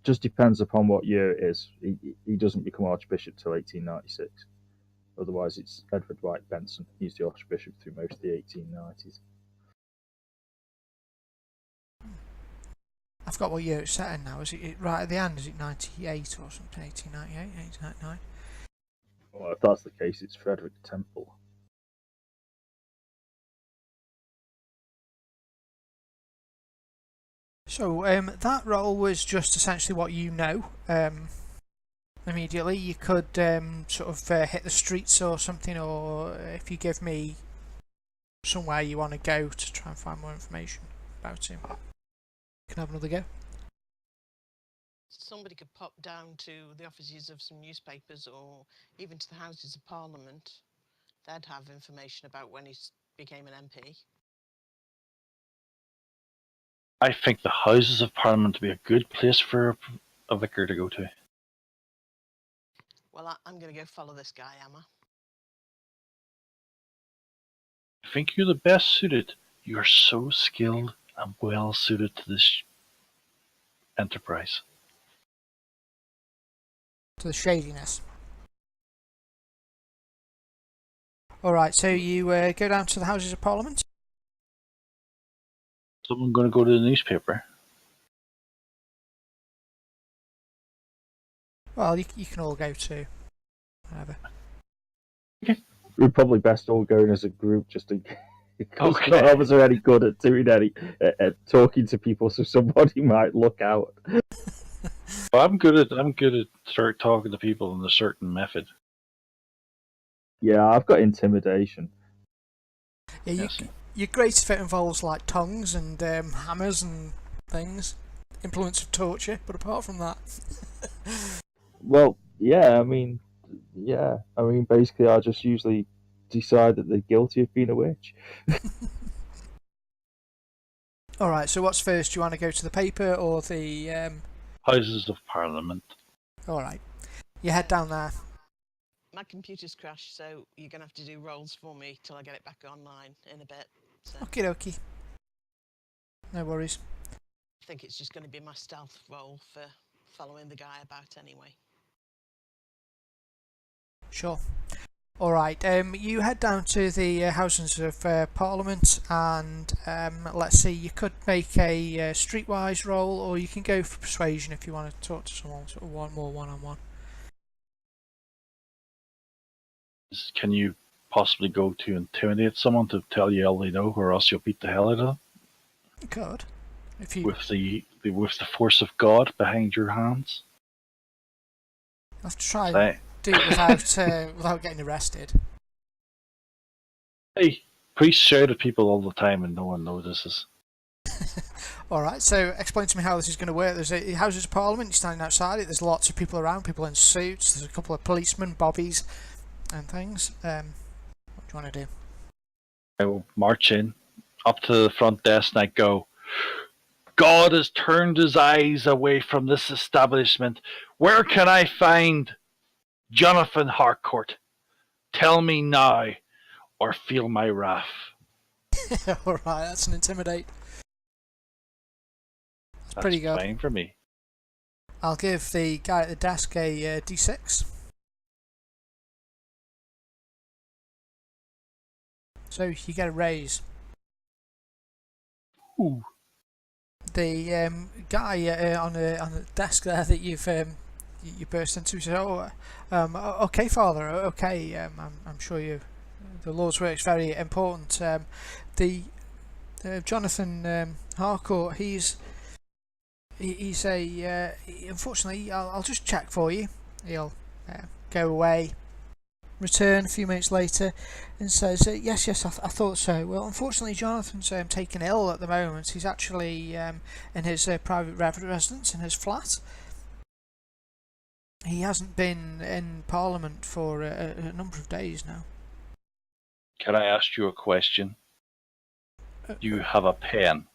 Speaker 5: Just depends upon what year it is. He doesn't become archbishop till 1896. Otherwise, it's Edward White Benson. He's the archbishop through most of the 1890s.
Speaker 1: I forgot what year it's set in now. Is it right at the end? Is it 98 or something? 1898, 1899?
Speaker 5: Well, if that's the case, it's Frederick Temple.
Speaker 1: So that role was just essentially what you know. Immediately, you could sort of hit the streets or something, or if you give me somewhere you want to go to try and find more information about him, you can have another go.
Speaker 2: Somebody could pop down to the offices of some newspapers or even to the Houses of Parliament. They'd have information about when he became an MP.
Speaker 4: I think the Houses of Parliament would be a good place for a vicar to go to.
Speaker 2: Well, I'm going to go follow this guy, Emma.
Speaker 4: I think you're the best suited. You are so skilled and well suited to this enterprise.
Speaker 1: To the shadiness. Alright, so you go down to the Houses of Parliament.
Speaker 4: Someone going to go to the newspaper.
Speaker 1: Well, you can all go to whatever.
Speaker 5: We're probably best all going as a group, just in case. Because
Speaker 4: Okay.
Speaker 5: none of us are any good at doing any talking to people, so somebody might look out.
Speaker 4: Well, I'm good at start talking to people in a certain method.
Speaker 5: Yeah, I've got intimidation.
Speaker 1: Yeah,
Speaker 4: Yes.
Speaker 1: you're great if it involves like tongues and hammers and things, implements of torture. But apart from that,
Speaker 5: Well, yeah, I mean, basically, I just usually decide that they're guilty of being a witch.
Speaker 1: all right. So what's first? Do you want to go to the paper or the?
Speaker 4: Houses of Parliament.
Speaker 1: All right, you head down there.
Speaker 2: My computer's crashed, so you're going to have to do rolls for me till I get it back online in a bit. So
Speaker 1: Okie dokie. No worries.
Speaker 2: I think it's just going to be my stealth roll for following the guy about anyway.
Speaker 1: Sure. All right. You head down to the Houses of Parliament, and let's see. You could make a streetwise roll, or you can go for persuasion if you want to talk to someone sort of one-on-one.
Speaker 4: Can you possibly go to intimidate someone to tell you all they know, or else you'll beat the hell out of them?
Speaker 1: You could, if you
Speaker 4: With the force of God behind your hands.
Speaker 1: have to try and
Speaker 4: Say,
Speaker 1: do it without getting arrested.
Speaker 4: hey, priests shout at people all the time and no one notices.
Speaker 1: All right. So explain to me how this is going to work. There's a Houses of Parliament. You're standing outside it. There's lots of people around. People in suits. There's a couple of policemen, bobbies, and things. What do you want to do?
Speaker 4: I will march in, up to the front desk, and I go, God has turned his eyes away from this establishment. Where can I find Jonathan Harcourt? Tell me now, or feel my wrath.
Speaker 1: All right. That's an intimidate.
Speaker 4: That's
Speaker 1: pretty good.
Speaker 4: fine for me.
Speaker 1: I'll give the guy at the desk a D6. So you get a raise.
Speaker 4: Ooh.
Speaker 1: The guy on the desk there that you burst into says, "Oh, okay, Father. Okay, I'm sure the Lord's work is very important. The Jonathan Harcourt, he's unfortunately, I'll just check for you. He'll go away, return a few minutes later and says, yes, I thought so. Well, unfortunately, Jonathan's taken ill at the moment. He's actually in his private residence in his flat. He hasn't been in Parliament for a number of days now.
Speaker 4: Can I ask you a question? You have a pen.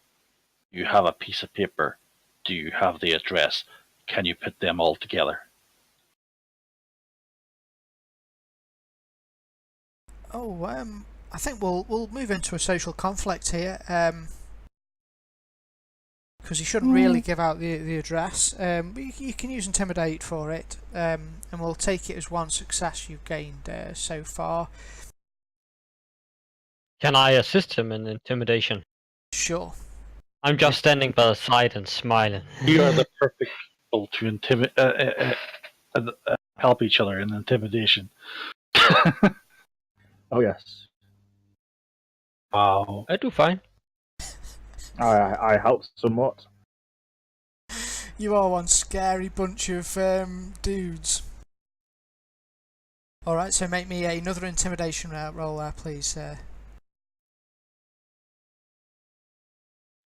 Speaker 4: You have a piece of paper. Do you have the address? Can you put them all together?
Speaker 1: Oh, I think we'll move into a social conflict here, because you shouldn't really give out the address. But you can use intimidate for it, and we'll take it as one success you've gained so far.
Speaker 3: Can I assist him in intimidation?
Speaker 1: Sure.
Speaker 3: I'm just standing by the side and smiling.
Speaker 4: You are the perfect people to help each other in intimidation.
Speaker 5: Oh yes,
Speaker 4: Wow.
Speaker 3: I do fine.
Speaker 5: I help somewhat.
Speaker 1: You are one scary bunch of dudes. Alright, so make me another intimidation roll there, please.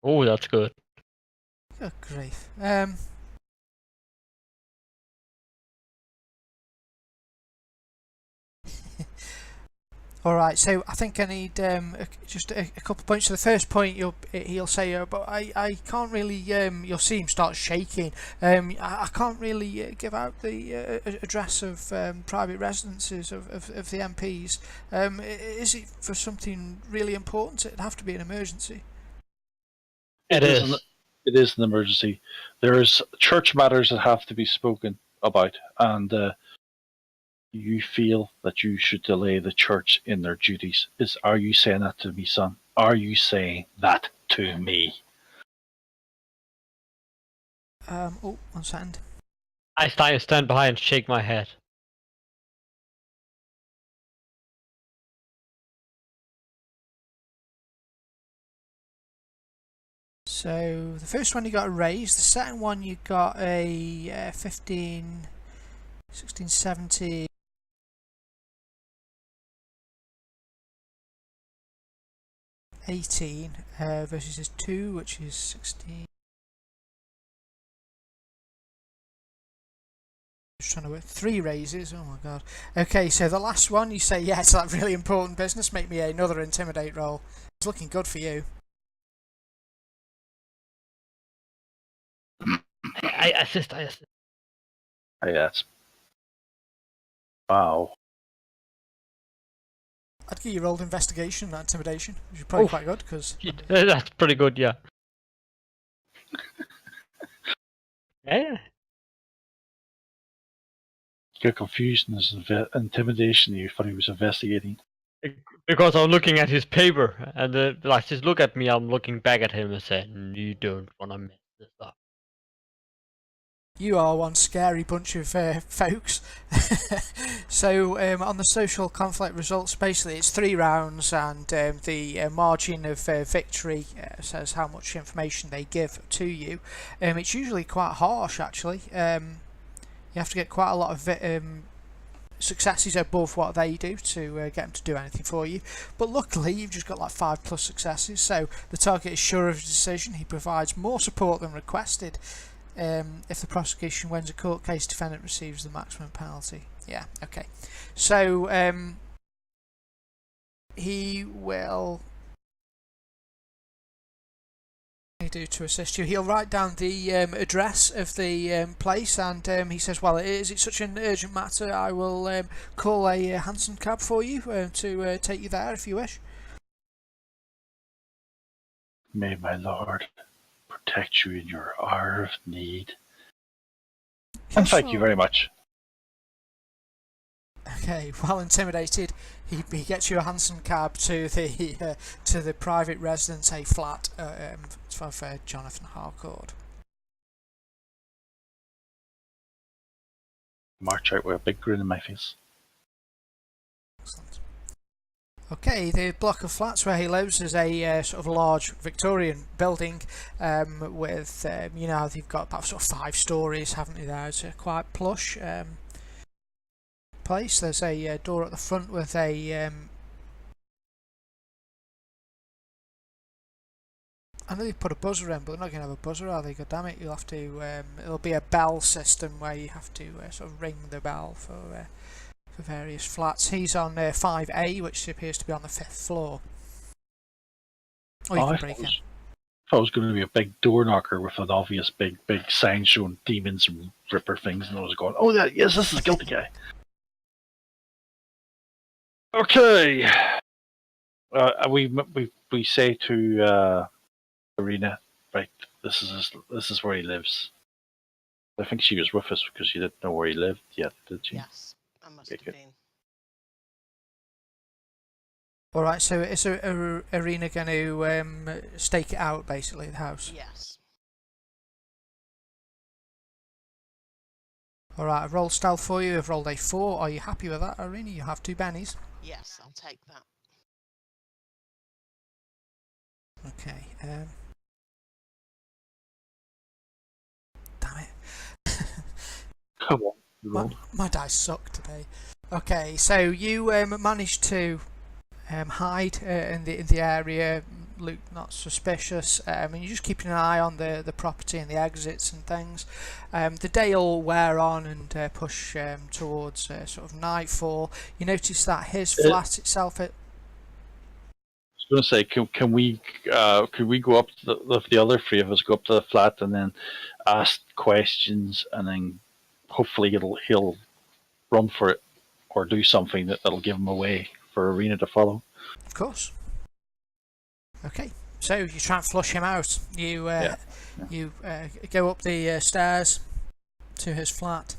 Speaker 3: Oh, that's good.
Speaker 1: Good grief. Alright, so I think I need just a couple of points. So the first point he'll say, but I can't really, you'll see him start shaking. I can't really give out the address of private residences of the MPs. Is it for something really important? It'd have to be an emergency.
Speaker 3: It is.
Speaker 4: It is an emergency. There's church matters that have to be spoken about, and you feel that you should delay the church in their duties. Are you saying that to me, son? Are you saying that to me?
Speaker 1: Oh, one second.
Speaker 3: I stand behind and shake my head.
Speaker 1: So the first one you got a raise, the second one you got a 15, 16, 17, 18 versus his 2, which is 16. Just trying to work 3 raises. Oh my god. Okay, so the last one you say yes, that really important business. Make me another intimidate roll. It's looking good for you.
Speaker 3: I assist.
Speaker 4: Yes. Wow.
Speaker 1: I'd give you rolled investigation, not intimidation, which is probably quite good because.
Speaker 3: That's pretty good, yeah. Yeah.
Speaker 4: You're confused and there's intimidation. You thought he was investigating.
Speaker 3: Because I'm looking at his paper, and like just look at me. I'm looking back at him and saying, "You don't want to mess this up."
Speaker 1: You are one scary bunch of folks. So on the social conflict results, basically it's 3 rounds, and the margin of victory says how much information they give to you. It's usually quite harsh, actually. You have to get quite a lot of successes above what they do to get them to do anything for you. But luckily, you've just got like 5+ successes, so the target is sure of his decision. He provides more support than requested. If the prosecution wins a court case, defendant receives the maximum penalty. Yeah, okay. So he will do to assist you. He'll write down the address of the place, and he says, well, is it such an urgent matter? I will call a hansom cab for you to take you there if you wish.
Speaker 4: May my lord protect you in your hour of need. And thank you very much.
Speaker 1: Okay, well intimidated, he gets you a hansom cab to the private residence, a flat for Jonathan Harcourt.
Speaker 4: March out with a big grin on my face.
Speaker 1: Excellent. Okay, the block of flats where he lives is a sort of large Victorian building with, you know, they've got about sort of 5 stories, haven't they there? It's quite plush. place. There's a door at the front with a I know they put a buzzer in, but they're not going to have a buzzer, are they? God damn it! You'll have to. It'll be a bell system where you have to sort of ring the bell for various flats. He's on 5A, which appears to be on the 5th floor. Or you
Speaker 4: I
Speaker 1: can
Speaker 4: thought
Speaker 1: break
Speaker 4: it
Speaker 1: in.
Speaker 4: was, thought it was going to be a big door knocker with an obvious big sign showing demons and ripper things, and I was going, "Oh, yes, this is a guilty guy." Okay. We say to Arena, right? This is where he lives. I think she was with us because she didn't know where he lived yet, did she?
Speaker 2: Yes, I must
Speaker 4: Okay,
Speaker 2: have
Speaker 4: good.
Speaker 2: been.
Speaker 1: Alright, so is Arena going to stake it out, basically, the house?
Speaker 2: Yes.
Speaker 1: Alright, I've rolled stealth for you. I've rolled a 4. Are you happy with that, Arena? You have 2 bennies.
Speaker 2: Yes, I'll take that.
Speaker 1: Okay. Damn it.
Speaker 4: Come on, you rolled.
Speaker 1: My dice suck today. Okay, so you managed to hide in the area, look not suspicious, and you're just keeping an eye on the property and the exits and things. The day will wear on and push towards sort of nightfall. You notice that his flat itself.
Speaker 4: I was going to say, can we go up to the other three of us go up to the flat and then ask questions, and then hopefully he'll run for it or do something that'll give him away for Arena to follow.
Speaker 1: Of course. Okay, so you try and flush him out. You go up the stairs to his flat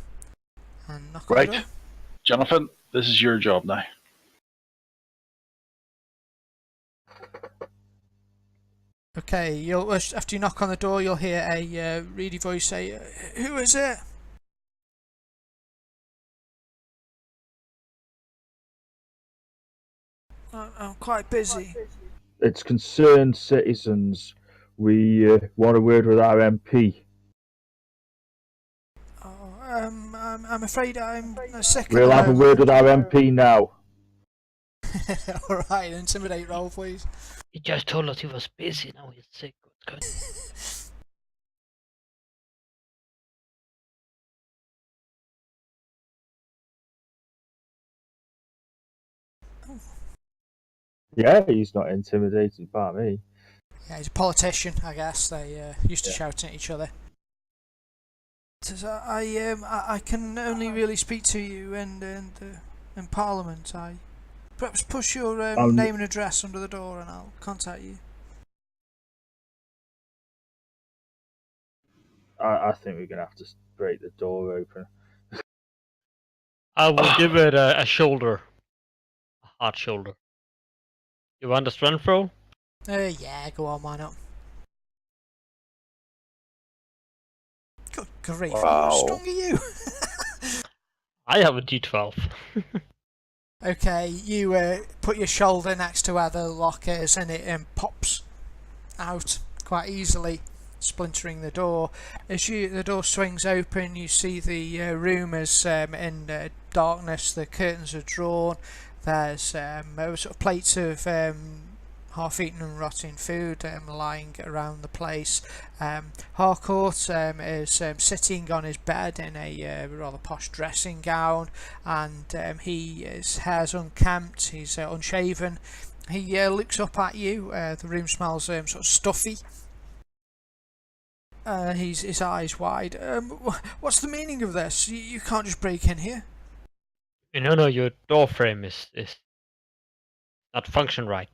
Speaker 1: and knock on the door.
Speaker 4: Right, Jonathan, this is your job now.
Speaker 1: Okay, after you knock on the door, you'll hear a reedy voice say, "Who is it?" I'm quite busy.
Speaker 5: It's concerned citizens. We want a word with our MP.
Speaker 1: Oh, I'm afraid I'm sick.
Speaker 5: We'll have a word with our MP now.
Speaker 1: All right, intimidate roll, please.
Speaker 3: He just told us he was busy. Now he's sick. What's going
Speaker 5: Yeah, he's not intimidated by me.
Speaker 1: Yeah, he's a politician, I guess. They used to shout at each other. Says, I can only really speak to you in Parliament. Perhaps push your name and address under the door, and I'll contact you.
Speaker 5: I think we're gonna have to break the door open.
Speaker 3: I will give it a shoulder. A hard shoulder. You want a strength roll?
Speaker 1: Yeah, go on, why not? Good grief,
Speaker 4: Wow.
Speaker 1: how strong are you?
Speaker 3: I have a d12.
Speaker 1: Okay, you put your shoulder next to where the lock is, and it pops out quite easily, splintering the door. As the door swings open, you see the room is in darkness. The curtains are drawn. There's sort of plates of half-eaten and rotting food lying around the place. Harcourt is sitting on his bed in a rather posh dressing gown, and his hair's unkempt, he's unshaven. He looks up at you. The room smells sort of stuffy. His eyes wide. What's the meaning of this? You can't just break in here.
Speaker 3: No, your door frame is not function right.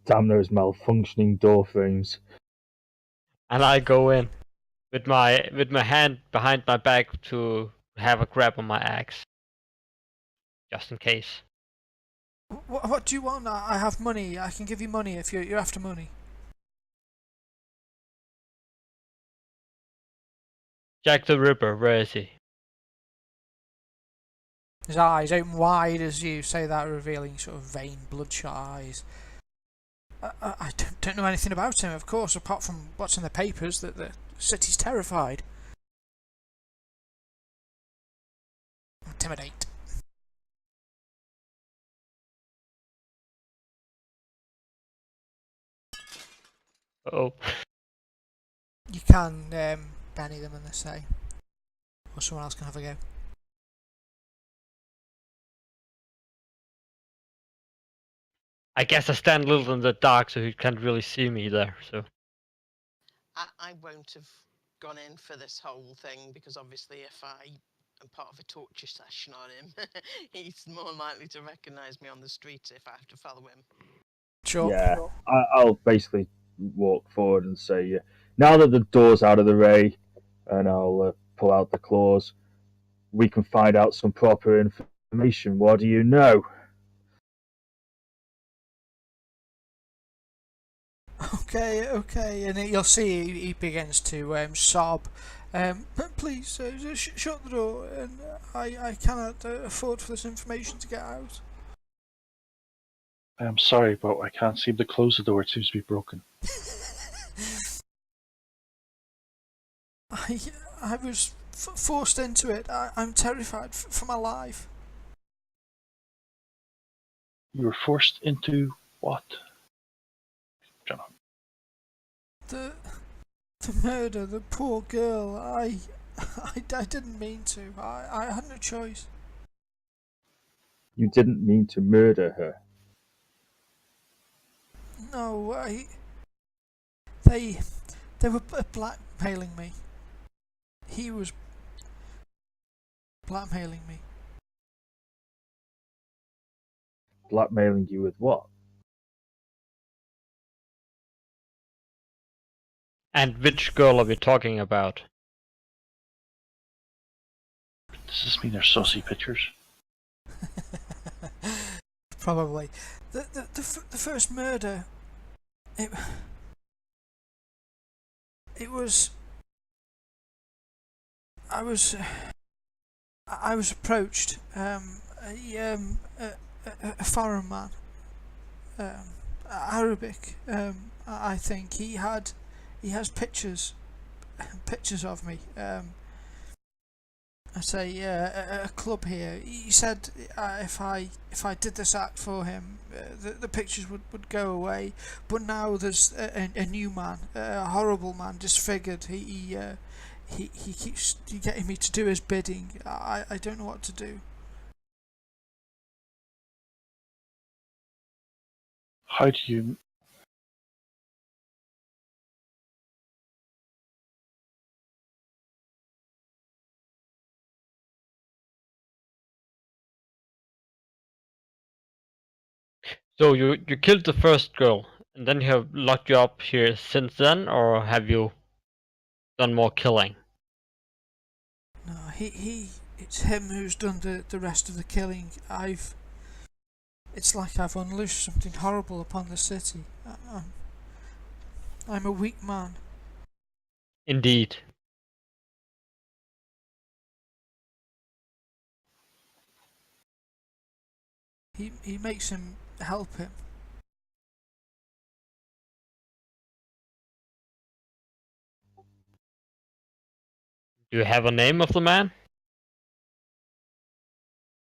Speaker 5: Damn those malfunctioning door frames.
Speaker 3: And I go in with my hand behind my back to have a grab on my axe, just in case.
Speaker 1: What do you want? I have money. I can give you money if you're after money.
Speaker 3: Jack the Ripper, where is he?
Speaker 1: His eyes open wide as you say that, revealing sort of vain, bloodshot eyes. I don't know anything about him, of course, apart from what's in the papers that city's terrified. Intimidate.
Speaker 3: Oh.
Speaker 1: You can Benny them and they say, or someone else can have a go.
Speaker 3: I guess I stand a little in the dark, so he can't really see me there. So
Speaker 2: I won't have gone in for this whole thing because obviously if I am part of a torture session on him, he's more likely to recognise me on the street if I have to follow him.
Speaker 1: Sure.
Speaker 5: Yeah, I'll basically walk forward and say, now that the door's out of the way, and I'll pull out the claws, we can find out some proper information. What do you know?
Speaker 1: Okay, and you'll see he begins to sob. Please, shut the door, and I cannot afford for this information to get out.
Speaker 4: I'm sorry, but I can't seem to close the door. It seems to be broken.
Speaker 1: I was forced into it. I'm terrified for my life.
Speaker 4: You were forced into what? John.
Speaker 1: The murder, the poor girl. I didn't mean to. I had no choice.
Speaker 5: You didn't mean to murder her.
Speaker 1: No, they were blackmailing me. He was blackmailing me.
Speaker 5: Blackmailing you with what?
Speaker 3: and which girl are we talking about?
Speaker 4: Does this mean they're saucy pictures?
Speaker 1: Probably. The first murder. It was. I was approached. A foreign man. Arabic. I think he has pictures of me. I say a club here. He said if I did this act for him, the pictures would go away. But now there's a new man, a horrible man, disfigured. He keeps getting me to do his bidding. I don't know what to do.
Speaker 4: How do you...
Speaker 3: So you killed the first girl, and then you have locked you up here since then, or have you done more killing?
Speaker 1: No, it's him who's done the rest of the killing. It's like I've unleashed something horrible upon the city. I'm a weak man.
Speaker 3: Indeed.
Speaker 1: He makes him help him.
Speaker 3: Do you have a name of the man?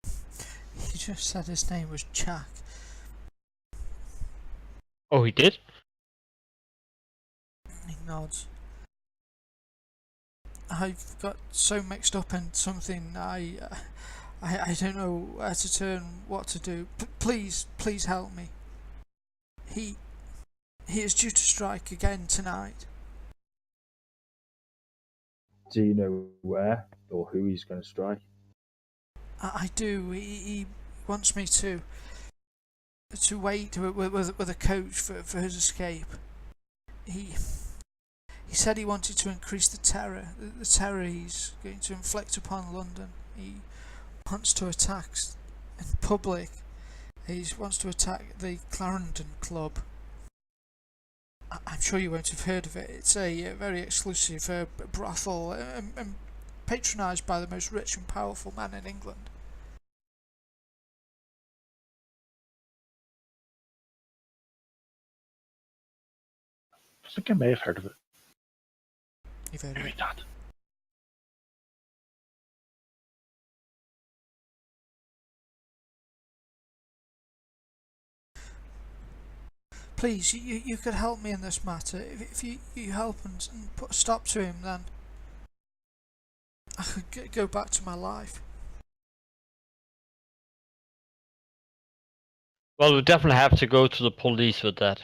Speaker 1: He just said his name was Jack.
Speaker 3: Oh, he did?
Speaker 1: He nods. I've got so mixed up in something. I don't know where to turn, what to do. Please help me. He is due to strike again tonight.
Speaker 5: Do you know where or who he's going to strike?
Speaker 1: I do. He wants me to wait with a coach for his escape. He said he wanted to increase the terror he's going to inflict upon London. He wants to attack in public. He wants to attack the Clarendon Club. I'm sure you won't have heard of it. It's a very exclusive brothel patronised by the most rich and powerful man in England.
Speaker 4: I think I may have heard of it.
Speaker 1: You've heard of
Speaker 4: Maybe
Speaker 1: it.
Speaker 4: not.
Speaker 1: Please, you could help me in this matter. If you help and put a stop to him, then I could go back to my life.
Speaker 3: Well, we definitely have to go to the police with that.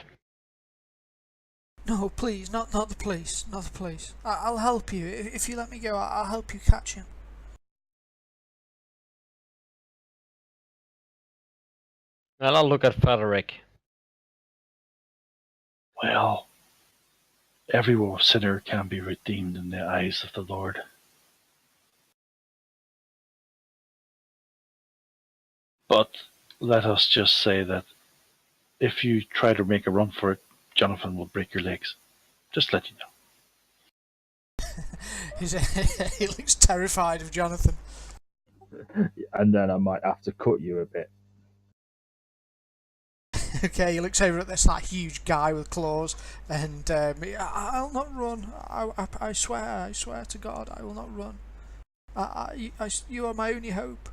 Speaker 1: No, please, not the police, not the police. I'll help you. If you let me go, I'll help you catch him.
Speaker 3: Well, I'll look at Frederick.
Speaker 4: Well, every sinner can be redeemed in the eyes of the Lord. But let us just say that if you try to make a run for it, Jonathan will break your legs. Just let you know.
Speaker 1: He looks terrified of Jonathan.
Speaker 5: And then I might have to cut you a bit.
Speaker 1: Okay, he looks over at this like huge guy with claws, and I'll not run. I swear to God, I will not run. You are my only hope.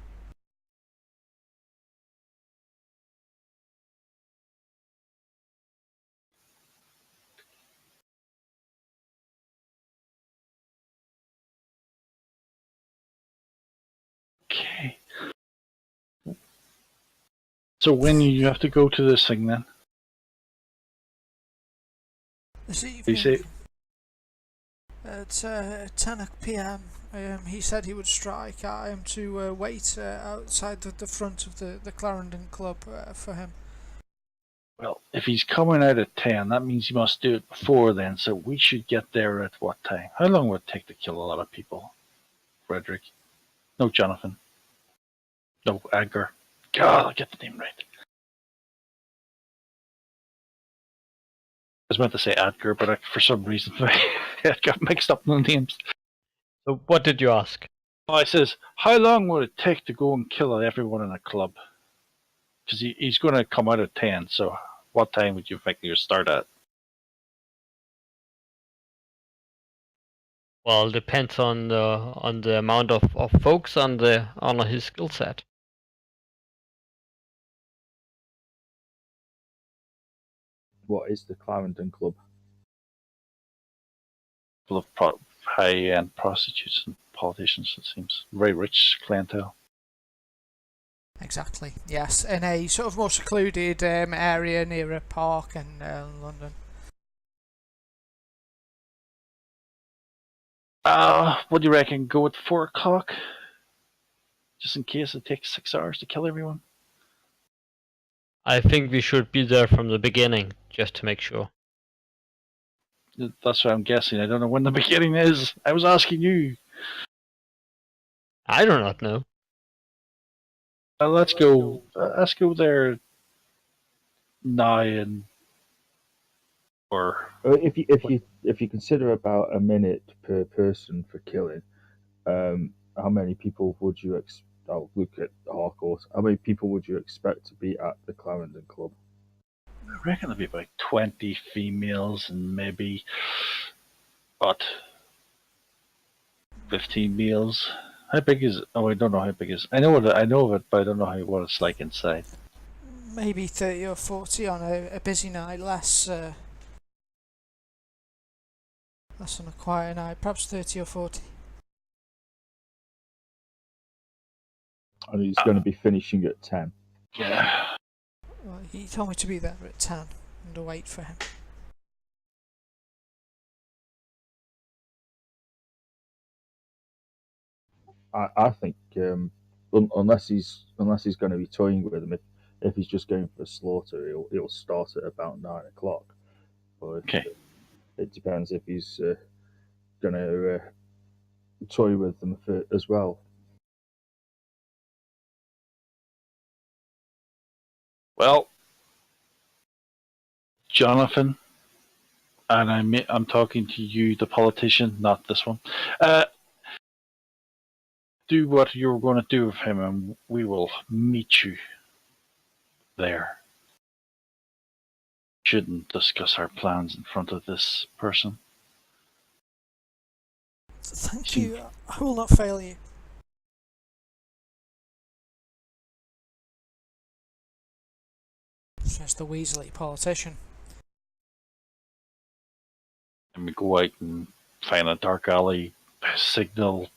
Speaker 4: Okay. So when you have to go to this thing then?
Speaker 1: This
Speaker 4: You
Speaker 1: evening
Speaker 4: say
Speaker 1: at 10 p.m. He said he would strike. I am to wait outside the front of the Clarendon Club for him.
Speaker 4: well, if he's coming out at 10, that means he must do it before then, so we should get there at what time? How long would it take to kill a lot of people? Frederick? No, Jonathan. No, Edgar. God, I'll get the name right. I was meant to say Edgar, but for some reason I got mixed up in the names.
Speaker 3: So what did you ask?
Speaker 4: Oh, I says, how long would it take to go and kill everyone in a club? Because he's going to come out at 10, so what time would you think you start at?
Speaker 3: Well, it depends on the amount of folks on his skill set.
Speaker 5: What is the Clarendon Club?
Speaker 4: Full of high-end prostitutes and politicians, it seems. Very rich clientele.
Speaker 1: Exactly. Yes, in a sort of more secluded area near a park in London.
Speaker 4: What do you reckon? Go at 4 o'clock? Just in case it takes 6 hours to kill everyone?
Speaker 3: I think we should be there from the beginning, just to make sure.
Speaker 4: That's what I'm guessing. I don't know when the beginning is. I was asking you.
Speaker 3: I do not know.
Speaker 4: Let's go. Let's go there now and or
Speaker 5: If you consider about a minute per person for killing, how many people would you I'll look at Harcourt. How many people would you expect to be at the Clarendon Club?
Speaker 4: I reckon there'll be about 20 females and maybe what 15 males. How big is it? Oh, I don't know how big it is. I know of it, but I don't know what it's like inside.
Speaker 1: Maybe 30 or 40 on a busy night, less on a quiet night, perhaps 30 or 40.
Speaker 5: And he's going to be finishing at 10.
Speaker 4: Yeah.
Speaker 1: Well, he told me to be there at 10 and to wait for him.
Speaker 5: I think unless he's going to be toying with him, if he's just going for a slaughter, he'll start at about 9 o'clock. But
Speaker 4: Okay.
Speaker 5: it depends if he's going to toy with them as well.
Speaker 4: Well, Jonathan, and I'm talking to you, the politician, not this one. Do what you're going to do with him, and we will meet you there. Shouldn't discuss our plans in front of this person.
Speaker 1: Thank you. I will not fail you. Says the Weasley politician.
Speaker 4: And we go out and find a dark alley, signal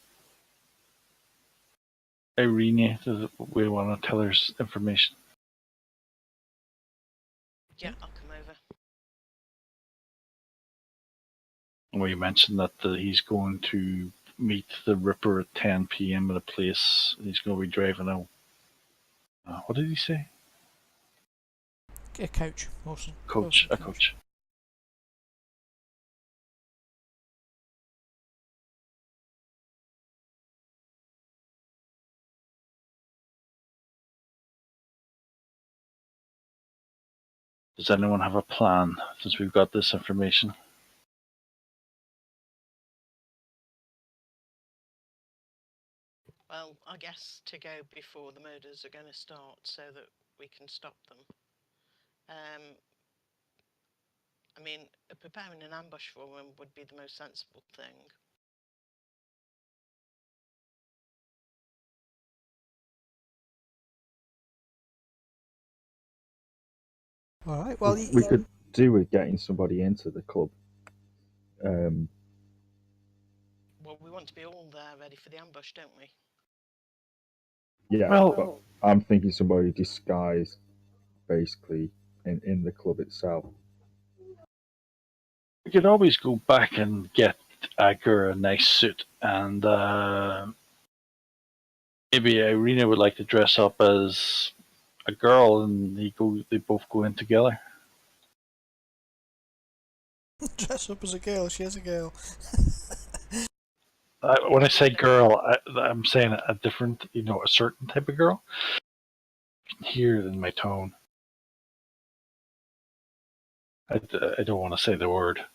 Speaker 4: Irene that we want to tell her information.
Speaker 2: Yeah, I'll come over.
Speaker 4: We mentioned that he's going to meet the Ripper at 10 p.m. at a place. He's going to be driving a. What did he say?
Speaker 1: A coach, Wilson.
Speaker 4: Coach. A coach. Does anyone have a plan since we've got this information?
Speaker 2: Well, I guess to go before the murders are going to start so that we can stop them. I mean, preparing an ambush for them would be the most sensible thing.
Speaker 1: All right. Well,
Speaker 5: we could do with getting somebody into the club.
Speaker 2: Well, we want to be all there ready for the ambush, don't we?
Speaker 5: Yeah,
Speaker 4: Well-
Speaker 5: but I'm thinking somebody disguised, basically, in the club itself.
Speaker 4: We could always go back and get Agur a nice suit, and maybe Irina would like to dress up as a girl, and they both go in together.
Speaker 1: dress up as a girl. She is a girl.
Speaker 4: When I say girl, I'm saying a different, a certain type of girl. You can hear it in my tone. I don't want to say the word.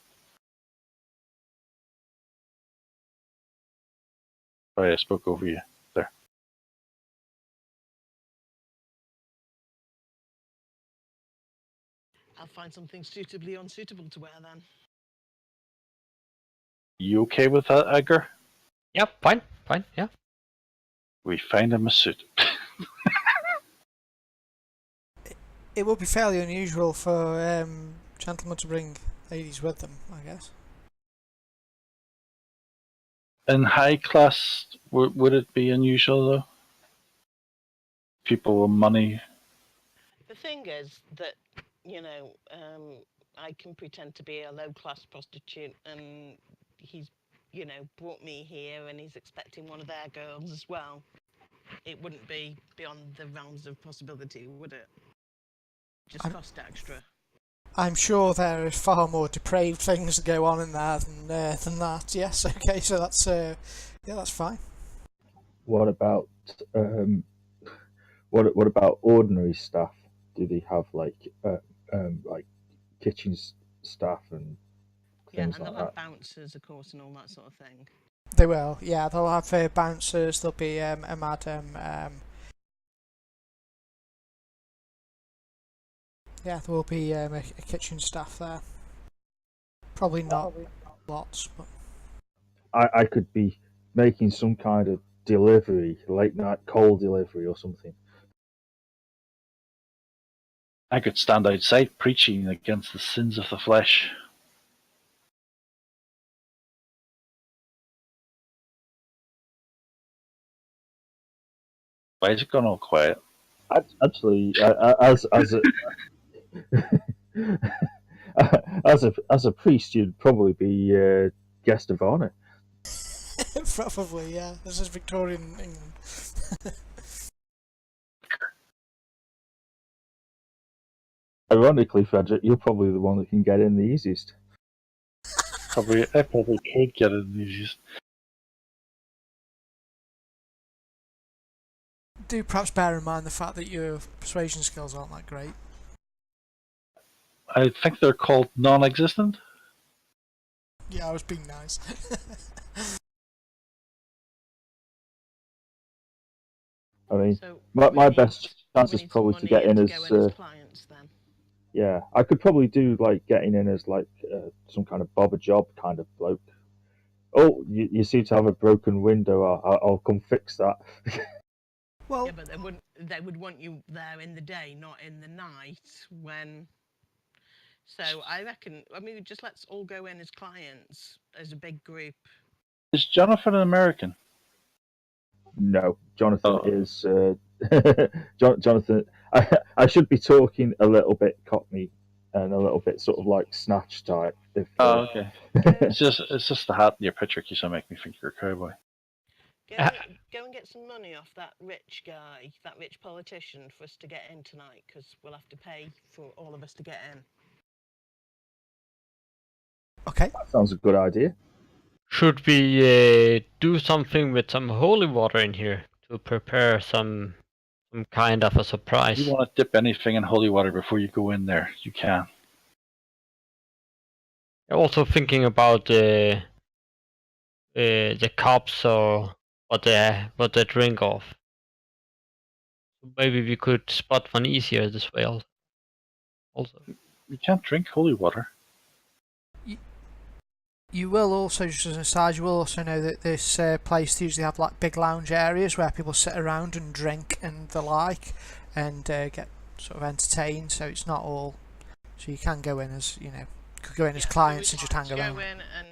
Speaker 4: Sorry, I spoke over you there.
Speaker 2: I'll find something suitably unsuitable to wear then.
Speaker 4: You okay with that, Edgar?
Speaker 3: Yep, fine, yeah.
Speaker 4: We find him a suit.
Speaker 1: It would be fairly unusual for gentlemen to bring ladies with them, I guess.
Speaker 4: In high class, would it be unusual though? People with money.
Speaker 2: The thing is that, I can pretend to be a low-class prostitute and he's, brought me here and he's expecting one of their girls as well. It wouldn't be beyond the realms of possibility, would it? Just cost extra.
Speaker 1: I'm sure there are far more depraved things that go on in there than that. Yes, okay, so that's that's fine.
Speaker 5: What about what about ordinary staff? Do they have like kitchen staff and
Speaker 2: Yeah,
Speaker 5: things
Speaker 2: and
Speaker 5: like
Speaker 2: they'll have
Speaker 5: that?
Speaker 2: bouncers, of course, and all that sort of thing.
Speaker 1: They will, yeah. They'll have bouncers. There'll be a madam. Yeah, there will be a kitchen staff there. Probably not lots, but
Speaker 5: I could be making some kind of delivery, late night coal delivery or something.
Speaker 4: I could stand outside preaching against the sins of the flesh. Why is it gone all quiet?
Speaker 5: Actually, as as a priest, you'd probably be guest of honor.
Speaker 1: probably, yeah. This is Victorian England.
Speaker 5: Ironically, Frederick, you're probably the one that can get in the easiest.
Speaker 4: I probably could get it the easiest.
Speaker 1: Do perhaps bear in mind the fact that your persuasion skills aren't that great.
Speaker 4: I think they're called non-existent.
Speaker 1: Yeah, I was being nice.
Speaker 5: I mean,
Speaker 2: So
Speaker 5: my
Speaker 2: we
Speaker 5: best
Speaker 2: need-
Speaker 5: chance
Speaker 2: we
Speaker 5: is
Speaker 2: need
Speaker 5: probably
Speaker 2: some
Speaker 5: to get
Speaker 2: money
Speaker 5: in
Speaker 2: to
Speaker 5: as
Speaker 2: go in clients then.
Speaker 5: yeah. I could probably do like getting in as like some kind of Bob a job kind of bloke. Oh, you seem to have a broken window. I'll come fix that.
Speaker 1: Well,
Speaker 2: Yeah, but they would want you there in the day, not in the night when. So I reckon. I mean, just let's all go in as clients, as a big group.
Speaker 4: Is Jonathan an American?
Speaker 5: No, Jonathan
Speaker 4: Oh.
Speaker 5: is Jonathan. I should be talking a little bit Cockney and a little bit sort of like Snatch type. If
Speaker 4: Oh, okay.
Speaker 2: Go,
Speaker 4: It's just the hat in your picture keeps on making me think you're a cowboy.
Speaker 2: go and get some money off that rich guy, that rich politician, for us to get in tonight, because we'll have to pay for all of us to get in.
Speaker 1: okay.
Speaker 5: that sounds a good idea.
Speaker 3: Should we do something with some holy water in here to prepare some kind of a
Speaker 4: If
Speaker 3: surprise?
Speaker 4: you want to dip anything in holy water before you go in there, you can.
Speaker 3: Also thinking about the cups or what they drink off. Maybe we could spot one easier this way also.
Speaker 4: You can't drink holy water.
Speaker 1: You will also, just as an aside, you will also know that this place usually have like big lounge areas where people sit around and drink and the like, and get sort of entertained. So it's not all. So you can go in as could go in as clients and just hang
Speaker 2: Go
Speaker 1: around.
Speaker 2: in and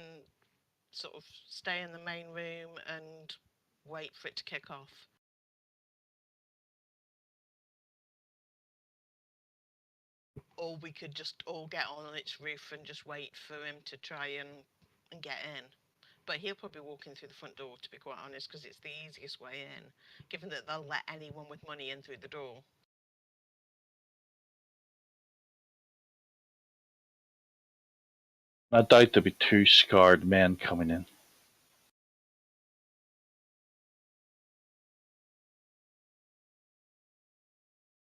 Speaker 2: sort of stay in the main room and wait for it to kick off. Or we could just all get on its roof and just wait for him to try and get in. But he'll probably walk in through the front door, to be quite honest, because it's the easiest way in, given that they'll let anyone with money in through the door.
Speaker 4: I doubt there'll be two scarred men coming in.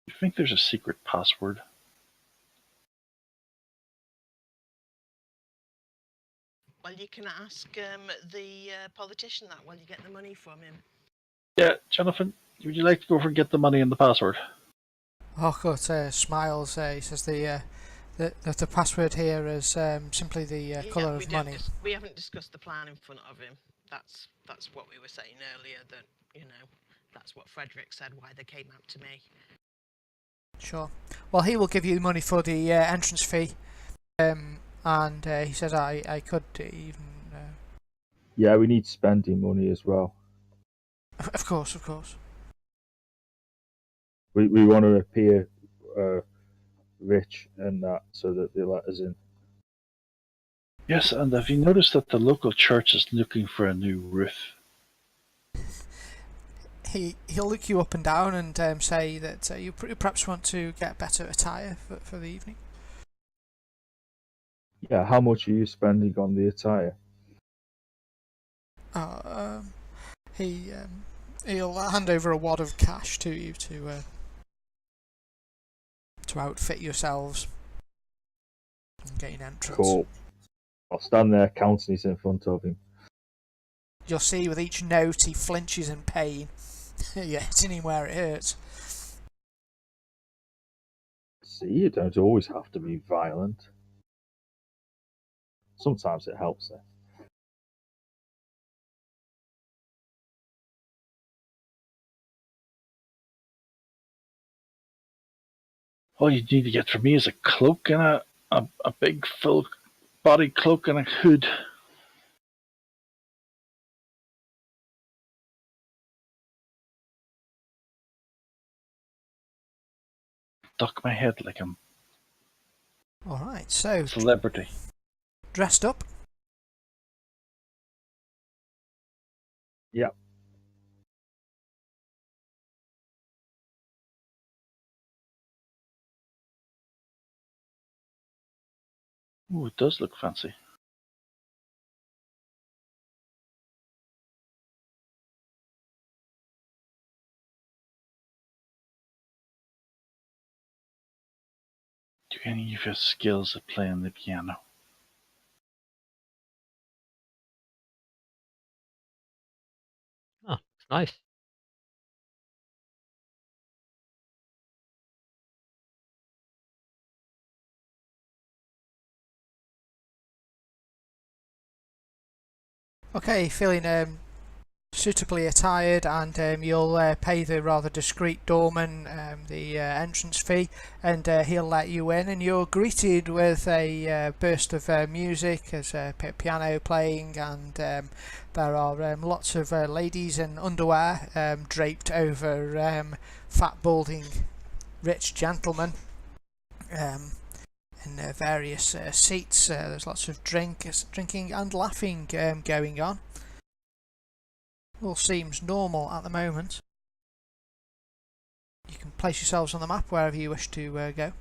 Speaker 4: You think there's a secret password?
Speaker 2: Well, you can ask the politician that while you get the money from him.
Speaker 4: Yeah, Jonathan, would you like to go over and get the money and the password?
Speaker 1: Harcourt smiles. He says the password here is simply the colour of money.
Speaker 2: We haven't discussed the plan in front of him. That's what we were saying earlier. That that's what Frederick said. Why they came out to me.
Speaker 1: Sure. Well, he will give you money for the entrance fee, and he says I could even.
Speaker 5: Yeah, we need spending money as well.
Speaker 1: Of course, of course.
Speaker 5: We want to appear rich and that, so that they let us in.
Speaker 4: Yes, and have you noticed that the local church is looking for a new roof?
Speaker 1: He'll look you up and down and say that you perhaps want to get better attire for the evening.
Speaker 5: Yeah, how much are you spending on the attire?
Speaker 1: He'll hand over a wad of cash to you to outfit yourselves and gain entrance.
Speaker 5: Cool. I'll stand there counting it in front of him.
Speaker 1: You'll see with each note he flinches in pain. You're hitting him where it hurts.
Speaker 5: See, you don't always have to be violent. Sometimes it helps there.
Speaker 4: All you need to get for me is a cloak and a big full body cloak and a hood. Duck my head like a
Speaker 1: Alright, so
Speaker 4: celebrity.
Speaker 1: dressed up.
Speaker 5: Yeah.
Speaker 4: Ooh, it does look fancy. Do any of you have skills at playing the piano?
Speaker 3: Oh, it's nice.
Speaker 1: Okay, feeling suitably attired, and you'll pay the rather discreet doorman the entrance fee, and he'll let you in, and you're greeted with a burst of music as piano playing, and there are lots of ladies in underwear draped over fat balding rich gentlemen in various seats. There's lots of drinking and laughing going on. All seems normal at the moment. You can place yourselves on the map wherever you wish to go.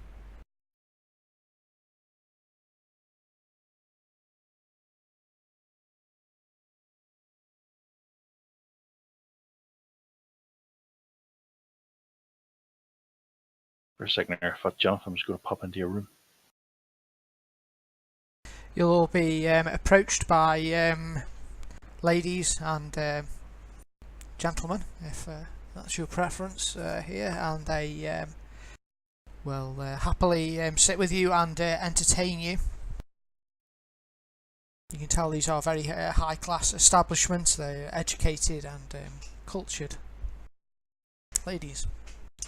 Speaker 4: For a second there, I thought Jonathan was going to pop into your room.
Speaker 1: You'll all be approached by ladies and gentlemen, if that's your preference here, and they will happily sit with you and entertain you. You can tell these are very high-class establishments. They're educated and cultured ladies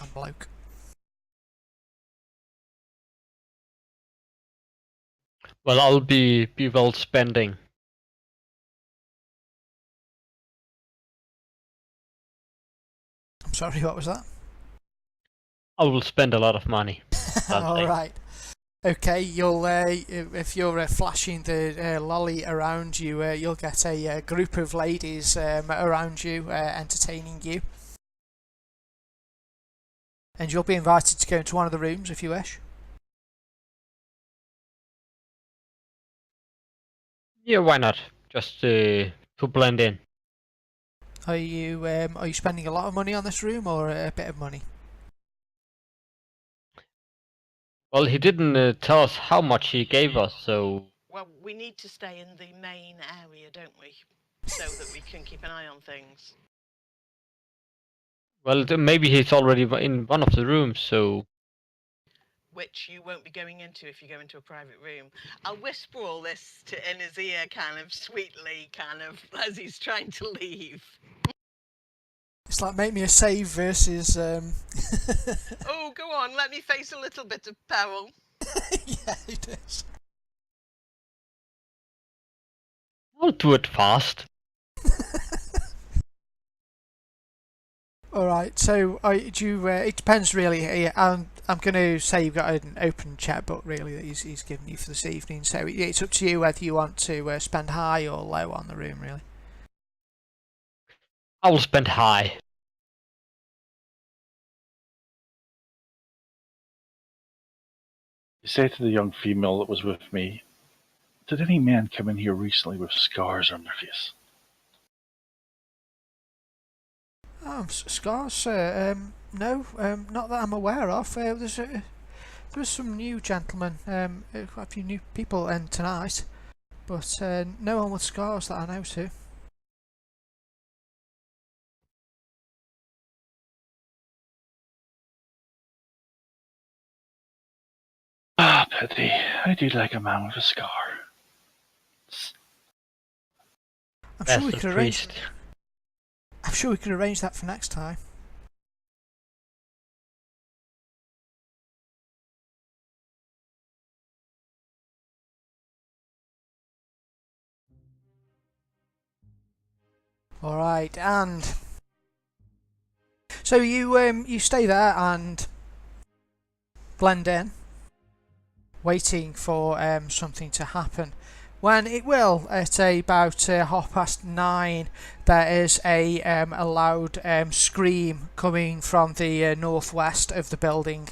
Speaker 1: and bloke.
Speaker 3: Well, I'll be well spending.
Speaker 1: I'm sorry, what was that?
Speaker 3: I will spend a lot of money.
Speaker 1: All right. Okay, you'll if you're flashing the lolly around you, you'll get a group of ladies around you entertaining you, and you'll be invited to go into one of the rooms if you wish.
Speaker 3: Yeah, why not? Just to blend in.
Speaker 1: Are you spending a lot of money on this room, or a bit of money?
Speaker 3: Well, he didn't tell us how much he gave us, so...
Speaker 2: Well, we need to stay in the main area, don't we? So that we can keep an eye on things.
Speaker 3: Well, maybe he's already in one of the rooms, so...
Speaker 2: Which you won't be going into if you go into a private room. I'll whisper all this in his ear, kind of sweetly, as he's trying to leave.
Speaker 1: It's like make me a save versus.
Speaker 2: Oh, go on, let me face a little bit of peril.
Speaker 1: Yeah, it is.
Speaker 3: I'll do it fast.
Speaker 1: All right. So, do you? It depends really. I'm going to say you've got an open checkbook really that he's given you for this evening. So it's up to you whether you want to spend high or low on the room, really.
Speaker 3: I will spend high.
Speaker 4: You say to the young female that was with me, did any man come in here recently with scars on their face?
Speaker 1: Scars? No, not that I'm aware of. There was some new gentlemen, quite a few new people in tonight, but no one with scars that I know to.
Speaker 4: Ah, pity. I do like a man with a scar.
Speaker 1: I'm sure we
Speaker 3: Bastard
Speaker 1: could arrange.
Speaker 3: priest.
Speaker 1: I'm sure we could arrange that for next time. All right, and so you stay there and blend in, waiting for something to happen. When it will, at about 9:30, there is a loud scream coming from the northwest of the building.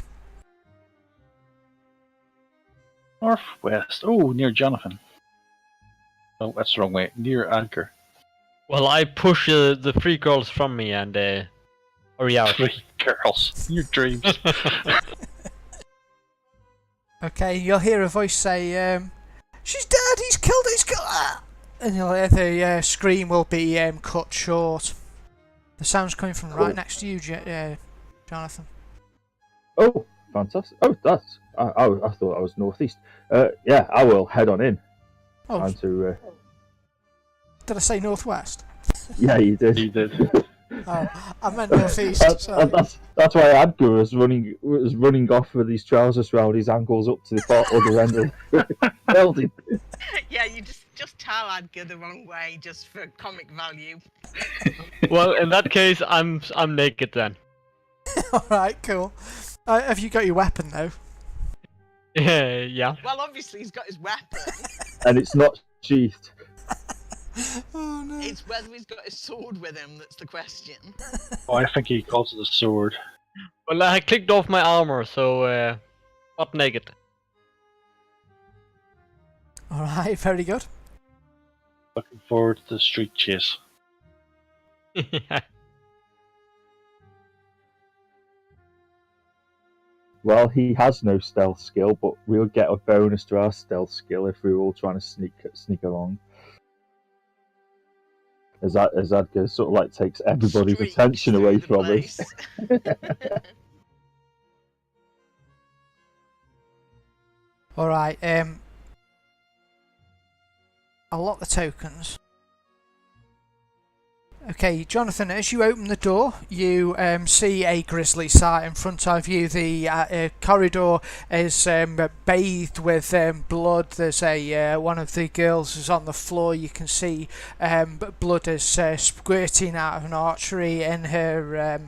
Speaker 4: Northwest. Oh, near Jonathan. Oh, that's the wrong way. Near Anchor.
Speaker 3: Well, I push the three girls from me and hurry out.
Speaker 4: 3 girls. Your dreams.
Speaker 1: Okay, you'll hear a voice say, "She's dead! He's killed her! And you'll hear the scream will be cut short. The sound's coming from right next to you, Jonathan.
Speaker 5: Oh, fantastic. Oh, that's. I thought I was northeast. Yeah, I will head on in.
Speaker 1: Oh,
Speaker 5: And to.
Speaker 1: Did I say northwest?
Speaker 5: Yeah, you did.
Speaker 4: You did.
Speaker 1: Oh, I meant northeast.
Speaker 5: That's,
Speaker 1: Sorry.
Speaker 5: that's why Edgar was running off with his trousers round his ankles up to the other end of the building.
Speaker 2: Yeah, you just tell I'd go the wrong way just for comic value.
Speaker 3: Well, in that case, I'm naked then.
Speaker 1: All right, cool. Have you got your weapon though?
Speaker 3: Yeah.
Speaker 2: Well, obviously he's got his weapon.
Speaker 5: And it's not sheathed.
Speaker 1: Oh no.
Speaker 2: It's whether he's got his sword with him that's the question.
Speaker 4: Oh, I think he calls it a sword.
Speaker 3: Well, I clicked off my armor, so not naked.
Speaker 1: All right, very good.
Speaker 4: Looking forward to the street chase.
Speaker 3: Yeah.
Speaker 5: Well, he has no stealth skill, but we'll get a bonus to our stealth skill if we were all trying to sneak along. As Edgar sort of like takes everybody's
Speaker 2: Streaks
Speaker 5: attention
Speaker 2: through
Speaker 5: away
Speaker 2: the
Speaker 5: from
Speaker 2: place.
Speaker 5: us.
Speaker 1: All right. I'll lock the tokens. Okay, Jonathan, as you open the door, you see a grisly sight in front of you. The corridor is bathed with blood. There's one of the girls is on the floor. You can see blood is squirting out of an artery in her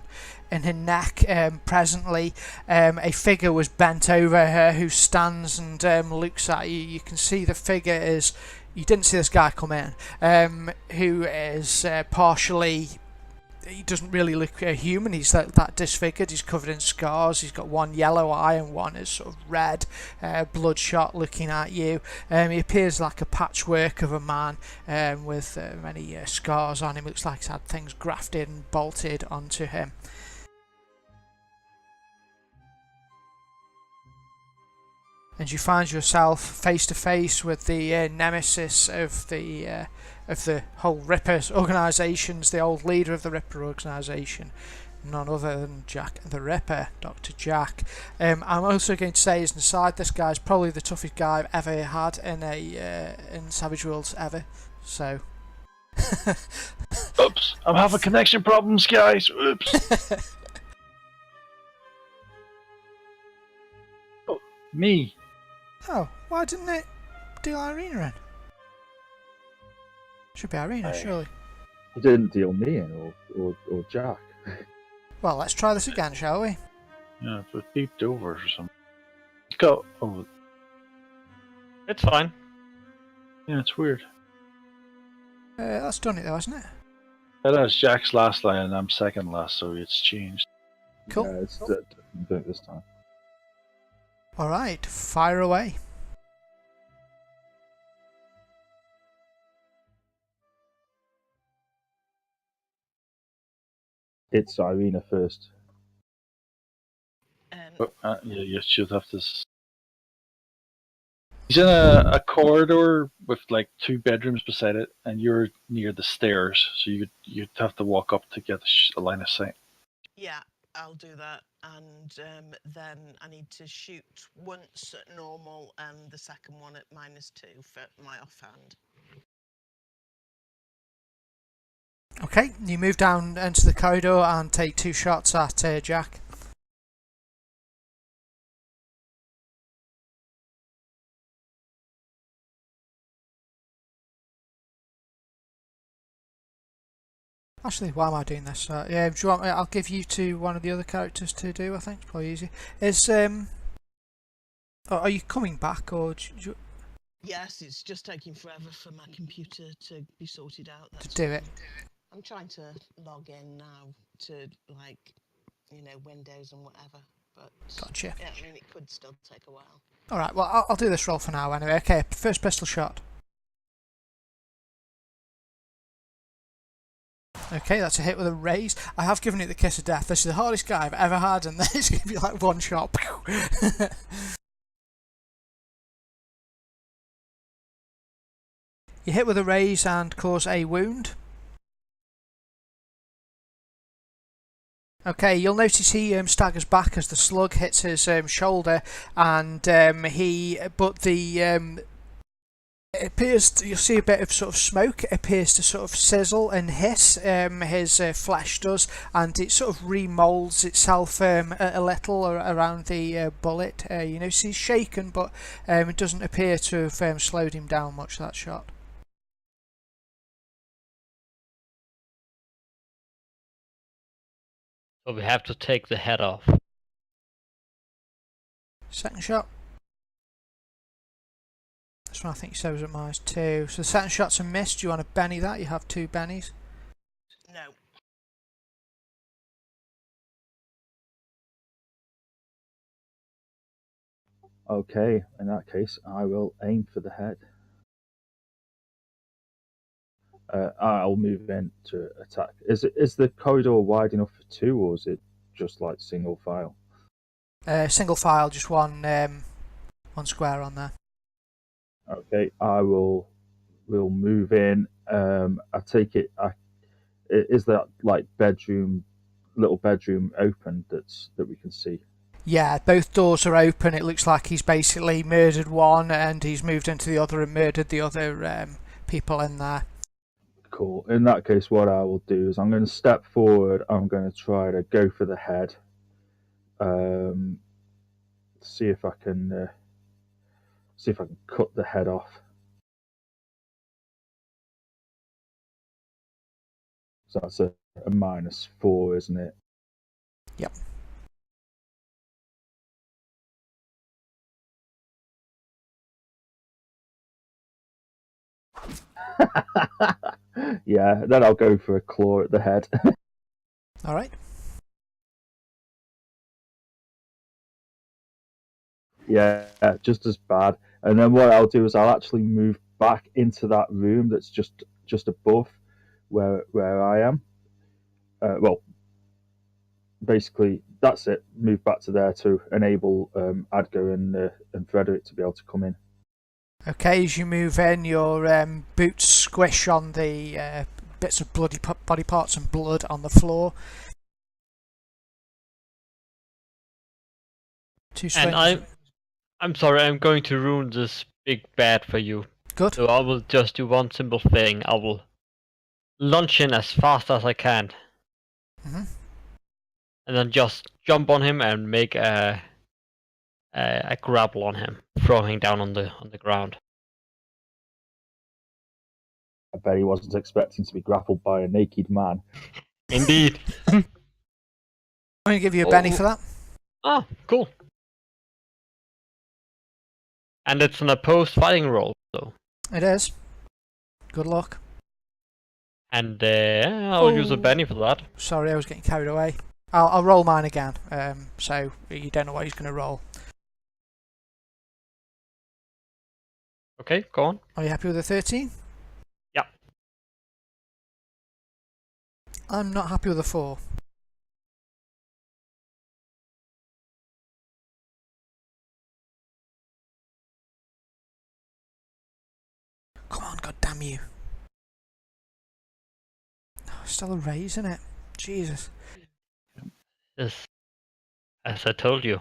Speaker 1: neck. Presently, a figure was bent over her who stands and looks at you. You can see the figure is... You didn't see this guy come in, who is partially... He doesn't really look human. He's that disfigured. He's covered in scars. He's got one yellow eye and one is sort of red, bloodshot, looking at you. He appears like a patchwork of a man with many scars on him. Looks like he's had things grafted and bolted onto him. And you find yourself face to face with the nemesis of the whole Ripper organisations, the old leader of the Ripper organisation, none other than Jack the Ripper, Dr. Jack. I'm also going to say, as an aside, this guy's probably the toughest guy I've ever had in Savage Worlds ever. So.
Speaker 4: Oops! I'm having connection problems, guys. Oops. Oh, me.
Speaker 1: Oh, why didn't it deal Irina in? Should be Irina, surely.
Speaker 5: He didn't deal me in, or Jack.
Speaker 1: Well, let's try this again, shall we?
Speaker 4: Yeah, it was beeped over or something. Go. Oh,
Speaker 3: It's fine.
Speaker 4: yeah, it's weird.
Speaker 1: That's done it though, hasn't it?
Speaker 4: That is Jack's last line, and I'm second last, so it's changed.
Speaker 1: Cool.
Speaker 5: Yeah, it's different doing it this time.
Speaker 1: Alright, fire away.
Speaker 5: It's Irina first.
Speaker 4: But, yeah, you should have to. He's in a corridor with like 2 bedrooms beside it, and you're near the stairs, so you'd have to walk up to get a line of sight.
Speaker 2: Yeah, I'll do that. And then I need to shoot once at normal and the second one at -2 for my offhand.
Speaker 1: Okay, you move down into the corridor and take 2 shots at Jack. Actually, why am I doing this? Yeah, do you want me? I'll give you to one of the other characters to do. I think it's probably easy. Is are you coming back or?
Speaker 2: Yes, it's just taking forever for my computer to be sorted out.
Speaker 1: To do it.
Speaker 2: I'm trying to log in now to Windows and whatever, but
Speaker 1: Gotcha.
Speaker 2: yeah, I mean it could still take a while.
Speaker 1: All right. Well, I'll do this roll for now anyway. Okay, first pistol shot. Okay, that's a hit with a raise. I have given it the kiss of death. This is the hardest guy I've ever had, and then it's going to be like 1 shot. You hit with a raise and cause a wound. Okay, you'll notice he staggers back as the slug hits his shoulder, and It appears you'll see a bit of sort of smoke. It appears to sort of sizzle and hiss. His flesh does, and it sort of remolds itself a little around the bullet. You know, he's shaken, but it doesn't appear to have slowed him down much, that shot.
Speaker 3: So we have to take the head off.
Speaker 1: Second shot. This one I think shows at -2. So the second shot's a miss. Do you want to Benny that? You have 2 bennies.
Speaker 2: No.
Speaker 5: Okay, in that case, I will aim for the head. I'll move in to attack. Is the corridor wide enough for 2, or is it just like single file?
Speaker 1: Single file, just one square on there.
Speaker 5: Okay, I will move in. I take it. Is that like little bedroom open that we can see?
Speaker 1: Yeah, both doors are open. It looks like he's basically murdered one and he's moved into the other and murdered the other people in there.
Speaker 5: Cool. In that case, what I will do is I'm going to step forward. I'm going to try to go for the head. See if I can cut the head off. So that's a -4, isn't it?
Speaker 1: Yep.
Speaker 5: Yeah, then I'll go for a claw at the head.
Speaker 1: All right.
Speaker 5: Yeah, just as bad. And then what I'll do is I'll actually move back into that room that's just above where I am. Well, basically that's it. Move back to there to enable Adgo and Frederick to be able to come in.
Speaker 1: Okay, as you move in, your boots squish on the bits of bloody body parts and blood on the floor.
Speaker 3: And I'm sorry, I'm going to ruin this big bad for you.
Speaker 1: Good.
Speaker 3: So I will just do one simple thing. I will launch in as fast as I can.
Speaker 1: Mm-hmm.
Speaker 3: And then just jump on him and make a grapple on him, throwing him down on the ground.
Speaker 5: I bet he wasn't expecting to be grappled by a naked man.
Speaker 3: Indeed.
Speaker 1: I'm going to give you a Benny for that.
Speaker 3: Oh, cool. And it's an opposed fighting roll, so.
Speaker 1: It is. Good luck.
Speaker 3: And I'll use a Benny for that.
Speaker 1: Sorry, I was getting carried away. I'll roll mine again, so you don't know what he's going to roll.
Speaker 3: Okay, go on.
Speaker 1: Are you happy with a 13?
Speaker 3: Yeah.
Speaker 1: I'm not happy with a 4. Come on, god damn you. Oh, still a raise, isn't it? Jesus.
Speaker 3: Yes. As I told you.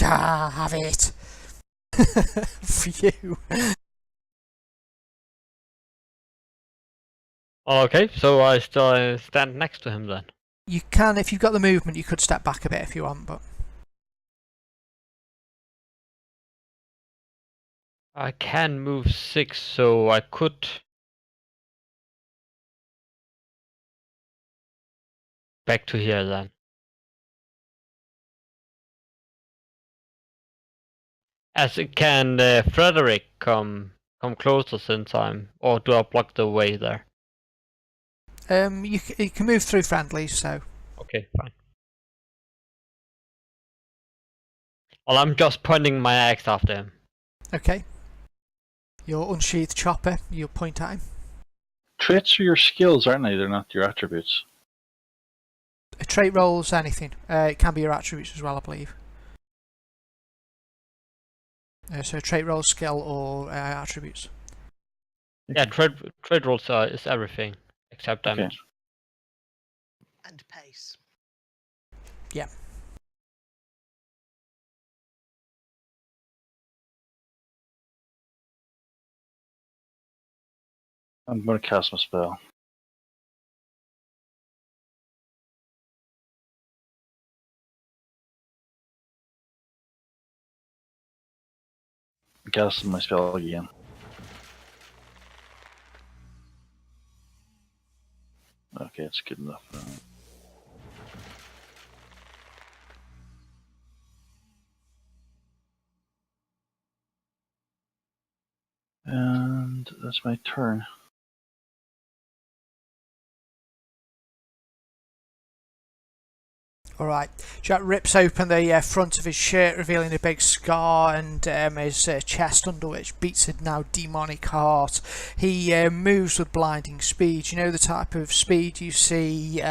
Speaker 1: Ah, have it. For you.
Speaker 3: Okay, so I still stand next to him then.
Speaker 1: You can, if you've got the movement, you could step back a bit if you want, but...
Speaker 3: I can move 6, so I could back to here then. As it can Frederick come closer since I'm, or do I block the way there?
Speaker 1: You can move through friendlies, so...
Speaker 3: Okay, fine. Well, I'm just pointing my axe after him.
Speaker 1: Okay. Your unsheathed chopper, you'll point at him.
Speaker 4: Traits are your skills, aren't they? They're not your attributes.
Speaker 1: A trait rolls anything. It can be your attributes as well, I believe. So trait roll, skill, or attributes.
Speaker 3: Yeah, trade rolls is everything except damage.
Speaker 2: And pace.
Speaker 1: Yeah.
Speaker 4: I'm going to cast my spell. Casting my spell again. Okay, it's good enough. And that's my turn.
Speaker 1: Alright, Jack rips open the front of his shirt, revealing a big scar and his chest, under which beats a now demonic heart. He moves with blinding speed. You know, the type of speed you see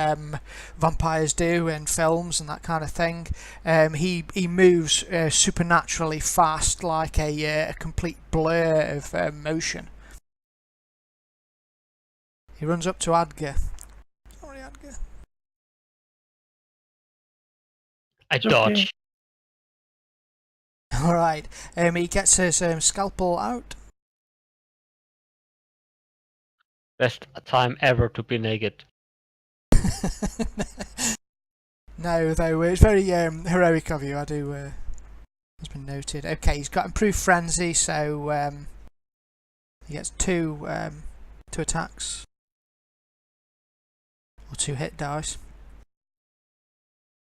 Speaker 1: vampires do in films and that kind of thing. He moves supernaturally fast, like a complete blur of motion. He runs up to Adgar. Sorry, Adgar.
Speaker 3: I
Speaker 4: It's
Speaker 3: dodge.
Speaker 4: okay.
Speaker 1: Alright, he gets his scalpel out.
Speaker 3: Best time ever to be naked.
Speaker 1: No, though, it's very heroic of you, I do, has been noted. Okay, he's got improved frenzy, so he gets two attacks. Or 2 hit dice.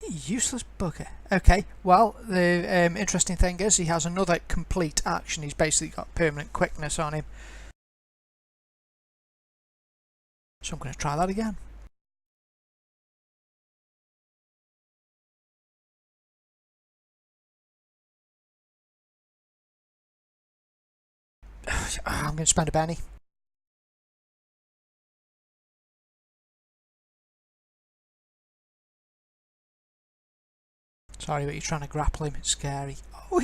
Speaker 1: Useless bugger. Okay, well, the interesting thing is he has another complete action. He's basically got permanent quickness on him. So I'm going to try that again. I'm going to spend a penny. Sorry, but you're trying to grapple him. It's scary. Oh,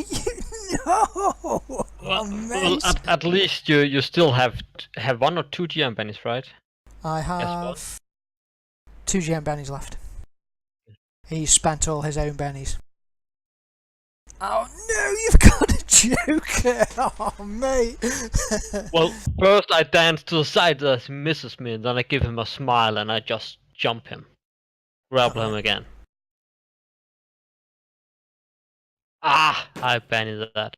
Speaker 1: no!
Speaker 3: Well,
Speaker 1: Amazing.
Speaker 3: at least you still have 1 or 2 GM pennies, right?
Speaker 1: I
Speaker 3: Yes,
Speaker 1: have
Speaker 3: what?
Speaker 1: 2 GM bennies left. He's spent all his own bennies. Oh no, you've got a joker! Oh, mate!
Speaker 3: Well, first I dance to the side as he misses me, and then I give him a smile and I just jump him. Grapple him again. Ah! I banned that.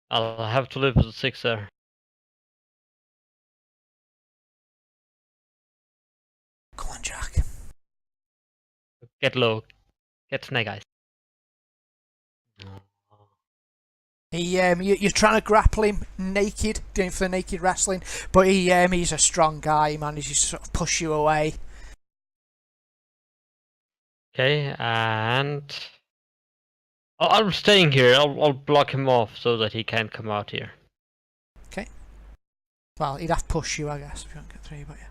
Speaker 3: I'll have to live with the 6 there.
Speaker 1: Come on, Jack.
Speaker 3: Get low. Get snake eyes.
Speaker 1: You're trying to grapple him naked, going for the naked wrestling, but he's a strong guy. He manages to sort of push you away.
Speaker 3: Okay, and I'm staying here. I'll block him off so that he can't come out here.
Speaker 1: Okay. Well, he'd have to push you, I guess, if you don't get through, but yeah.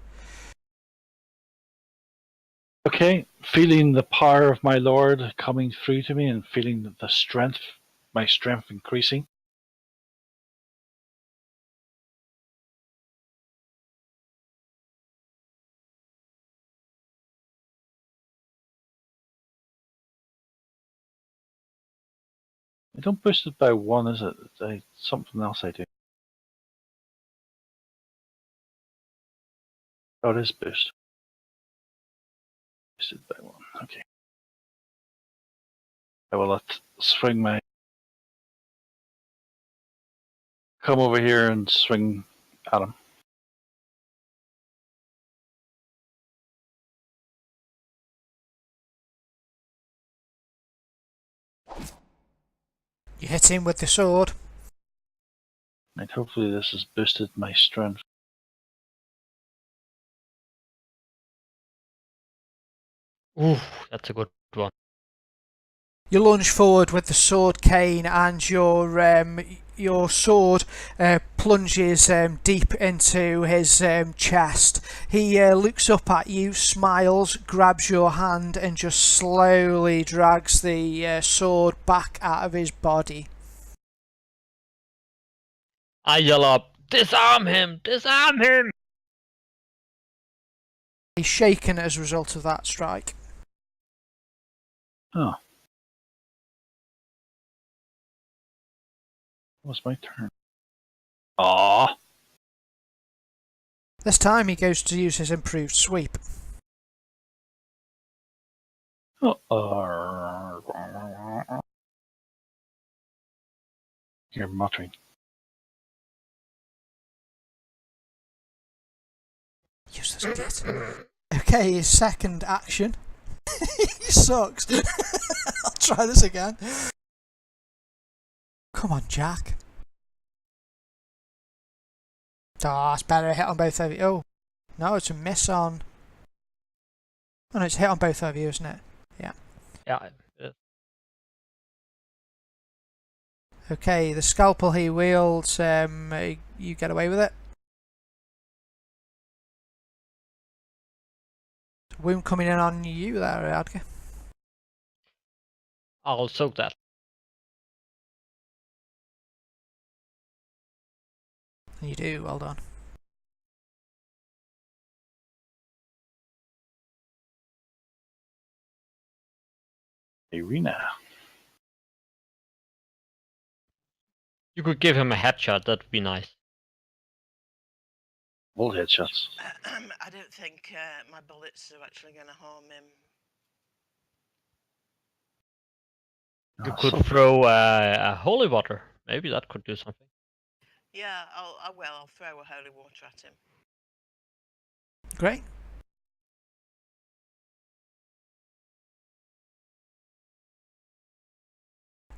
Speaker 4: Okay, feeling the power of my lord coming through to me and feeling the strength, my strength increasing. I don't boost it by 1, is it? Something else I do. Oh, it is boost. Boosted by 1, okay. I will swing my... Come over here and swing at him.
Speaker 1: You hit him with the sword.
Speaker 4: And hopefully this has boosted my strength.
Speaker 3: Ooh, that's a good one.
Speaker 1: You lunge forward with the sword cane, and your sword plunges deep into his chest. He looks up at you, smiles, grabs your hand, and just slowly drags the sword back out of his body.
Speaker 3: I yell up, "Disarm him! Disarm him!"
Speaker 1: He's shaken as a result of that strike.
Speaker 4: Oh. What's my turn? Aww.
Speaker 1: This time he goes to use his improved sweep.
Speaker 4: You're muttering.
Speaker 1: Useless git. Okay, his second action. He sucks. I'll try this again. Come on, Jack. Oh, it's better. Hit on both of you. Oh, no, it's a miss on. Oh, no, it's hit on both of you, isn't it? Yeah.
Speaker 3: Yeah.
Speaker 1: Okay, the scalpel he wields, you get away with it. Wound coming in on you there, Adger.
Speaker 3: I'll soak that.
Speaker 1: You do, well done.
Speaker 4: Irina.
Speaker 3: You could give him a headshot, that'd be nice.
Speaker 4: All headshots.
Speaker 2: I don't think my bullets are actually going to harm him.
Speaker 3: You could throw a holy water. Maybe that could do something.
Speaker 2: Yeah, I'll throw a holy water at him.
Speaker 1: Great.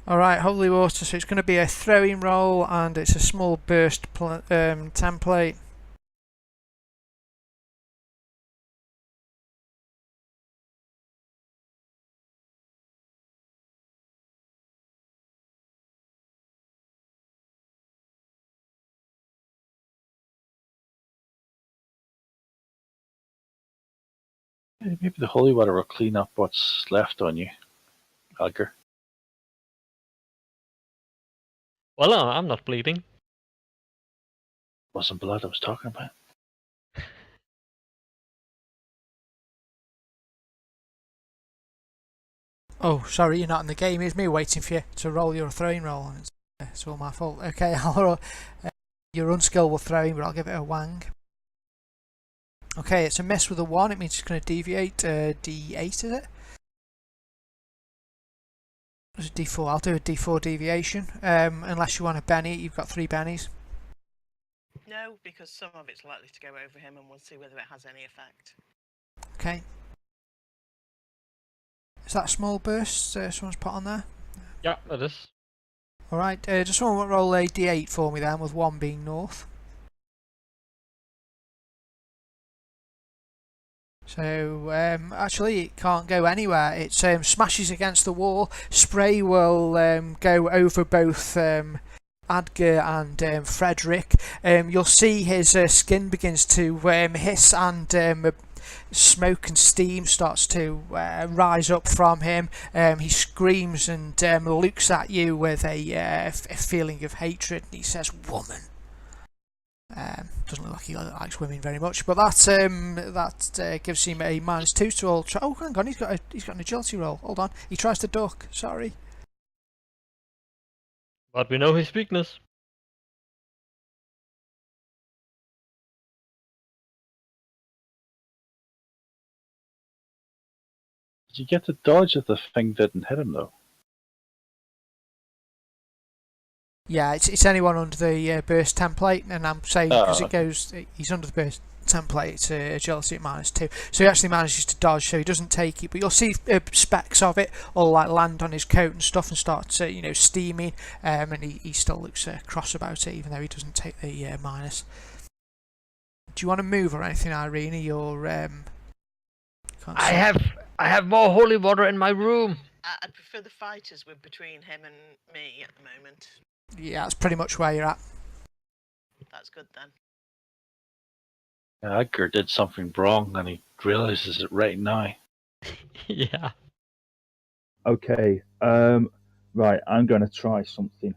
Speaker 1: Alright, holy water, so it's going to be a throwing roll and it's a small burst template.
Speaker 4: Maybe the holy water will clean up what's left on you, Alger.
Speaker 3: Well, no, I'm not bleeding.
Speaker 4: Wasn't blood I was talking about.
Speaker 1: Oh, sorry, you're not in the game. It's me waiting for you to roll your throwing roll. And it's all my fault. Okay, I'll roll. You're unskilled with throwing, but I'll give it a wang. Okay, it's a miss with a 1. It means it's going to deviate. D8, is it? It's a D4. I'll do a D4 deviation. Unless you want a Benny. You've got 3 Bennies.
Speaker 2: No, because some of it's likely to go over him and we'll see whether it has any effect.
Speaker 1: Okay. Is that a small burst someone's put on there?
Speaker 3: Yeah, it is.
Speaker 1: Alright, just someone roll a D8 for me then, with 1 being north. So, actually it can't go anywhere. It smashes against the wall. Spray will go over both Adger and Frederick. You'll see his skin begins to hiss and smoke and steam starts to rise up from him. He screams and looks at you with a feeling of hatred, and he says, "Woman." Doesn't look like he likes women very much, but that gives him a -2 to all. Oh, hang on, he's got an agility roll. Hold on, he tries to duck. Sorry.
Speaker 3: But we know his weakness.
Speaker 4: Did you get the dodge if the thing didn't hit him though?
Speaker 1: Yeah, it's anyone under the burst template, and I'm saying because it goes, he's under the burst template. It's agility at -2, so he actually manages to dodge, so he doesn't take it. But you'll see specks of it all like land on his coat and stuff, and start steaming. And he still looks cross about it, even though he doesn't take the minus. Do you want to move or anything, Irene? You're
Speaker 3: I have more holy water in my room.
Speaker 2: I'd prefer the fighters were between him and me at the moment.
Speaker 1: Yeah, that's pretty much where you're at.
Speaker 2: That's good then.
Speaker 4: Edgar did something wrong and he realizes it right now.
Speaker 3: Yeah.
Speaker 5: Okay, right, I'm going to try something.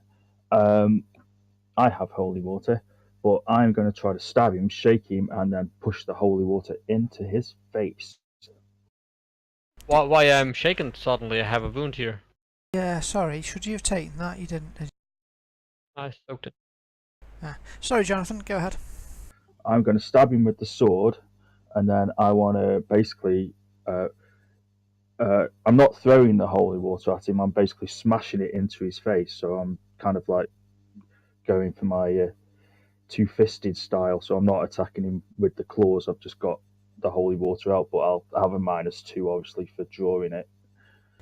Speaker 5: I have holy water, but I'm going to try to stab him, shake him, and then push the holy water into his face.
Speaker 3: Why I'm shaken suddenly? I have a wound here.
Speaker 1: Yeah, sorry. Should you have taken that? You didn't.
Speaker 3: I soaked it.
Speaker 1: Sorry, Jonathan, go ahead.
Speaker 5: I'm going to stab him with the sword, and then I want to basically. I'm not throwing the holy water at him. I'm basically smashing it into his face. So I'm kind of like going for my two-fisted style. So I'm not attacking him with the claws. I've just got the holy water out, but I'll have a -2 obviously for drawing it.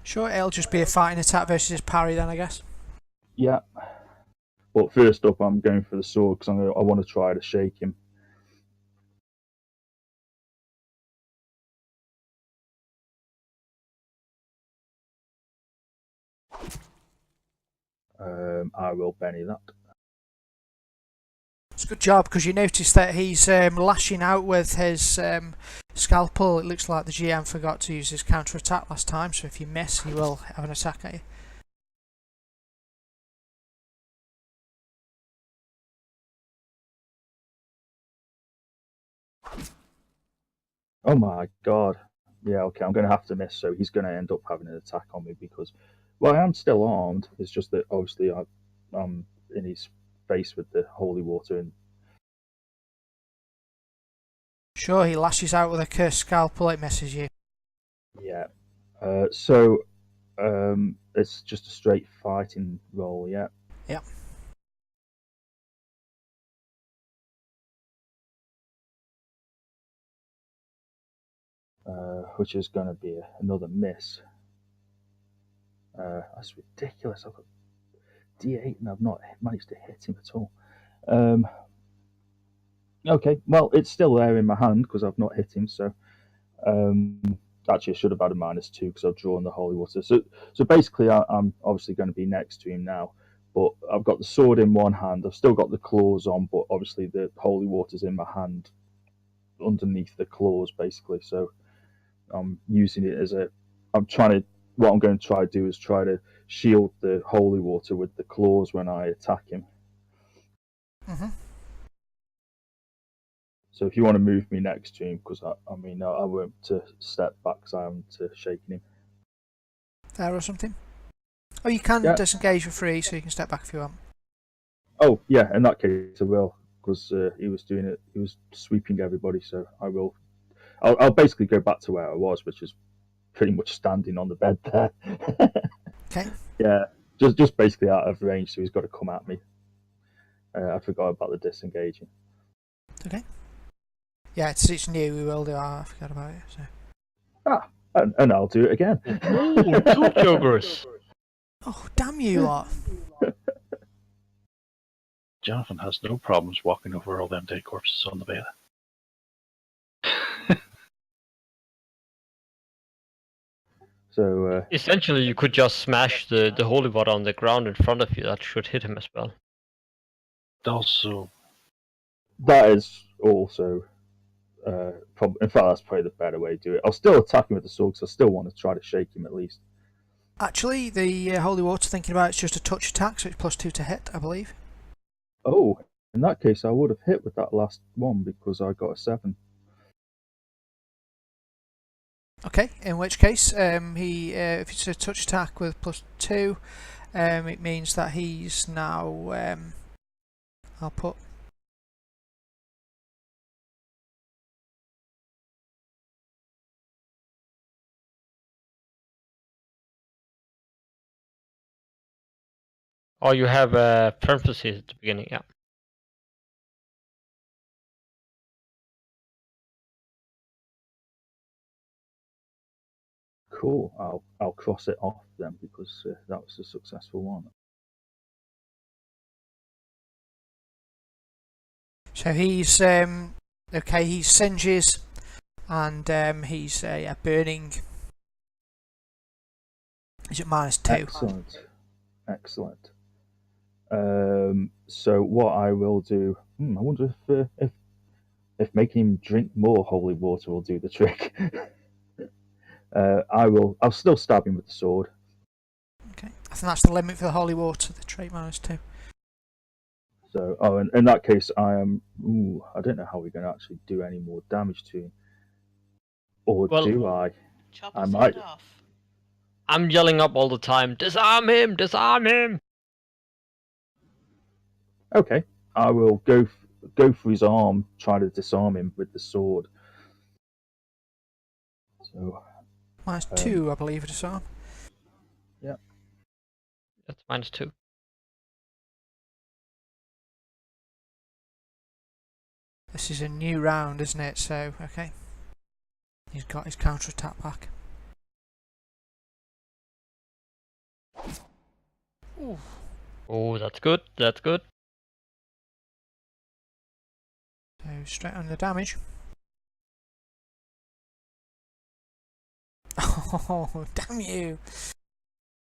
Speaker 1: Sure, it'll just be a fighting attack versus his parry then, I guess.
Speaker 5: Yeah. But first up, I'm going for the sword because I want to try to shake him. I will Benny that.
Speaker 1: It's a good job because you notice that he's lashing out with his scalpel. It looks like the GM forgot to use his counter attack last time, so if you miss, he will have an attack at you.
Speaker 5: Oh my god. Yeah, okay, I'm going to have to miss, so he's going to end up having an attack on me because, well, I am still armed. It's just that obviously I'm in his face with the holy water. And
Speaker 1: Sure, he lashes out with a cursed scalpel. It misses you.
Speaker 5: yeah. So it's just a straight fighting roll, yeah.
Speaker 1: Yeah.
Speaker 5: Which is going to be another miss. That's ridiculous. I've got D8 and I've not managed to hit him at all. Okay, well, it's still there in my hand because I've not hit him. So actually, I should have had a -2 because I've drawn the holy water. So basically, I'm obviously going to be next to him now. But I've got the sword in one hand. I've still got the claws on, but obviously the holy water's in my hand underneath the claws, basically. So I'm using it as a. I'm trying to. What I'm going to try to do is try to shield the holy water with the claws when I attack him.
Speaker 1: Mm-hmm.
Speaker 5: So if you want to move me next to him, because I mean I won't to step back because I am to shaking him.
Speaker 1: There or something. Oh, you can
Speaker 5: Yeah.
Speaker 1: disengage for free, so you can step back if you want.
Speaker 5: Oh yeah, in that case I will, because he was doing it. He was sweeping everybody, so I will. I'll basically go back to where I was, which is pretty much standing on the bed there.
Speaker 1: Okay.
Speaker 5: Yeah, just basically out of range, so he's got to come at me. I forgot about the disengaging.
Speaker 1: Okay. Yeah, it's new. We will do. I forgot about it. So.
Speaker 5: And I'll do it again.
Speaker 3: Ooh, 2 jokers.
Speaker 1: Oh, damn you lot!
Speaker 4: Jonathan has no problems walking over all them dead corpses on the bed.
Speaker 5: So
Speaker 3: Essentially, you could just smash the holy water on the ground in front of you. That should hit him as well.
Speaker 4: Also,
Speaker 5: that is also. In fact, that's probably the better way to do it. I'll still attack him with the sword because I still want to try to shake him at least.
Speaker 1: Actually, the holy water, thinking about it's just a touch attack, so it's +2 to hit, I believe.
Speaker 5: Oh, in that case, I would have hit with that last one because I got a 7.
Speaker 1: Okay, in which case, if it's a touch attack with +2, it means that he's now. I'll put.
Speaker 3: Or you have parentheses at the beginning, yeah.
Speaker 5: Cool. I'll cross it off then because that was a successful one.
Speaker 1: So he's okay. He singes, and he's burning. Is it -2?
Speaker 5: Excellent. So what I will do? I wonder if making him drink more holy water will do the trick. I'll still stab him with the sword.
Speaker 1: Okay, I think that's the limit for the holy water. The trait -2.
Speaker 5: So, in that case, I am. I don't know how we're going to actually do any more damage to him, or
Speaker 3: Well,
Speaker 5: do I?
Speaker 2: Chop
Speaker 5: I
Speaker 2: his
Speaker 5: might.
Speaker 2: head off.
Speaker 3: I'm yelling up all the time, disarm him, disarm him!
Speaker 5: Okay, I will go for his arm, try to disarm him with the sword. So
Speaker 1: -2, I believe, to disarm.
Speaker 5: yeah.
Speaker 3: That's -2.
Speaker 1: This is a new round, isn't it? So, okay. He's got his counter-attack back. Ooh.
Speaker 3: Oh, that's good. That's good.
Speaker 1: So, straight on the damage. Oh, damn you!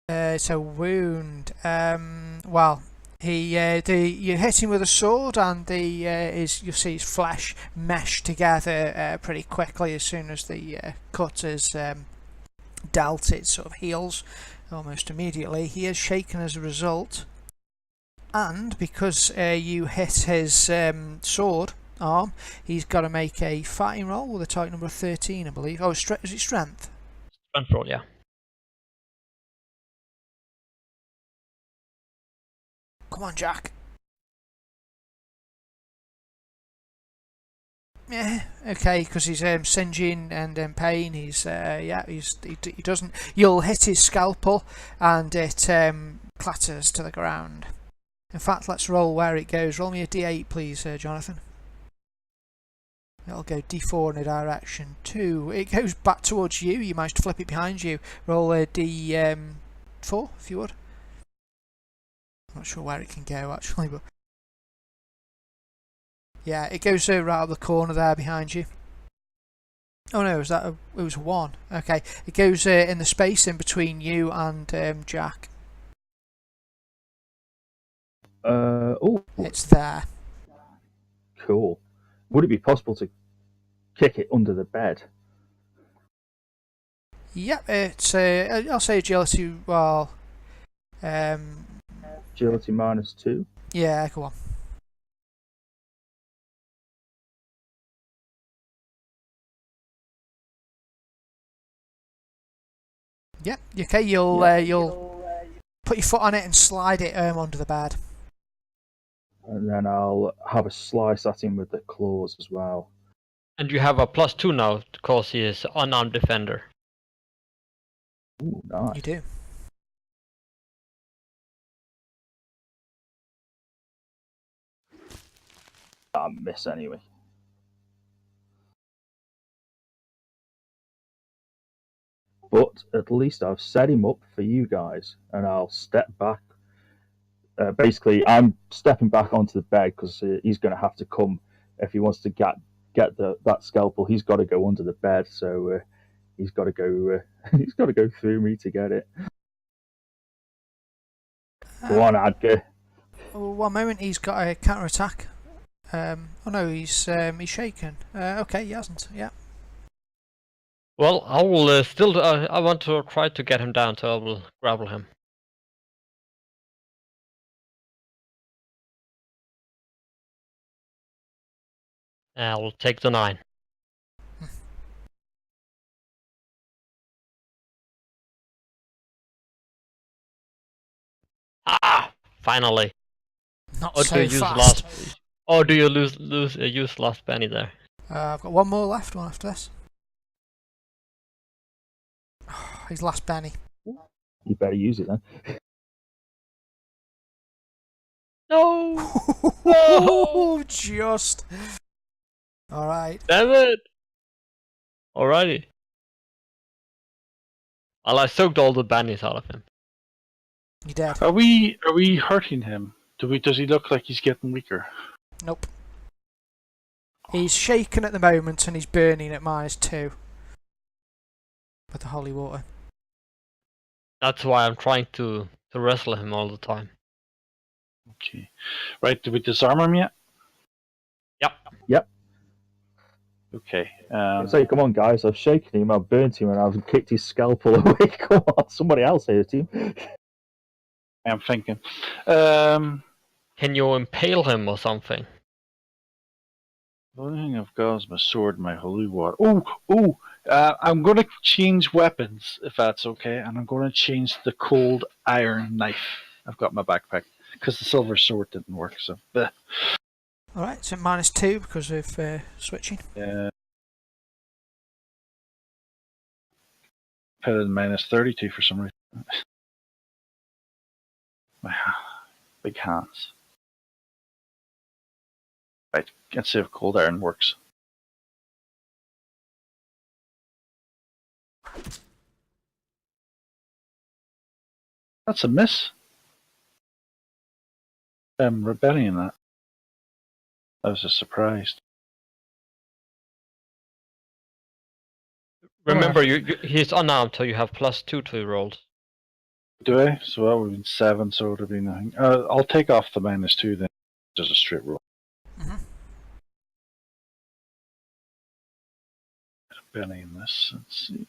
Speaker 1: It's a wound. Well, you hit him with a sword, and you see his flesh mesh together pretty quickly as soon as the cut is dealt. It sort of heals almost immediately. He is shaken as a result, and because you hit his sword arm, he's got to make a fighting roll with a type number 13, I believe. Oh, is it strength?
Speaker 3: Strength roll, yeah.
Speaker 1: Come on, Jack. Yeah, okay, because he's singeing and in pain. He doesn't. You'll hit his scalpel, and it clatters to the ground. In fact, let's roll where it goes. Roll me a d8, please, Jonathan. It'll go d4 in a direction. 2. It goes back towards you. You managed to flip it behind you. Roll a d4, if you would. I'm not sure where it can go actually, but yeah, it goes right out the corner there behind you. Oh no, it was 1. Okay, it goes in the space in between you and Jack.
Speaker 5: Oh,
Speaker 1: It's there.
Speaker 5: cool. Would it be possible to kick it under the bed?
Speaker 1: Yep, it's I'll say agility. Well,
Speaker 5: Agility -2.
Speaker 1: yeah, go on. Yep, okay. You'll put your foot on it and slide it under the bed.
Speaker 5: And then I'll have a slice at him with the claws as well.
Speaker 3: And you have a +2 now because he is unarmed defender.
Speaker 5: Ooh, nice.
Speaker 1: You do.
Speaker 5: I miss anyway. But at least I've set him up for you guys, and I'll step back. Basically, I'm stepping back onto the bed because he's going to have to come if he wants to get that scalpel. He's got to go under the bed, so he's got to go. He's got to go through me to get it. Go on, Adger.
Speaker 1: One moment, he's got a counter attack. Oh no, he's shaken. Okay, he hasn't. Yeah.
Speaker 3: Well, I will still. I want to try to get him down, so I will grapple him. I will take the 9. Ah! Finally.
Speaker 1: Not
Speaker 3: Or
Speaker 1: so
Speaker 3: do you use
Speaker 1: fast.
Speaker 3: Or do you use last penny there?
Speaker 1: I've got one more left. One after this. His last penny.
Speaker 5: You better use it then.
Speaker 3: No!
Speaker 1: Oh, just. All right.
Speaker 3: Damn it! Alrighty. Well, I soaked all the bannies out of him.
Speaker 1: You dead?
Speaker 4: Are we hurting him? Does he look like he's getting weaker?
Speaker 1: Nope. He's shaken at the moment and he's burning at -2 with the holy water.
Speaker 3: That's why I'm trying to wrestle him all the time.
Speaker 4: Okay. Right, did we disarm him yet?
Speaker 3: Yep.
Speaker 4: Okay.
Speaker 5: So come on, guys! I've shaken him, I've burnt him, and I've kicked his scalpel away. Come on, somebody else hurt him.
Speaker 4: I'm thinking.
Speaker 3: Can you impale him or something?
Speaker 4: The only thing I've got is my sword and my holy water. I'm going to change weapons, if that's okay, and I'm going to change the cold iron knife I've got in my backpack. because the silver sword didn't work. So, bleh.
Speaker 1: Alright, so -2 because of switching.
Speaker 4: Yeah. Put it in -32 for some reason. Big hands. Right, let's see if cold iron works. That's a miss. I'm rebelling that. I was just surprised.
Speaker 3: Remember, he's unarmed, so you have +2 to your rolls.
Speaker 4: Do I? So that would have been 7, so it would have been 9. I'll take off the -2 then. Just a straight roll.
Speaker 1: Mhm.
Speaker 4: Rebelling this. Let's see.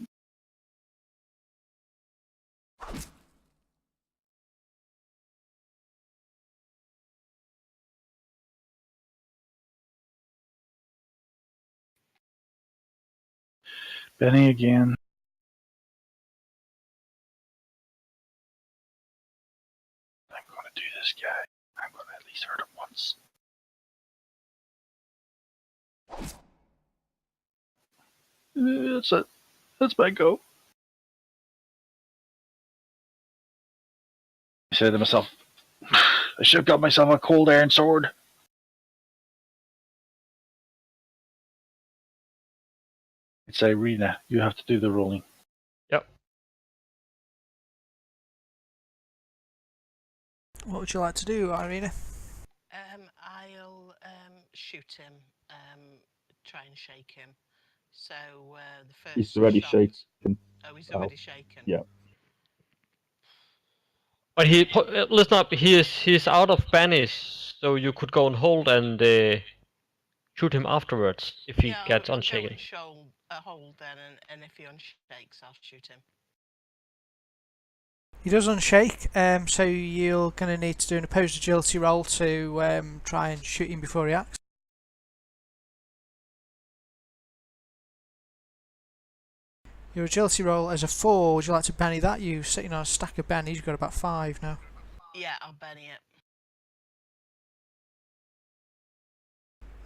Speaker 4: Benny again. I'm going to do this guy. I'm going to at least hurt him once. That's it. That's my go. I said to myself, I should have got myself a cold iron sword. It's Irina. You have to do the rolling.
Speaker 3: Yep.
Speaker 1: What would you like to do, Irina?
Speaker 2: I'll shoot him, try and shake him. So the first
Speaker 5: He's already
Speaker 2: shot...
Speaker 5: shaken.
Speaker 2: Oh, he's already shaken.
Speaker 5: Yeah.
Speaker 3: But listen up. He's out of banish, so you could go and hold and shoot him afterwards if he gets unshaken.
Speaker 2: I'll go and hold then, and if he unshakes, I'll shoot him.
Speaker 1: He does unshake, so you're going to need to do an opposed agility roll to try and shoot him before he acts. Your agility roll is a 4. Would you like to Benny that? You're sitting on a stack of bennies. You've got about 5 now.
Speaker 2: Yeah, I'll Benny it.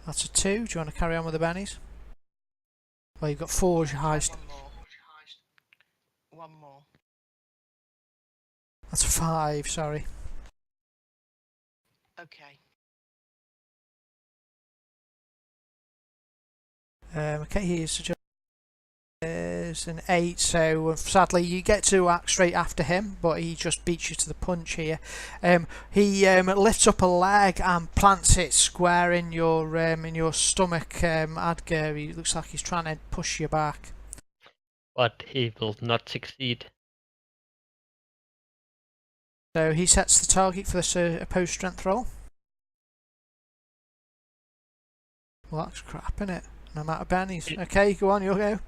Speaker 1: That's a 2. Do you want to carry on with the bennies? Well, you've got 4 as your highest.
Speaker 2: One more.
Speaker 1: That's a 5, sorry.
Speaker 2: Okay.
Speaker 1: Okay, here's an 8, so sadly you get to act straight after him, but he just beats you to the punch here. He lifts up a leg and plants it square in your stomach, Adger. He looks like he's trying to push you back.
Speaker 3: But he will not succeed.
Speaker 1: So he sets the target for this opposed strength roll. Well, that's crap, innit? No matter bennies. Okay, go on, you'll go.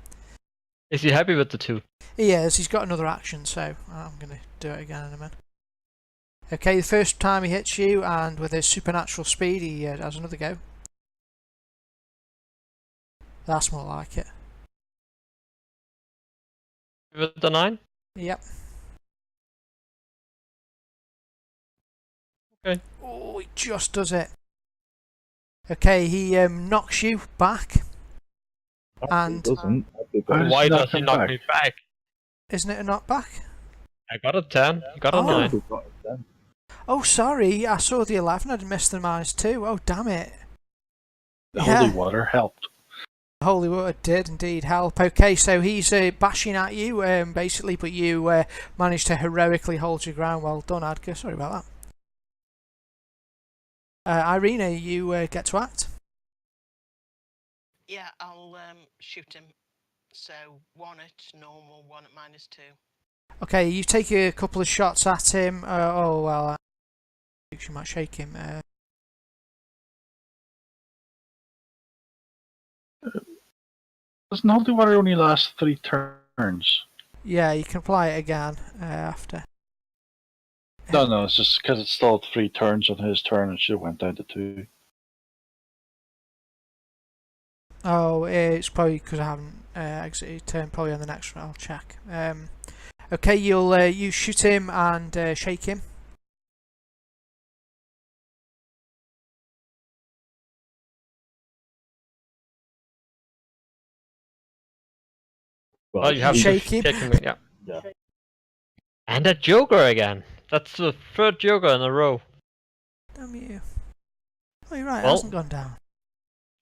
Speaker 3: Is he happy with the 2?
Speaker 1: He is. He's got another action, so I'm going to do it again in a minute. Okay, the first time he hits you, and with his supernatural speed, he has another go. That's more like it.
Speaker 3: With the 9?
Speaker 1: Yep.
Speaker 3: Okay.
Speaker 1: Oh, he just does it. Okay, he knocks you back. And
Speaker 5: doesn't.
Speaker 3: Why does he knock me back?
Speaker 1: Isn't it a knockback?
Speaker 3: I got a 10. You got a 9.
Speaker 1: Oh, sorry. I saw the 11. I'd missed the -2. Oh, damn it.
Speaker 4: The holy water helped.
Speaker 1: Holy water did indeed help. Okay, so he's bashing at you, basically, but you managed to heroically hold your ground. Well done, Adger. Sorry about that. Irina, you get to act.
Speaker 2: Yeah, I'll shoot him. So 1 at normal, 1 at -2.
Speaker 1: Okay, you take a couple of shots at him. Oh, well, you might shake him.
Speaker 4: Doesn't holy water only last 3 turns?
Speaker 1: Yeah, you can apply it again after.
Speaker 4: No, it's just because it's still 3 turns on his turn. It should have went down to 2.
Speaker 1: Oh, it's probably because I haven't exited turn. Probably on the next one. I'll check. Okay, you shoot him and shake him.
Speaker 3: Oh, you have to
Speaker 1: shake him.
Speaker 3: shake him. Yeah.
Speaker 5: Yeah.
Speaker 3: And a Joker again. That's the third Joker in a row.
Speaker 1: Damn you. Oh, you're right, it
Speaker 3: Well-
Speaker 1: hasn't gone down.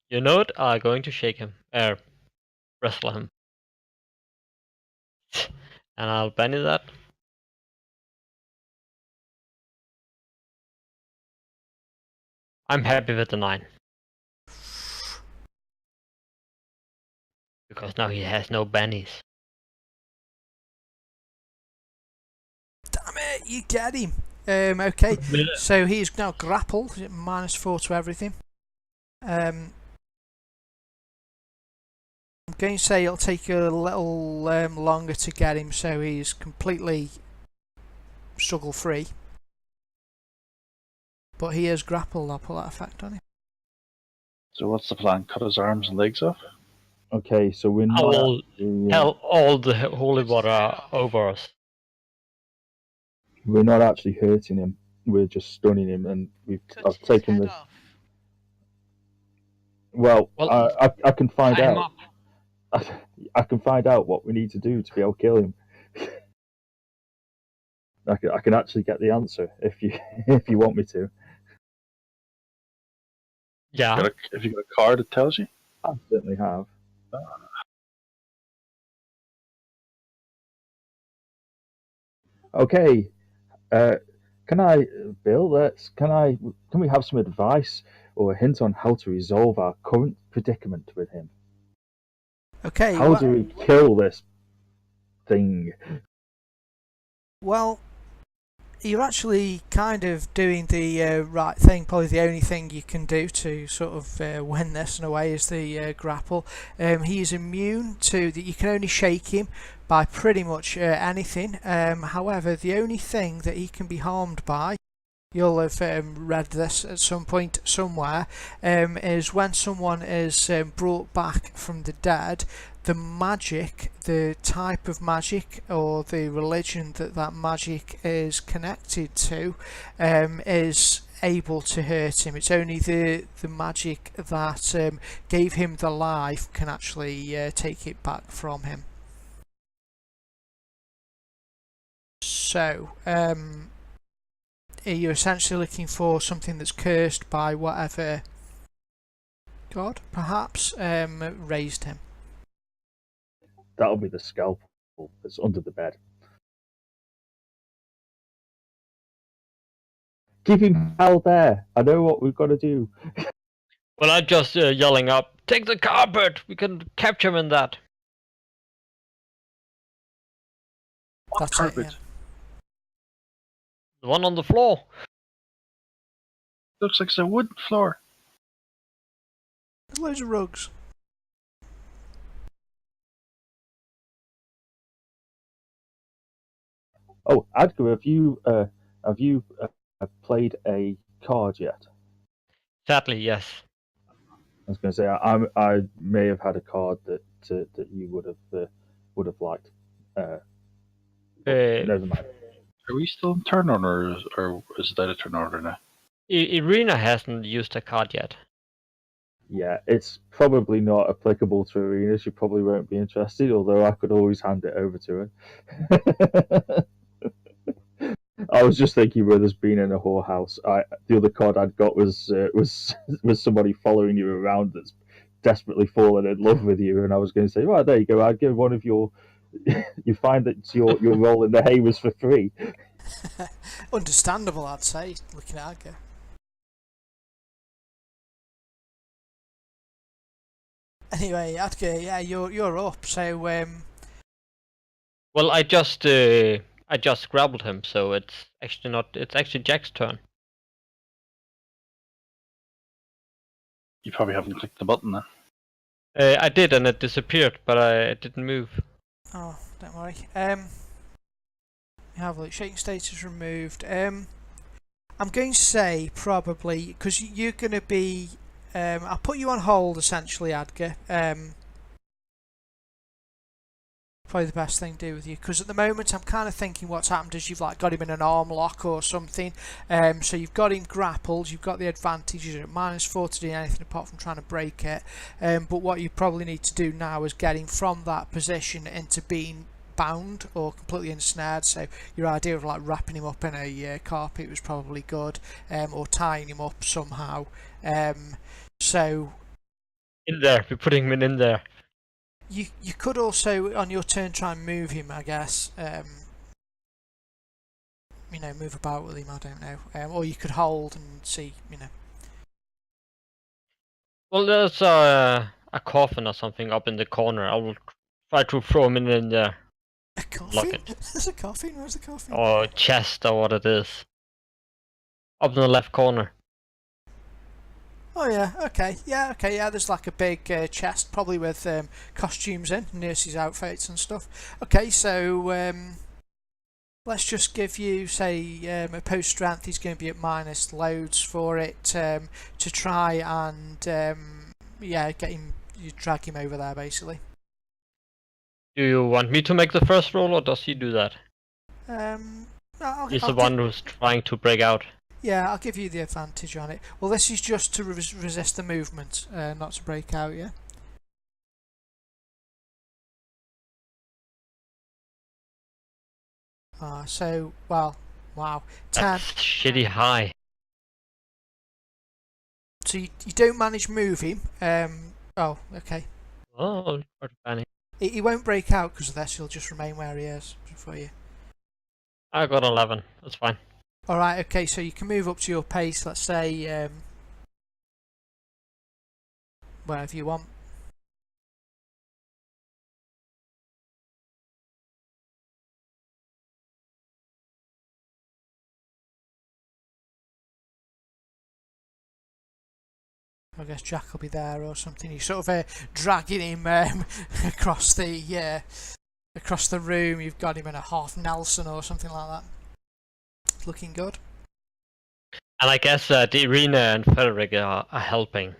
Speaker 3: You know it. I'm going to shake him. Wrestle him. And I'll ban you that. I'm happy with the 9. Because now he has no bannies.
Speaker 1: Damn it, you get him. Okay, so he's now grappled, -4 to everything. I'm going to say it'll take a little longer to get him, so he's completely struggle free. But he is grappled, I'll put that effect on him.
Speaker 4: So what's the plan? Cut his arms and legs off?
Speaker 5: Okay, so we're
Speaker 3: I
Speaker 5: not.
Speaker 3: will
Speaker 5: actually,
Speaker 3: hell all the holy water over us.
Speaker 5: we're not actually hurting him. We're just stunning him, and
Speaker 2: Cut
Speaker 5: I've
Speaker 2: his
Speaker 5: taken
Speaker 2: head
Speaker 5: the.
Speaker 2: off.
Speaker 5: Well,
Speaker 3: Well,
Speaker 5: I can find
Speaker 3: tie him
Speaker 5: out.
Speaker 3: up.
Speaker 5: I can find out what we need to do to be able to kill him. I can actually get the answer if you if you want me to.
Speaker 3: Yeah.
Speaker 4: Have you got a card that tells you?
Speaker 5: I certainly have. Okay, can I, Bill? Can we have some advice or a hint on how to resolve our current predicament with him?
Speaker 1: Okay,
Speaker 5: How do we kill this thing?
Speaker 1: well, you're actually kind of doing the right thing. Probably the only thing you can do to sort of win this in a way is the grapple. He is immune to that. You can only shake him by pretty much anything. However, the only thing that he can be harmed by, you'll have read this at some point somewhere, is when someone is brought back from the dead. The magic, the type of magic or the religion that that magic is connected to is able to hurt him. It's only the magic that gave him the life can actually take it back from him. So, you're essentially looking for something that's cursed by whatever god, perhaps, raised him.
Speaker 5: That'll be the scalpel that's under the bed. Keep him held there. I know what we've got to do.
Speaker 3: Well, I'm just yelling up, take the carpet! We can capture him in that.
Speaker 1: That's it, yeah.
Speaker 3: The one on the floor.
Speaker 4: Looks like it's a wood floor.
Speaker 1: There's loads of rugs.
Speaker 5: Oh, Adgar, have you played a card yet?
Speaker 3: Sadly, yes.
Speaker 5: I was going to say I may have had a card that you would have liked. Never mind.
Speaker 4: Are we still in turn order, or is it out of turn order now?
Speaker 3: Irina hasn't used a card yet.
Speaker 5: Yeah, it's probably not applicable to Arena. She probably won't be interested, although I could always hand it over to her. I was just thinking with us being in a whorehouse, the other card I'd got was somebody following you around that's desperately fallen in love with you, and I was going to say, right, there you go. I'd give one of your. You find that your role in the hay was for free.
Speaker 1: Understandable, I'd say, looking at Adgar. Anyway, Adgar, yeah, you're up. So,
Speaker 3: Well, I just grappled him, so it's actually not. It's actually Jack's turn.
Speaker 4: You probably haven't clicked the button then.
Speaker 3: I did, and it disappeared, but it didn't move.
Speaker 1: oh, don't worry. Have a look. Shaking status removed. I'm going to say probably because you're going to be. I'll put you on hold essentially, Adgar. Probably the best thing to do with you, because at the moment I'm kind of thinking what's happened is you've like got him in an arm lock or something. So you've got him grappled, you've got the advantage, you're at -4 to do anything apart from trying to break it. But what you probably need to do now is get him from that position into being bound or completely ensnared. So your idea of like wrapping him up in a carpet was probably good, or tying him up somehow. So
Speaker 3: In there, we're putting him in there.
Speaker 1: you could also on your turn try and move him, I guess. Move about with him. I don't know, or you could hold and see.
Speaker 3: Well, there's a coffin or something up in the corner. I will try to throw him in there.
Speaker 1: A
Speaker 3: Lock
Speaker 1: coffin?
Speaker 3: it.
Speaker 1: There's a coffin. Where's the coffin?
Speaker 3: Or chest or what it is. Up in the left corner.
Speaker 1: Oh yeah, okay, yeah. There's like a big chest, probably with costumes in, nurses' outfits and stuff. Okay, so let's just give you, say, a post strength. He's going to be at minus loads for it to try and get him. You drag him over there, basically.
Speaker 3: Do you want me to make the first roll, or does he do that? He's the one who's trying to break out.
Speaker 1: Yeah, I'll give you the advantage on it. Well, this is just to resist the movement, not to break out, yeah? Wow. 10.
Speaker 3: That's shitty high.
Speaker 1: So you don't manage move him. Oh, okay.
Speaker 3: Oh, part of panic.
Speaker 1: He won't break out because of this, he'll just remain where he is for you.
Speaker 3: I got 11, that's fine.
Speaker 1: Alright, okay, so you can move up to your pace, let's say, wherever you want. I guess Jack will be there or something. You're sort of dragging him across the room. You've got him in a half Nelson or something like that. It's looking good.
Speaker 3: And I guess Irina and Frederick are helping.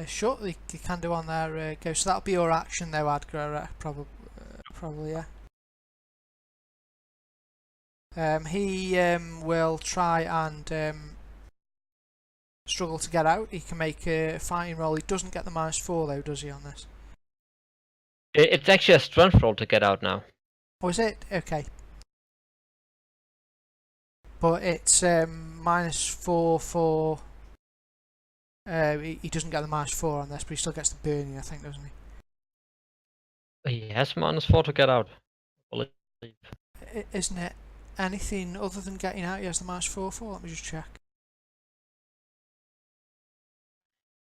Speaker 1: Sure, they can do on their go. So that'll be your action, though, Adgar. Probably, yeah. He will try and struggle to get out. He can make a fighting roll. He doesn't get the -4 though, does he, on this?
Speaker 3: It's actually a strength roll to get out now.
Speaker 1: Oh, is it? Okay. But it's -4 for... he doesn't get the -4 on this, but he still gets the burning, I think, doesn't he?
Speaker 3: He has -4 to get out, I believe.
Speaker 1: Isn't it anything other than getting out he has the -4 for? Let me just check.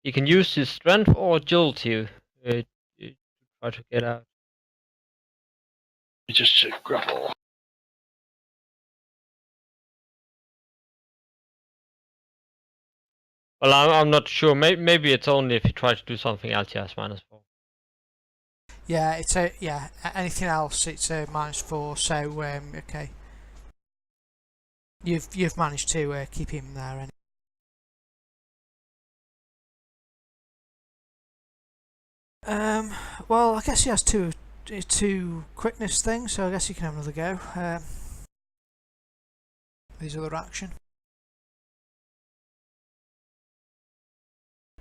Speaker 3: He can use his strength or agility to try to get out.
Speaker 4: Just check grapple.
Speaker 3: Well, I'm not sure. Maybe it's only if he tries to do something else he has -4.
Speaker 1: Yeah, it's anything else it's a -4. So okay. You've managed to keep him there. Well, I guess he has two quickness things, so I guess you can have another go. These other action.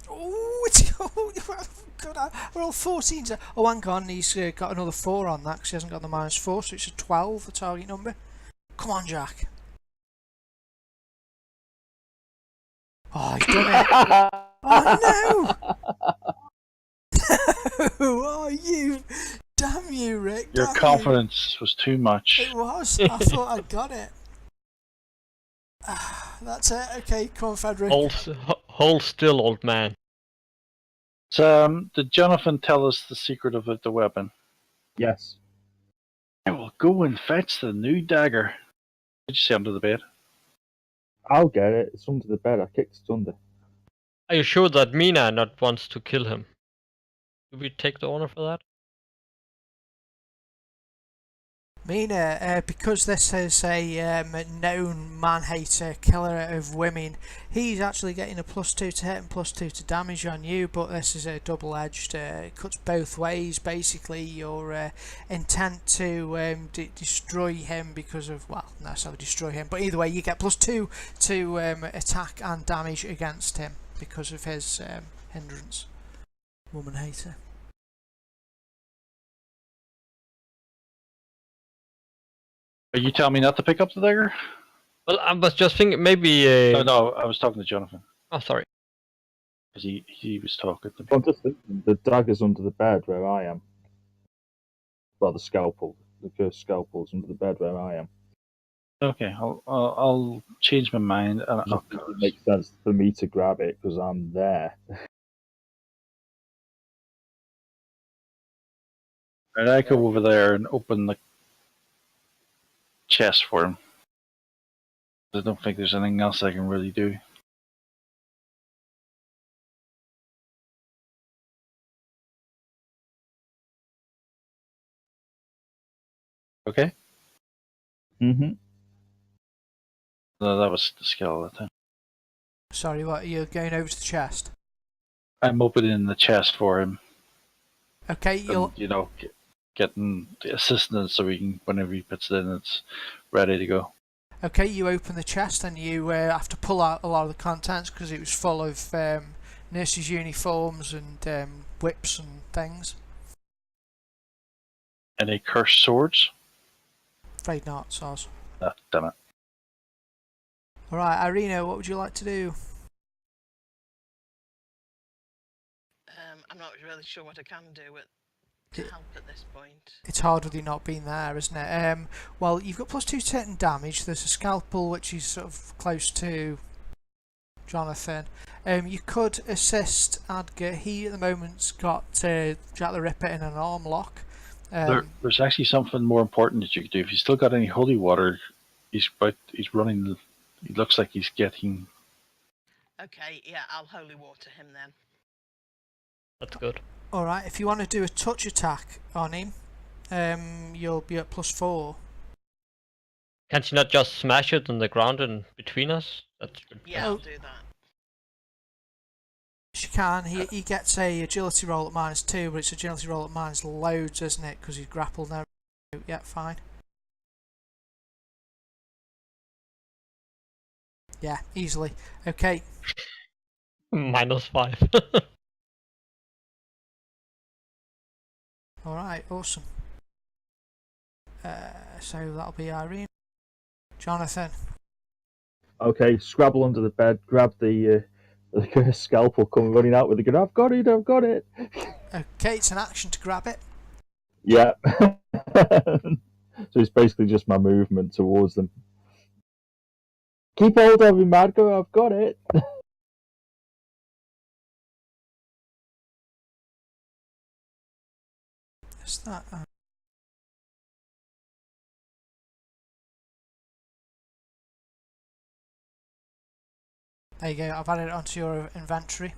Speaker 1: Oh, it's God, we're all 14s. Oh, hang on, he's got another 4 on that because he hasn't got the -4, so it's a 12, the target number. Come on, Jack. Oh, he's done it. Oh no! Oh, you! Damn you, Rick!
Speaker 4: Your confidence was too much.
Speaker 1: It was. I thought I got it. That's it. Okay, come on, Frederick.
Speaker 3: Hold still, old man.
Speaker 4: So, did Jonathan tell us the secret of the weapon?
Speaker 5: Yes.
Speaker 4: I will go and fetch the new dagger. Did you say under the bed?
Speaker 5: I'll get it. It's under the bed. I kicked it under.
Speaker 3: Are you sure that Mina not wants to kill him? Do we take the honor for that?
Speaker 1: Mina, because this is a known man-hater, killer of women, he's actually getting a +2 to hit and +2 to damage on you, but this is a double-edged, it cuts both ways. Basically, your intent to destroy him because of, well, not necessarily destroy him, but either way, you get +2 to attack and damage against him because of his hindrance. Woman-hater.
Speaker 4: Are you telling me not to pick up the dagger?
Speaker 3: Well, I was just thinking maybe.
Speaker 4: No, I was talking to Jonathan.
Speaker 3: Oh, sorry.
Speaker 4: Because he was talking to me.
Speaker 5: I'm just thinking, the dagger's under the bed where I am. Well, the cursed scalpel's under the bed where I am.
Speaker 4: Okay, I'll change my mind. And
Speaker 5: I think it makes sense for me to grab it because I'm there.
Speaker 4: And I go over there and open the chest for him. I don't think there's anything else I can really do. Okay?
Speaker 5: Mm-hmm.
Speaker 4: No, that was the skeleton.
Speaker 1: Sorry, what? You're going over to the chest?
Speaker 4: I'm opening the chest for him.
Speaker 1: Okay, you'll...
Speaker 4: And, getting the assistance so we can, whenever he puts it in, it's ready to go.
Speaker 1: Okay, you open the chest and you have to pull out a lot of the contents because it was full of nurses' uniforms and whips and things.
Speaker 4: Any cursed swords?
Speaker 1: Afraid not, Soz.
Speaker 4: Ah, damn it.
Speaker 1: Alright, Irina, what would you like to do?
Speaker 2: I'm not really sure what I can do to help at this point.
Speaker 1: It's hard with you not being there, isn't it? Well, you've got +2 to hit and damage. There's a scalpel which is sort of close to Jonathan. You could assist Adger. He at the moment's got Jack the Ripper in an arm lock.
Speaker 4: There's actually something more important that you could do. If he's still got any holy water, he's running. He looks like he's getting.
Speaker 2: Okay, yeah, I'll holy water him then.
Speaker 3: That's good.
Speaker 1: Alright, if you want to do a touch attack on him, you'll be at +4.
Speaker 3: Can she not just smash it on the ground in between us? That's
Speaker 2: Yeah, I'll do that.
Speaker 1: She can. He gets a agility roll at -2, but it's agility roll at minus loads, isn't it? Because he's grappled now. Yeah, fine. Yeah, easily. Okay.
Speaker 3: -5.
Speaker 1: Alright, awesome. So that'll be Irene. Jonathan.
Speaker 5: Okay, scrabble under the bed, grab the cursed scalpel, come running out with the gun. I've got it, I've got it.
Speaker 1: Okay, it's an action to grab it.
Speaker 5: Yeah. So it's basically just my movement towards them. Keep hold of him, Marco, I've got it.
Speaker 1: Is that... There you go, I've added it onto your inventory.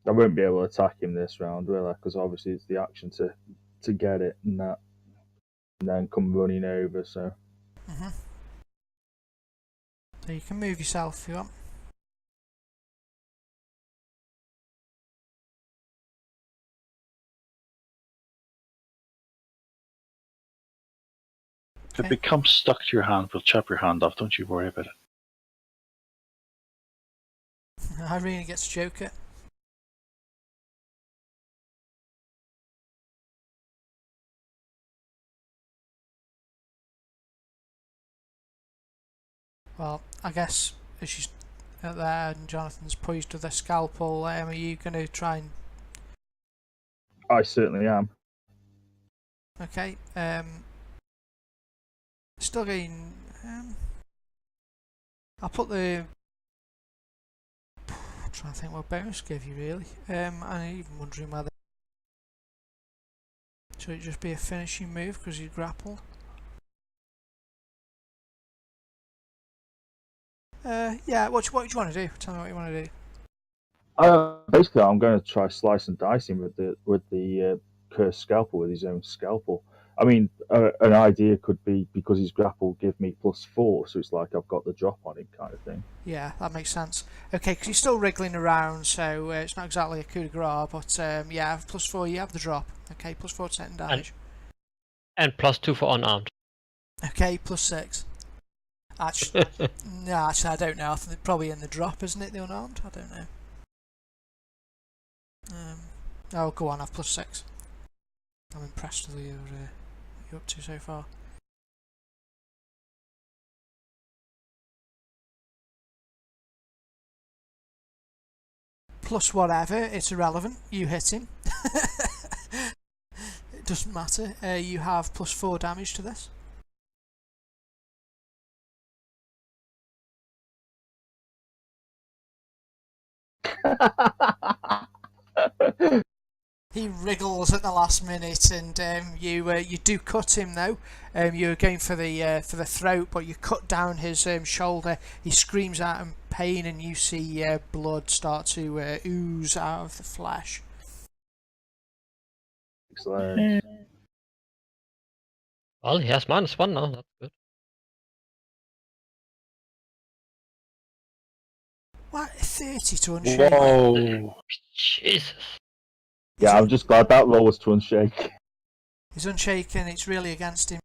Speaker 5: I won't be able to attack him this round, will I? Because obviously it's the action to get it and that, and then come running over. So.
Speaker 1: So you can move yourself if you want.
Speaker 4: If it becomes stuck to your hand, we'll chop your hand off. Don't you worry about it.
Speaker 1: Irene gets to joke it. Well, I guess as she's out there and Jonathan's poised with a scalpel, are you going to try and...
Speaker 5: I certainly am.
Speaker 1: Okay, still going... I'll put the... I'm trying to think what bonus give you really. I'm even wondering whether... Should it just be a finishing move because you grappled? Yeah, what do you want to do? Tell me what you want to do.
Speaker 5: Basically, I'm going to try slice and dice him with the cursed scalpel with his own scalpel. I mean, an idea could be because he's grappled, give me +4, so it's like I've got the drop on him kind of thing.
Speaker 1: Yeah, that makes sense. Okay, because he's still wriggling around, so it's not exactly a coup de grace, but yeah, +4, you have the drop. Okay, +4 to hit and damage.
Speaker 3: And +2 for unarmed.
Speaker 1: Okay, +6. Actually, no, actually, I don't know. I think they're probably in the drop, isn't it, the unarmed? I don't know. Oh, go on, I've +6. I'm impressed with what you're up to so far. Plus whatever, it's irrelevant. You hit him. It doesn't matter. You have +4 damage to this. He wriggles at the last minute, and you do cut him though. You're going for the throat, but you cut down his shoulder. He screams out in pain, and you see blood start to ooze out of the flesh.
Speaker 5: Excellent.
Speaker 3: Well, he has -1 now. That's good.
Speaker 1: What? 30 to unshake.
Speaker 4: Whoa!
Speaker 3: Jesus.
Speaker 5: Yeah, I'm just glad that roll was to unshake.
Speaker 1: He's unshaken. It's really against him.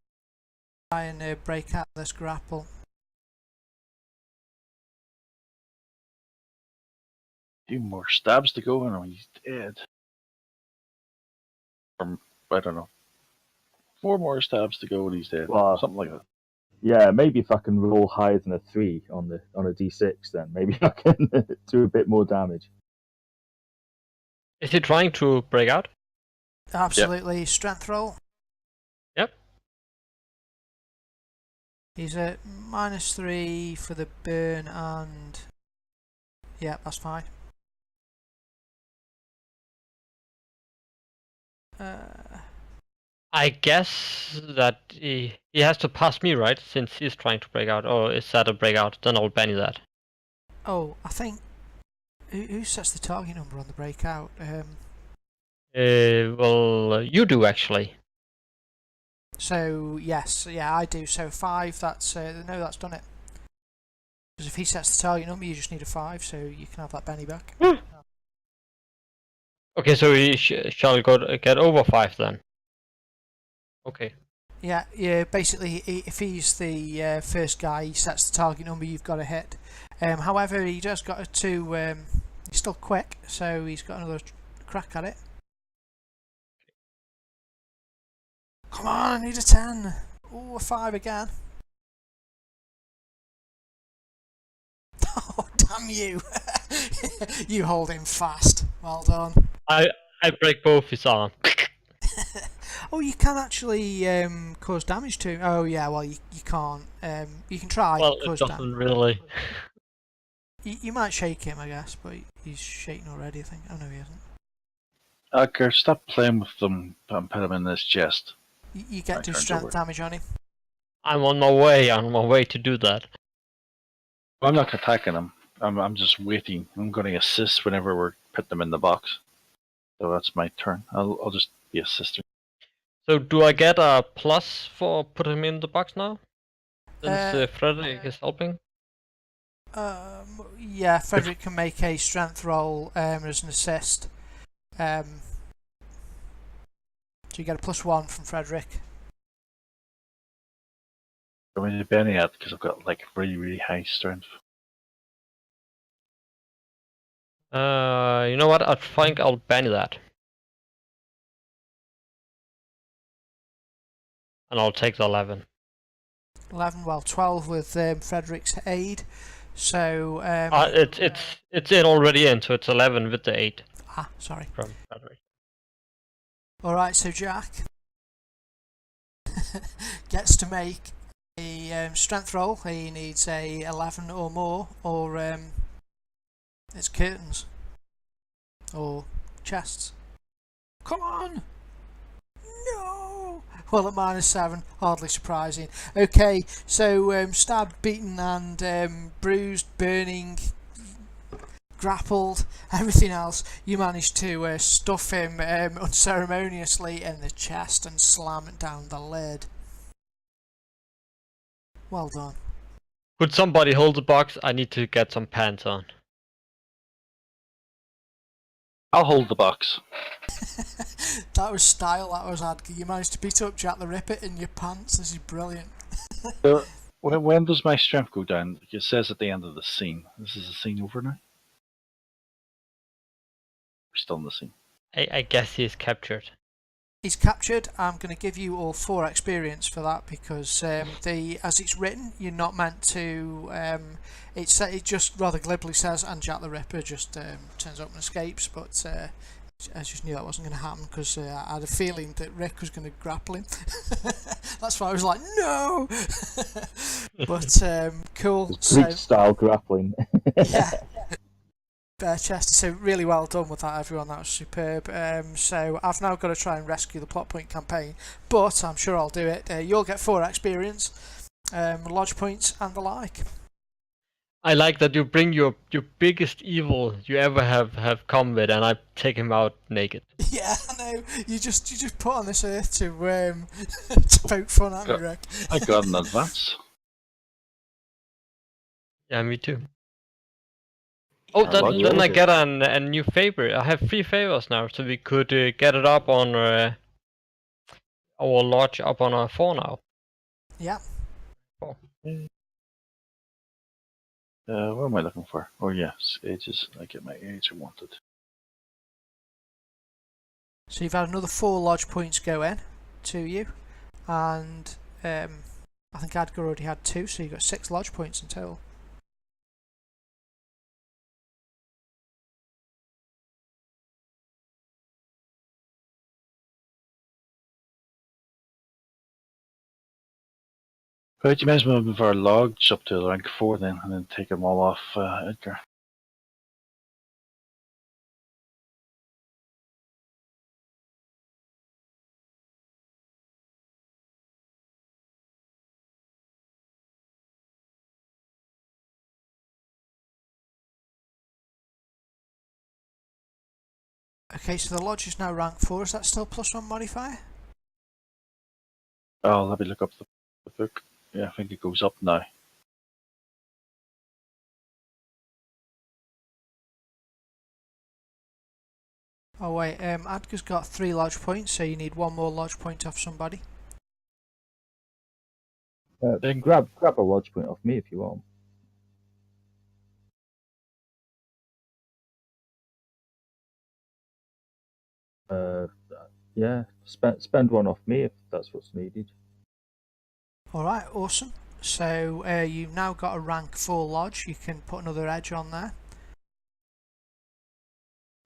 Speaker 1: Try and break out this grapple.
Speaker 4: Few more stabs to go and he's dead. I don't know. 4 more stabs to go and he's dead.
Speaker 5: Wow.
Speaker 4: Something like that.
Speaker 5: Yeah, maybe if I can roll higher than a 3 on a d6, then maybe I can do a bit more damage.
Speaker 3: Is he trying to break out?
Speaker 1: Absolutely. Yep. Strength roll.
Speaker 3: Yep.
Speaker 1: He's at -3 for the burn, and yeah, that's fine.
Speaker 3: I guess that he has to pass me, right? Since he's trying to break out. Or is that a breakout? Then I'll ban that.
Speaker 1: Oh, I think... Who sets the target number on the breakout?
Speaker 3: Well, you do actually.
Speaker 1: So, yes, yeah, I do. So 5, that's... no, that's done it. Because if he sets the target number, you just need a 5, so you can have that Benny back.
Speaker 3: Okay, so he shall get over 5 then. Okay.
Speaker 1: Yeah, basically, if he's the first guy, he sets the target number, you've got to hit. However, he just got to... he's still quick, so he's got another crack at it. Come on, I need a 10. Ooh, a 5 again. Oh, damn you. You hold him fast. Well done.
Speaker 3: I break both his arm.
Speaker 1: Oh, you can actually cause damage to him. Oh, yeah, well, you can't. You can try.
Speaker 3: Well, it doesn't really.
Speaker 1: You might shake him, I guess, but he's shaking already, I think. Oh, no, he hasn't.
Speaker 4: Okay, stop playing with them and put him in this chest.
Speaker 1: You get to strength damage on him.
Speaker 3: I'm on my way to do that.
Speaker 4: I'm not attacking him. I'm just waiting. I'm going to assist whenever we're putting them in the box. So that's my turn. I'll just be assisting.
Speaker 3: So do I get a plus for putting him in the box now? Since Frederick is helping?
Speaker 1: Yeah, Frederick can make a strength roll as an assist. So you get a +1 from Frederick.
Speaker 4: I'm going to Benny out because I've got like really, really high strength.
Speaker 3: You know what? I think I'll ban that. And I'll take the 11.
Speaker 1: 11, well, 12 with Frederick's aid. So
Speaker 3: it's in already in, so it's 11 with the 8.
Speaker 1: Ah, sorry.
Speaker 3: From Frederick.
Speaker 1: Alright, so Jack gets to make a strength roll. He needs a 11 or more, or it's curtains. Or chests. Come on! No! Well, at -7, hardly surprising. Okay, so stabbed, beaten, and bruised, burning. grappled, everything else. You managed to stuff him unceremoniously in the chest and slam it down the lid. Well done.
Speaker 3: Could somebody hold the box? I need to get some pants on.
Speaker 4: I'll hold the box.
Speaker 1: That was style, that was Adgar. You managed to beat up Jack the Ripper in your pants. This is brilliant.
Speaker 4: So, when does my strength go down? It says at the end of the scene. This is the scene over now? We're still in the scene.
Speaker 3: I guess he is captured.
Speaker 1: He's captured. I'm going to give you all 4 experience for that because as it's written, you're not meant to. It just rather glibly says, and Jack the Ripper just turns up and escapes. But I just knew that wasn't going to happen because I had a feeling that Rick was going to grapple him. That's why I was like, no. But cool.
Speaker 5: Greek style grappling.
Speaker 1: Yeah. Chester, so really well done with that, everyone. That was superb. So I've now got to try and rescue the plot point campaign, but I'm sure I'll do it. You'll get 4 experience, lodge points, and the like.
Speaker 3: I like that you bring your biggest evil you ever have come with, and I take him out naked.
Speaker 1: Yeah, I know. You just put on this earth to to poke fun at me, Rick.
Speaker 4: I got an advance.
Speaker 3: Yeah, me too. Oh,
Speaker 4: lodge
Speaker 3: then I
Speaker 4: order.
Speaker 3: get a new favor. I have 3 favors now, so we could get it up on our lodge up on our 4 now.
Speaker 1: Yeah.
Speaker 4: What am I looking for? Oh yes, ages. I get my age I wanted.
Speaker 1: So you've had another 4 lodge points go in to you, and I think Adgar already had 2, so you got 6 lodge points in total.
Speaker 4: Right, you might as well move our logs up to rank 4 then, and then take them all off Edgar.
Speaker 1: Okay, so the lodge is now rank 4. Is that still +1 modifier?
Speaker 4: Oh, let me look up the book. Yeah, I think it goes up now.
Speaker 1: Oh wait, Adgar's got 3 lodge points, so you need 1 more lodge point off somebody.
Speaker 5: Grab a lodge point off me if you want. Yeah, spend 1 off me if that's what's needed.
Speaker 1: Alright, awesome. So you've now got a rank 4 lodge. You can put another edge on there.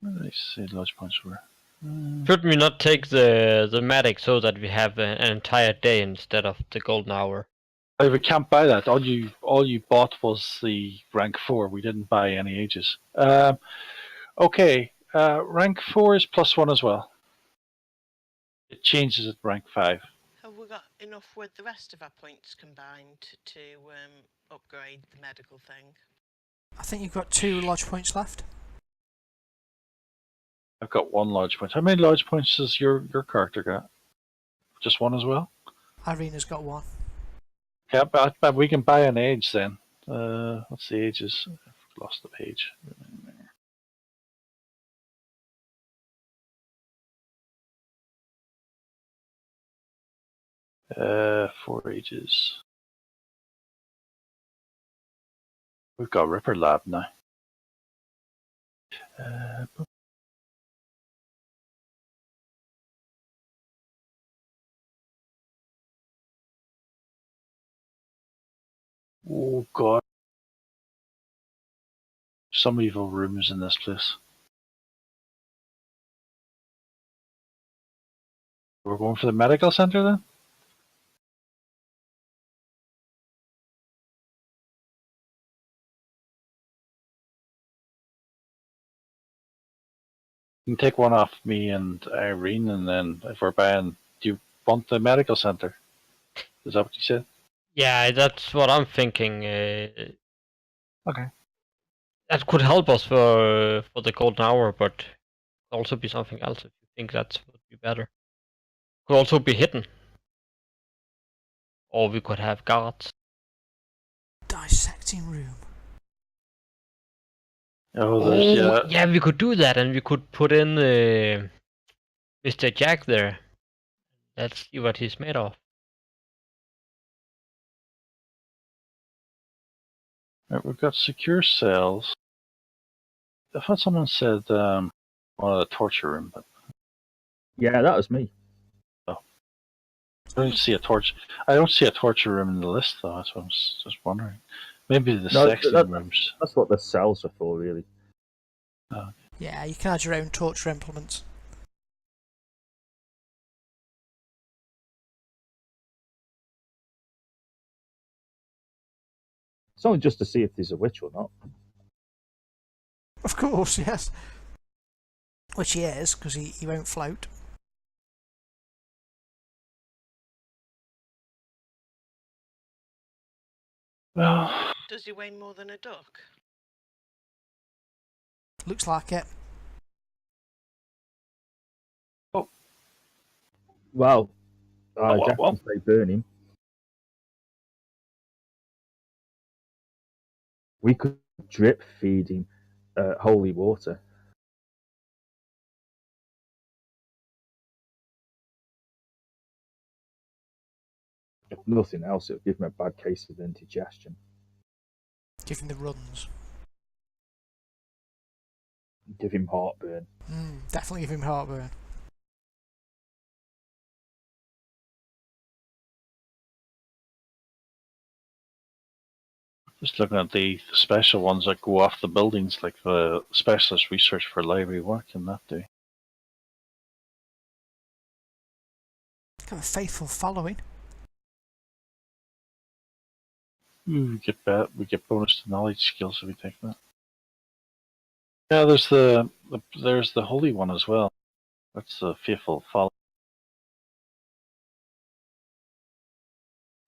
Speaker 4: Where did I say lodge points were?
Speaker 3: Should we not take the medic so that we have an entire day instead of the golden hour?
Speaker 4: Oh, we can't buy that. All you bought was the rank 4. We didn't buy any ages. Okay, rank 4 is +1 as well. It changes at rank 5.
Speaker 2: Have we got enough with the rest of our points combined to upgrade the medical thing?
Speaker 1: I think you've got 2 lodge points left.
Speaker 4: I've got 1 lodge point. How many lodge points does your character got? Just 1 as well?
Speaker 1: Irina's got 1.
Speaker 4: Yeah, but we can buy an age then. What's the ages? I've lost the page. 4 ages. We've got Ripper Lab now. Oh god. Some evil rooms in this place. We're going for the medical center then? You can take 1 off me and Irene, and then if we're buying, do you want the medical center? Is that what you said?
Speaker 3: Yeah, that's what I'm thinking.
Speaker 4: Okay.
Speaker 3: That could help us for the golden hour, but could also be something else if you think that would be better. Could also be hidden. Or we could have guards.
Speaker 1: Dissecting room.
Speaker 4: Oh, there's
Speaker 3: Yeah, we could do that, and we could put in Mr. Jack there. Let's see what he's made of.
Speaker 4: Right, we've got secure cells. I thought someone said one of the torture room, but
Speaker 5: Yeah, that was me.
Speaker 4: I don't see a torture. I don't see a torture room in the list, though. That's what I was just wondering. Maybe the
Speaker 5: No,
Speaker 4: sexting rooms.
Speaker 5: That's what the cells are for, really.
Speaker 1: Yeah, you can add your own torture implements.
Speaker 5: It's only just to see if there's a witch or not.
Speaker 1: Of course, yes. Which he is, because he won't float.
Speaker 4: Well,
Speaker 2: Does he weigh more than a duck?
Speaker 1: Looks like it.
Speaker 5: Well,
Speaker 4: well.
Speaker 5: definitely say burn him. We could drip feed him holy water. If nothing else, it would give him a bad case of indigestion.
Speaker 1: Give him the runs.
Speaker 5: Give him heartburn.
Speaker 1: Definitely give him heartburn.
Speaker 4: just looking at the special ones that go off the buildings, like the specialist research for library work and that do.
Speaker 1: Got a faithful following.
Speaker 4: We get bonus to knowledge skills if we take that. Yeah, there's the holy one as well. That's the faithful follow.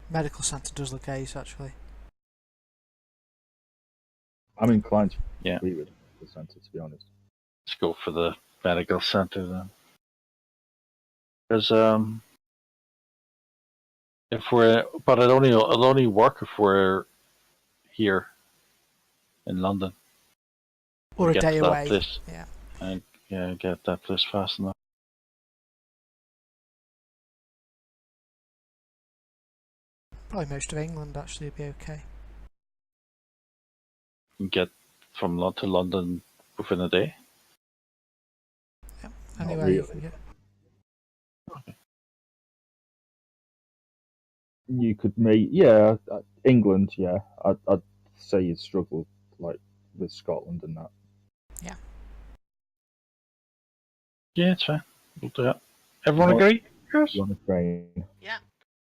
Speaker 1: Medical centre does look ace, actually.
Speaker 5: I'm inclined to
Speaker 4: Yeah.
Speaker 5: agree with the centre, to be honest.
Speaker 4: Let's go for the medical center then. Because but it'll only work if we're here in London.
Speaker 1: Or
Speaker 4: We
Speaker 1: a
Speaker 4: get
Speaker 1: day
Speaker 4: to that
Speaker 1: away.
Speaker 4: place.
Speaker 1: Yeah.
Speaker 4: And get that place fast enough.
Speaker 1: Probably most of England actually would be okay.
Speaker 4: You can get from to London within a day.
Speaker 1: Yep.
Speaker 5: Not
Speaker 1: Anyway,
Speaker 5: really.
Speaker 1: you can get...
Speaker 5: You could England, yeah. I'd say you'd struggle like with Scotland and that.
Speaker 1: Yeah.
Speaker 4: Yeah, it's fine. We'll do that. Everyone
Speaker 5: What?
Speaker 4: agree? Yes.
Speaker 5: You on a train?
Speaker 2: Yeah.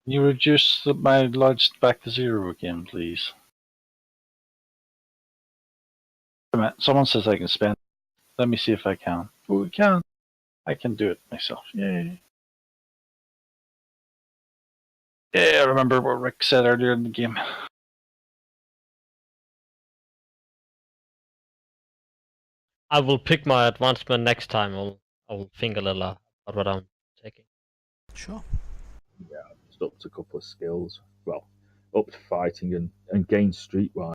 Speaker 4: Can you reduce my lodge back to 0 again, please? Wait a minute. Someone says I can spend. Let me see if I can. Oh, I can. I can do it myself. Yay. Yeah, I remember what Rick said earlier in the game.
Speaker 3: I will pick my advancement next time. I will think a little about what I'm taking.
Speaker 1: Sure.
Speaker 5: Yeah, just up to a couple of skills. Well, up to fighting and gain streetwise.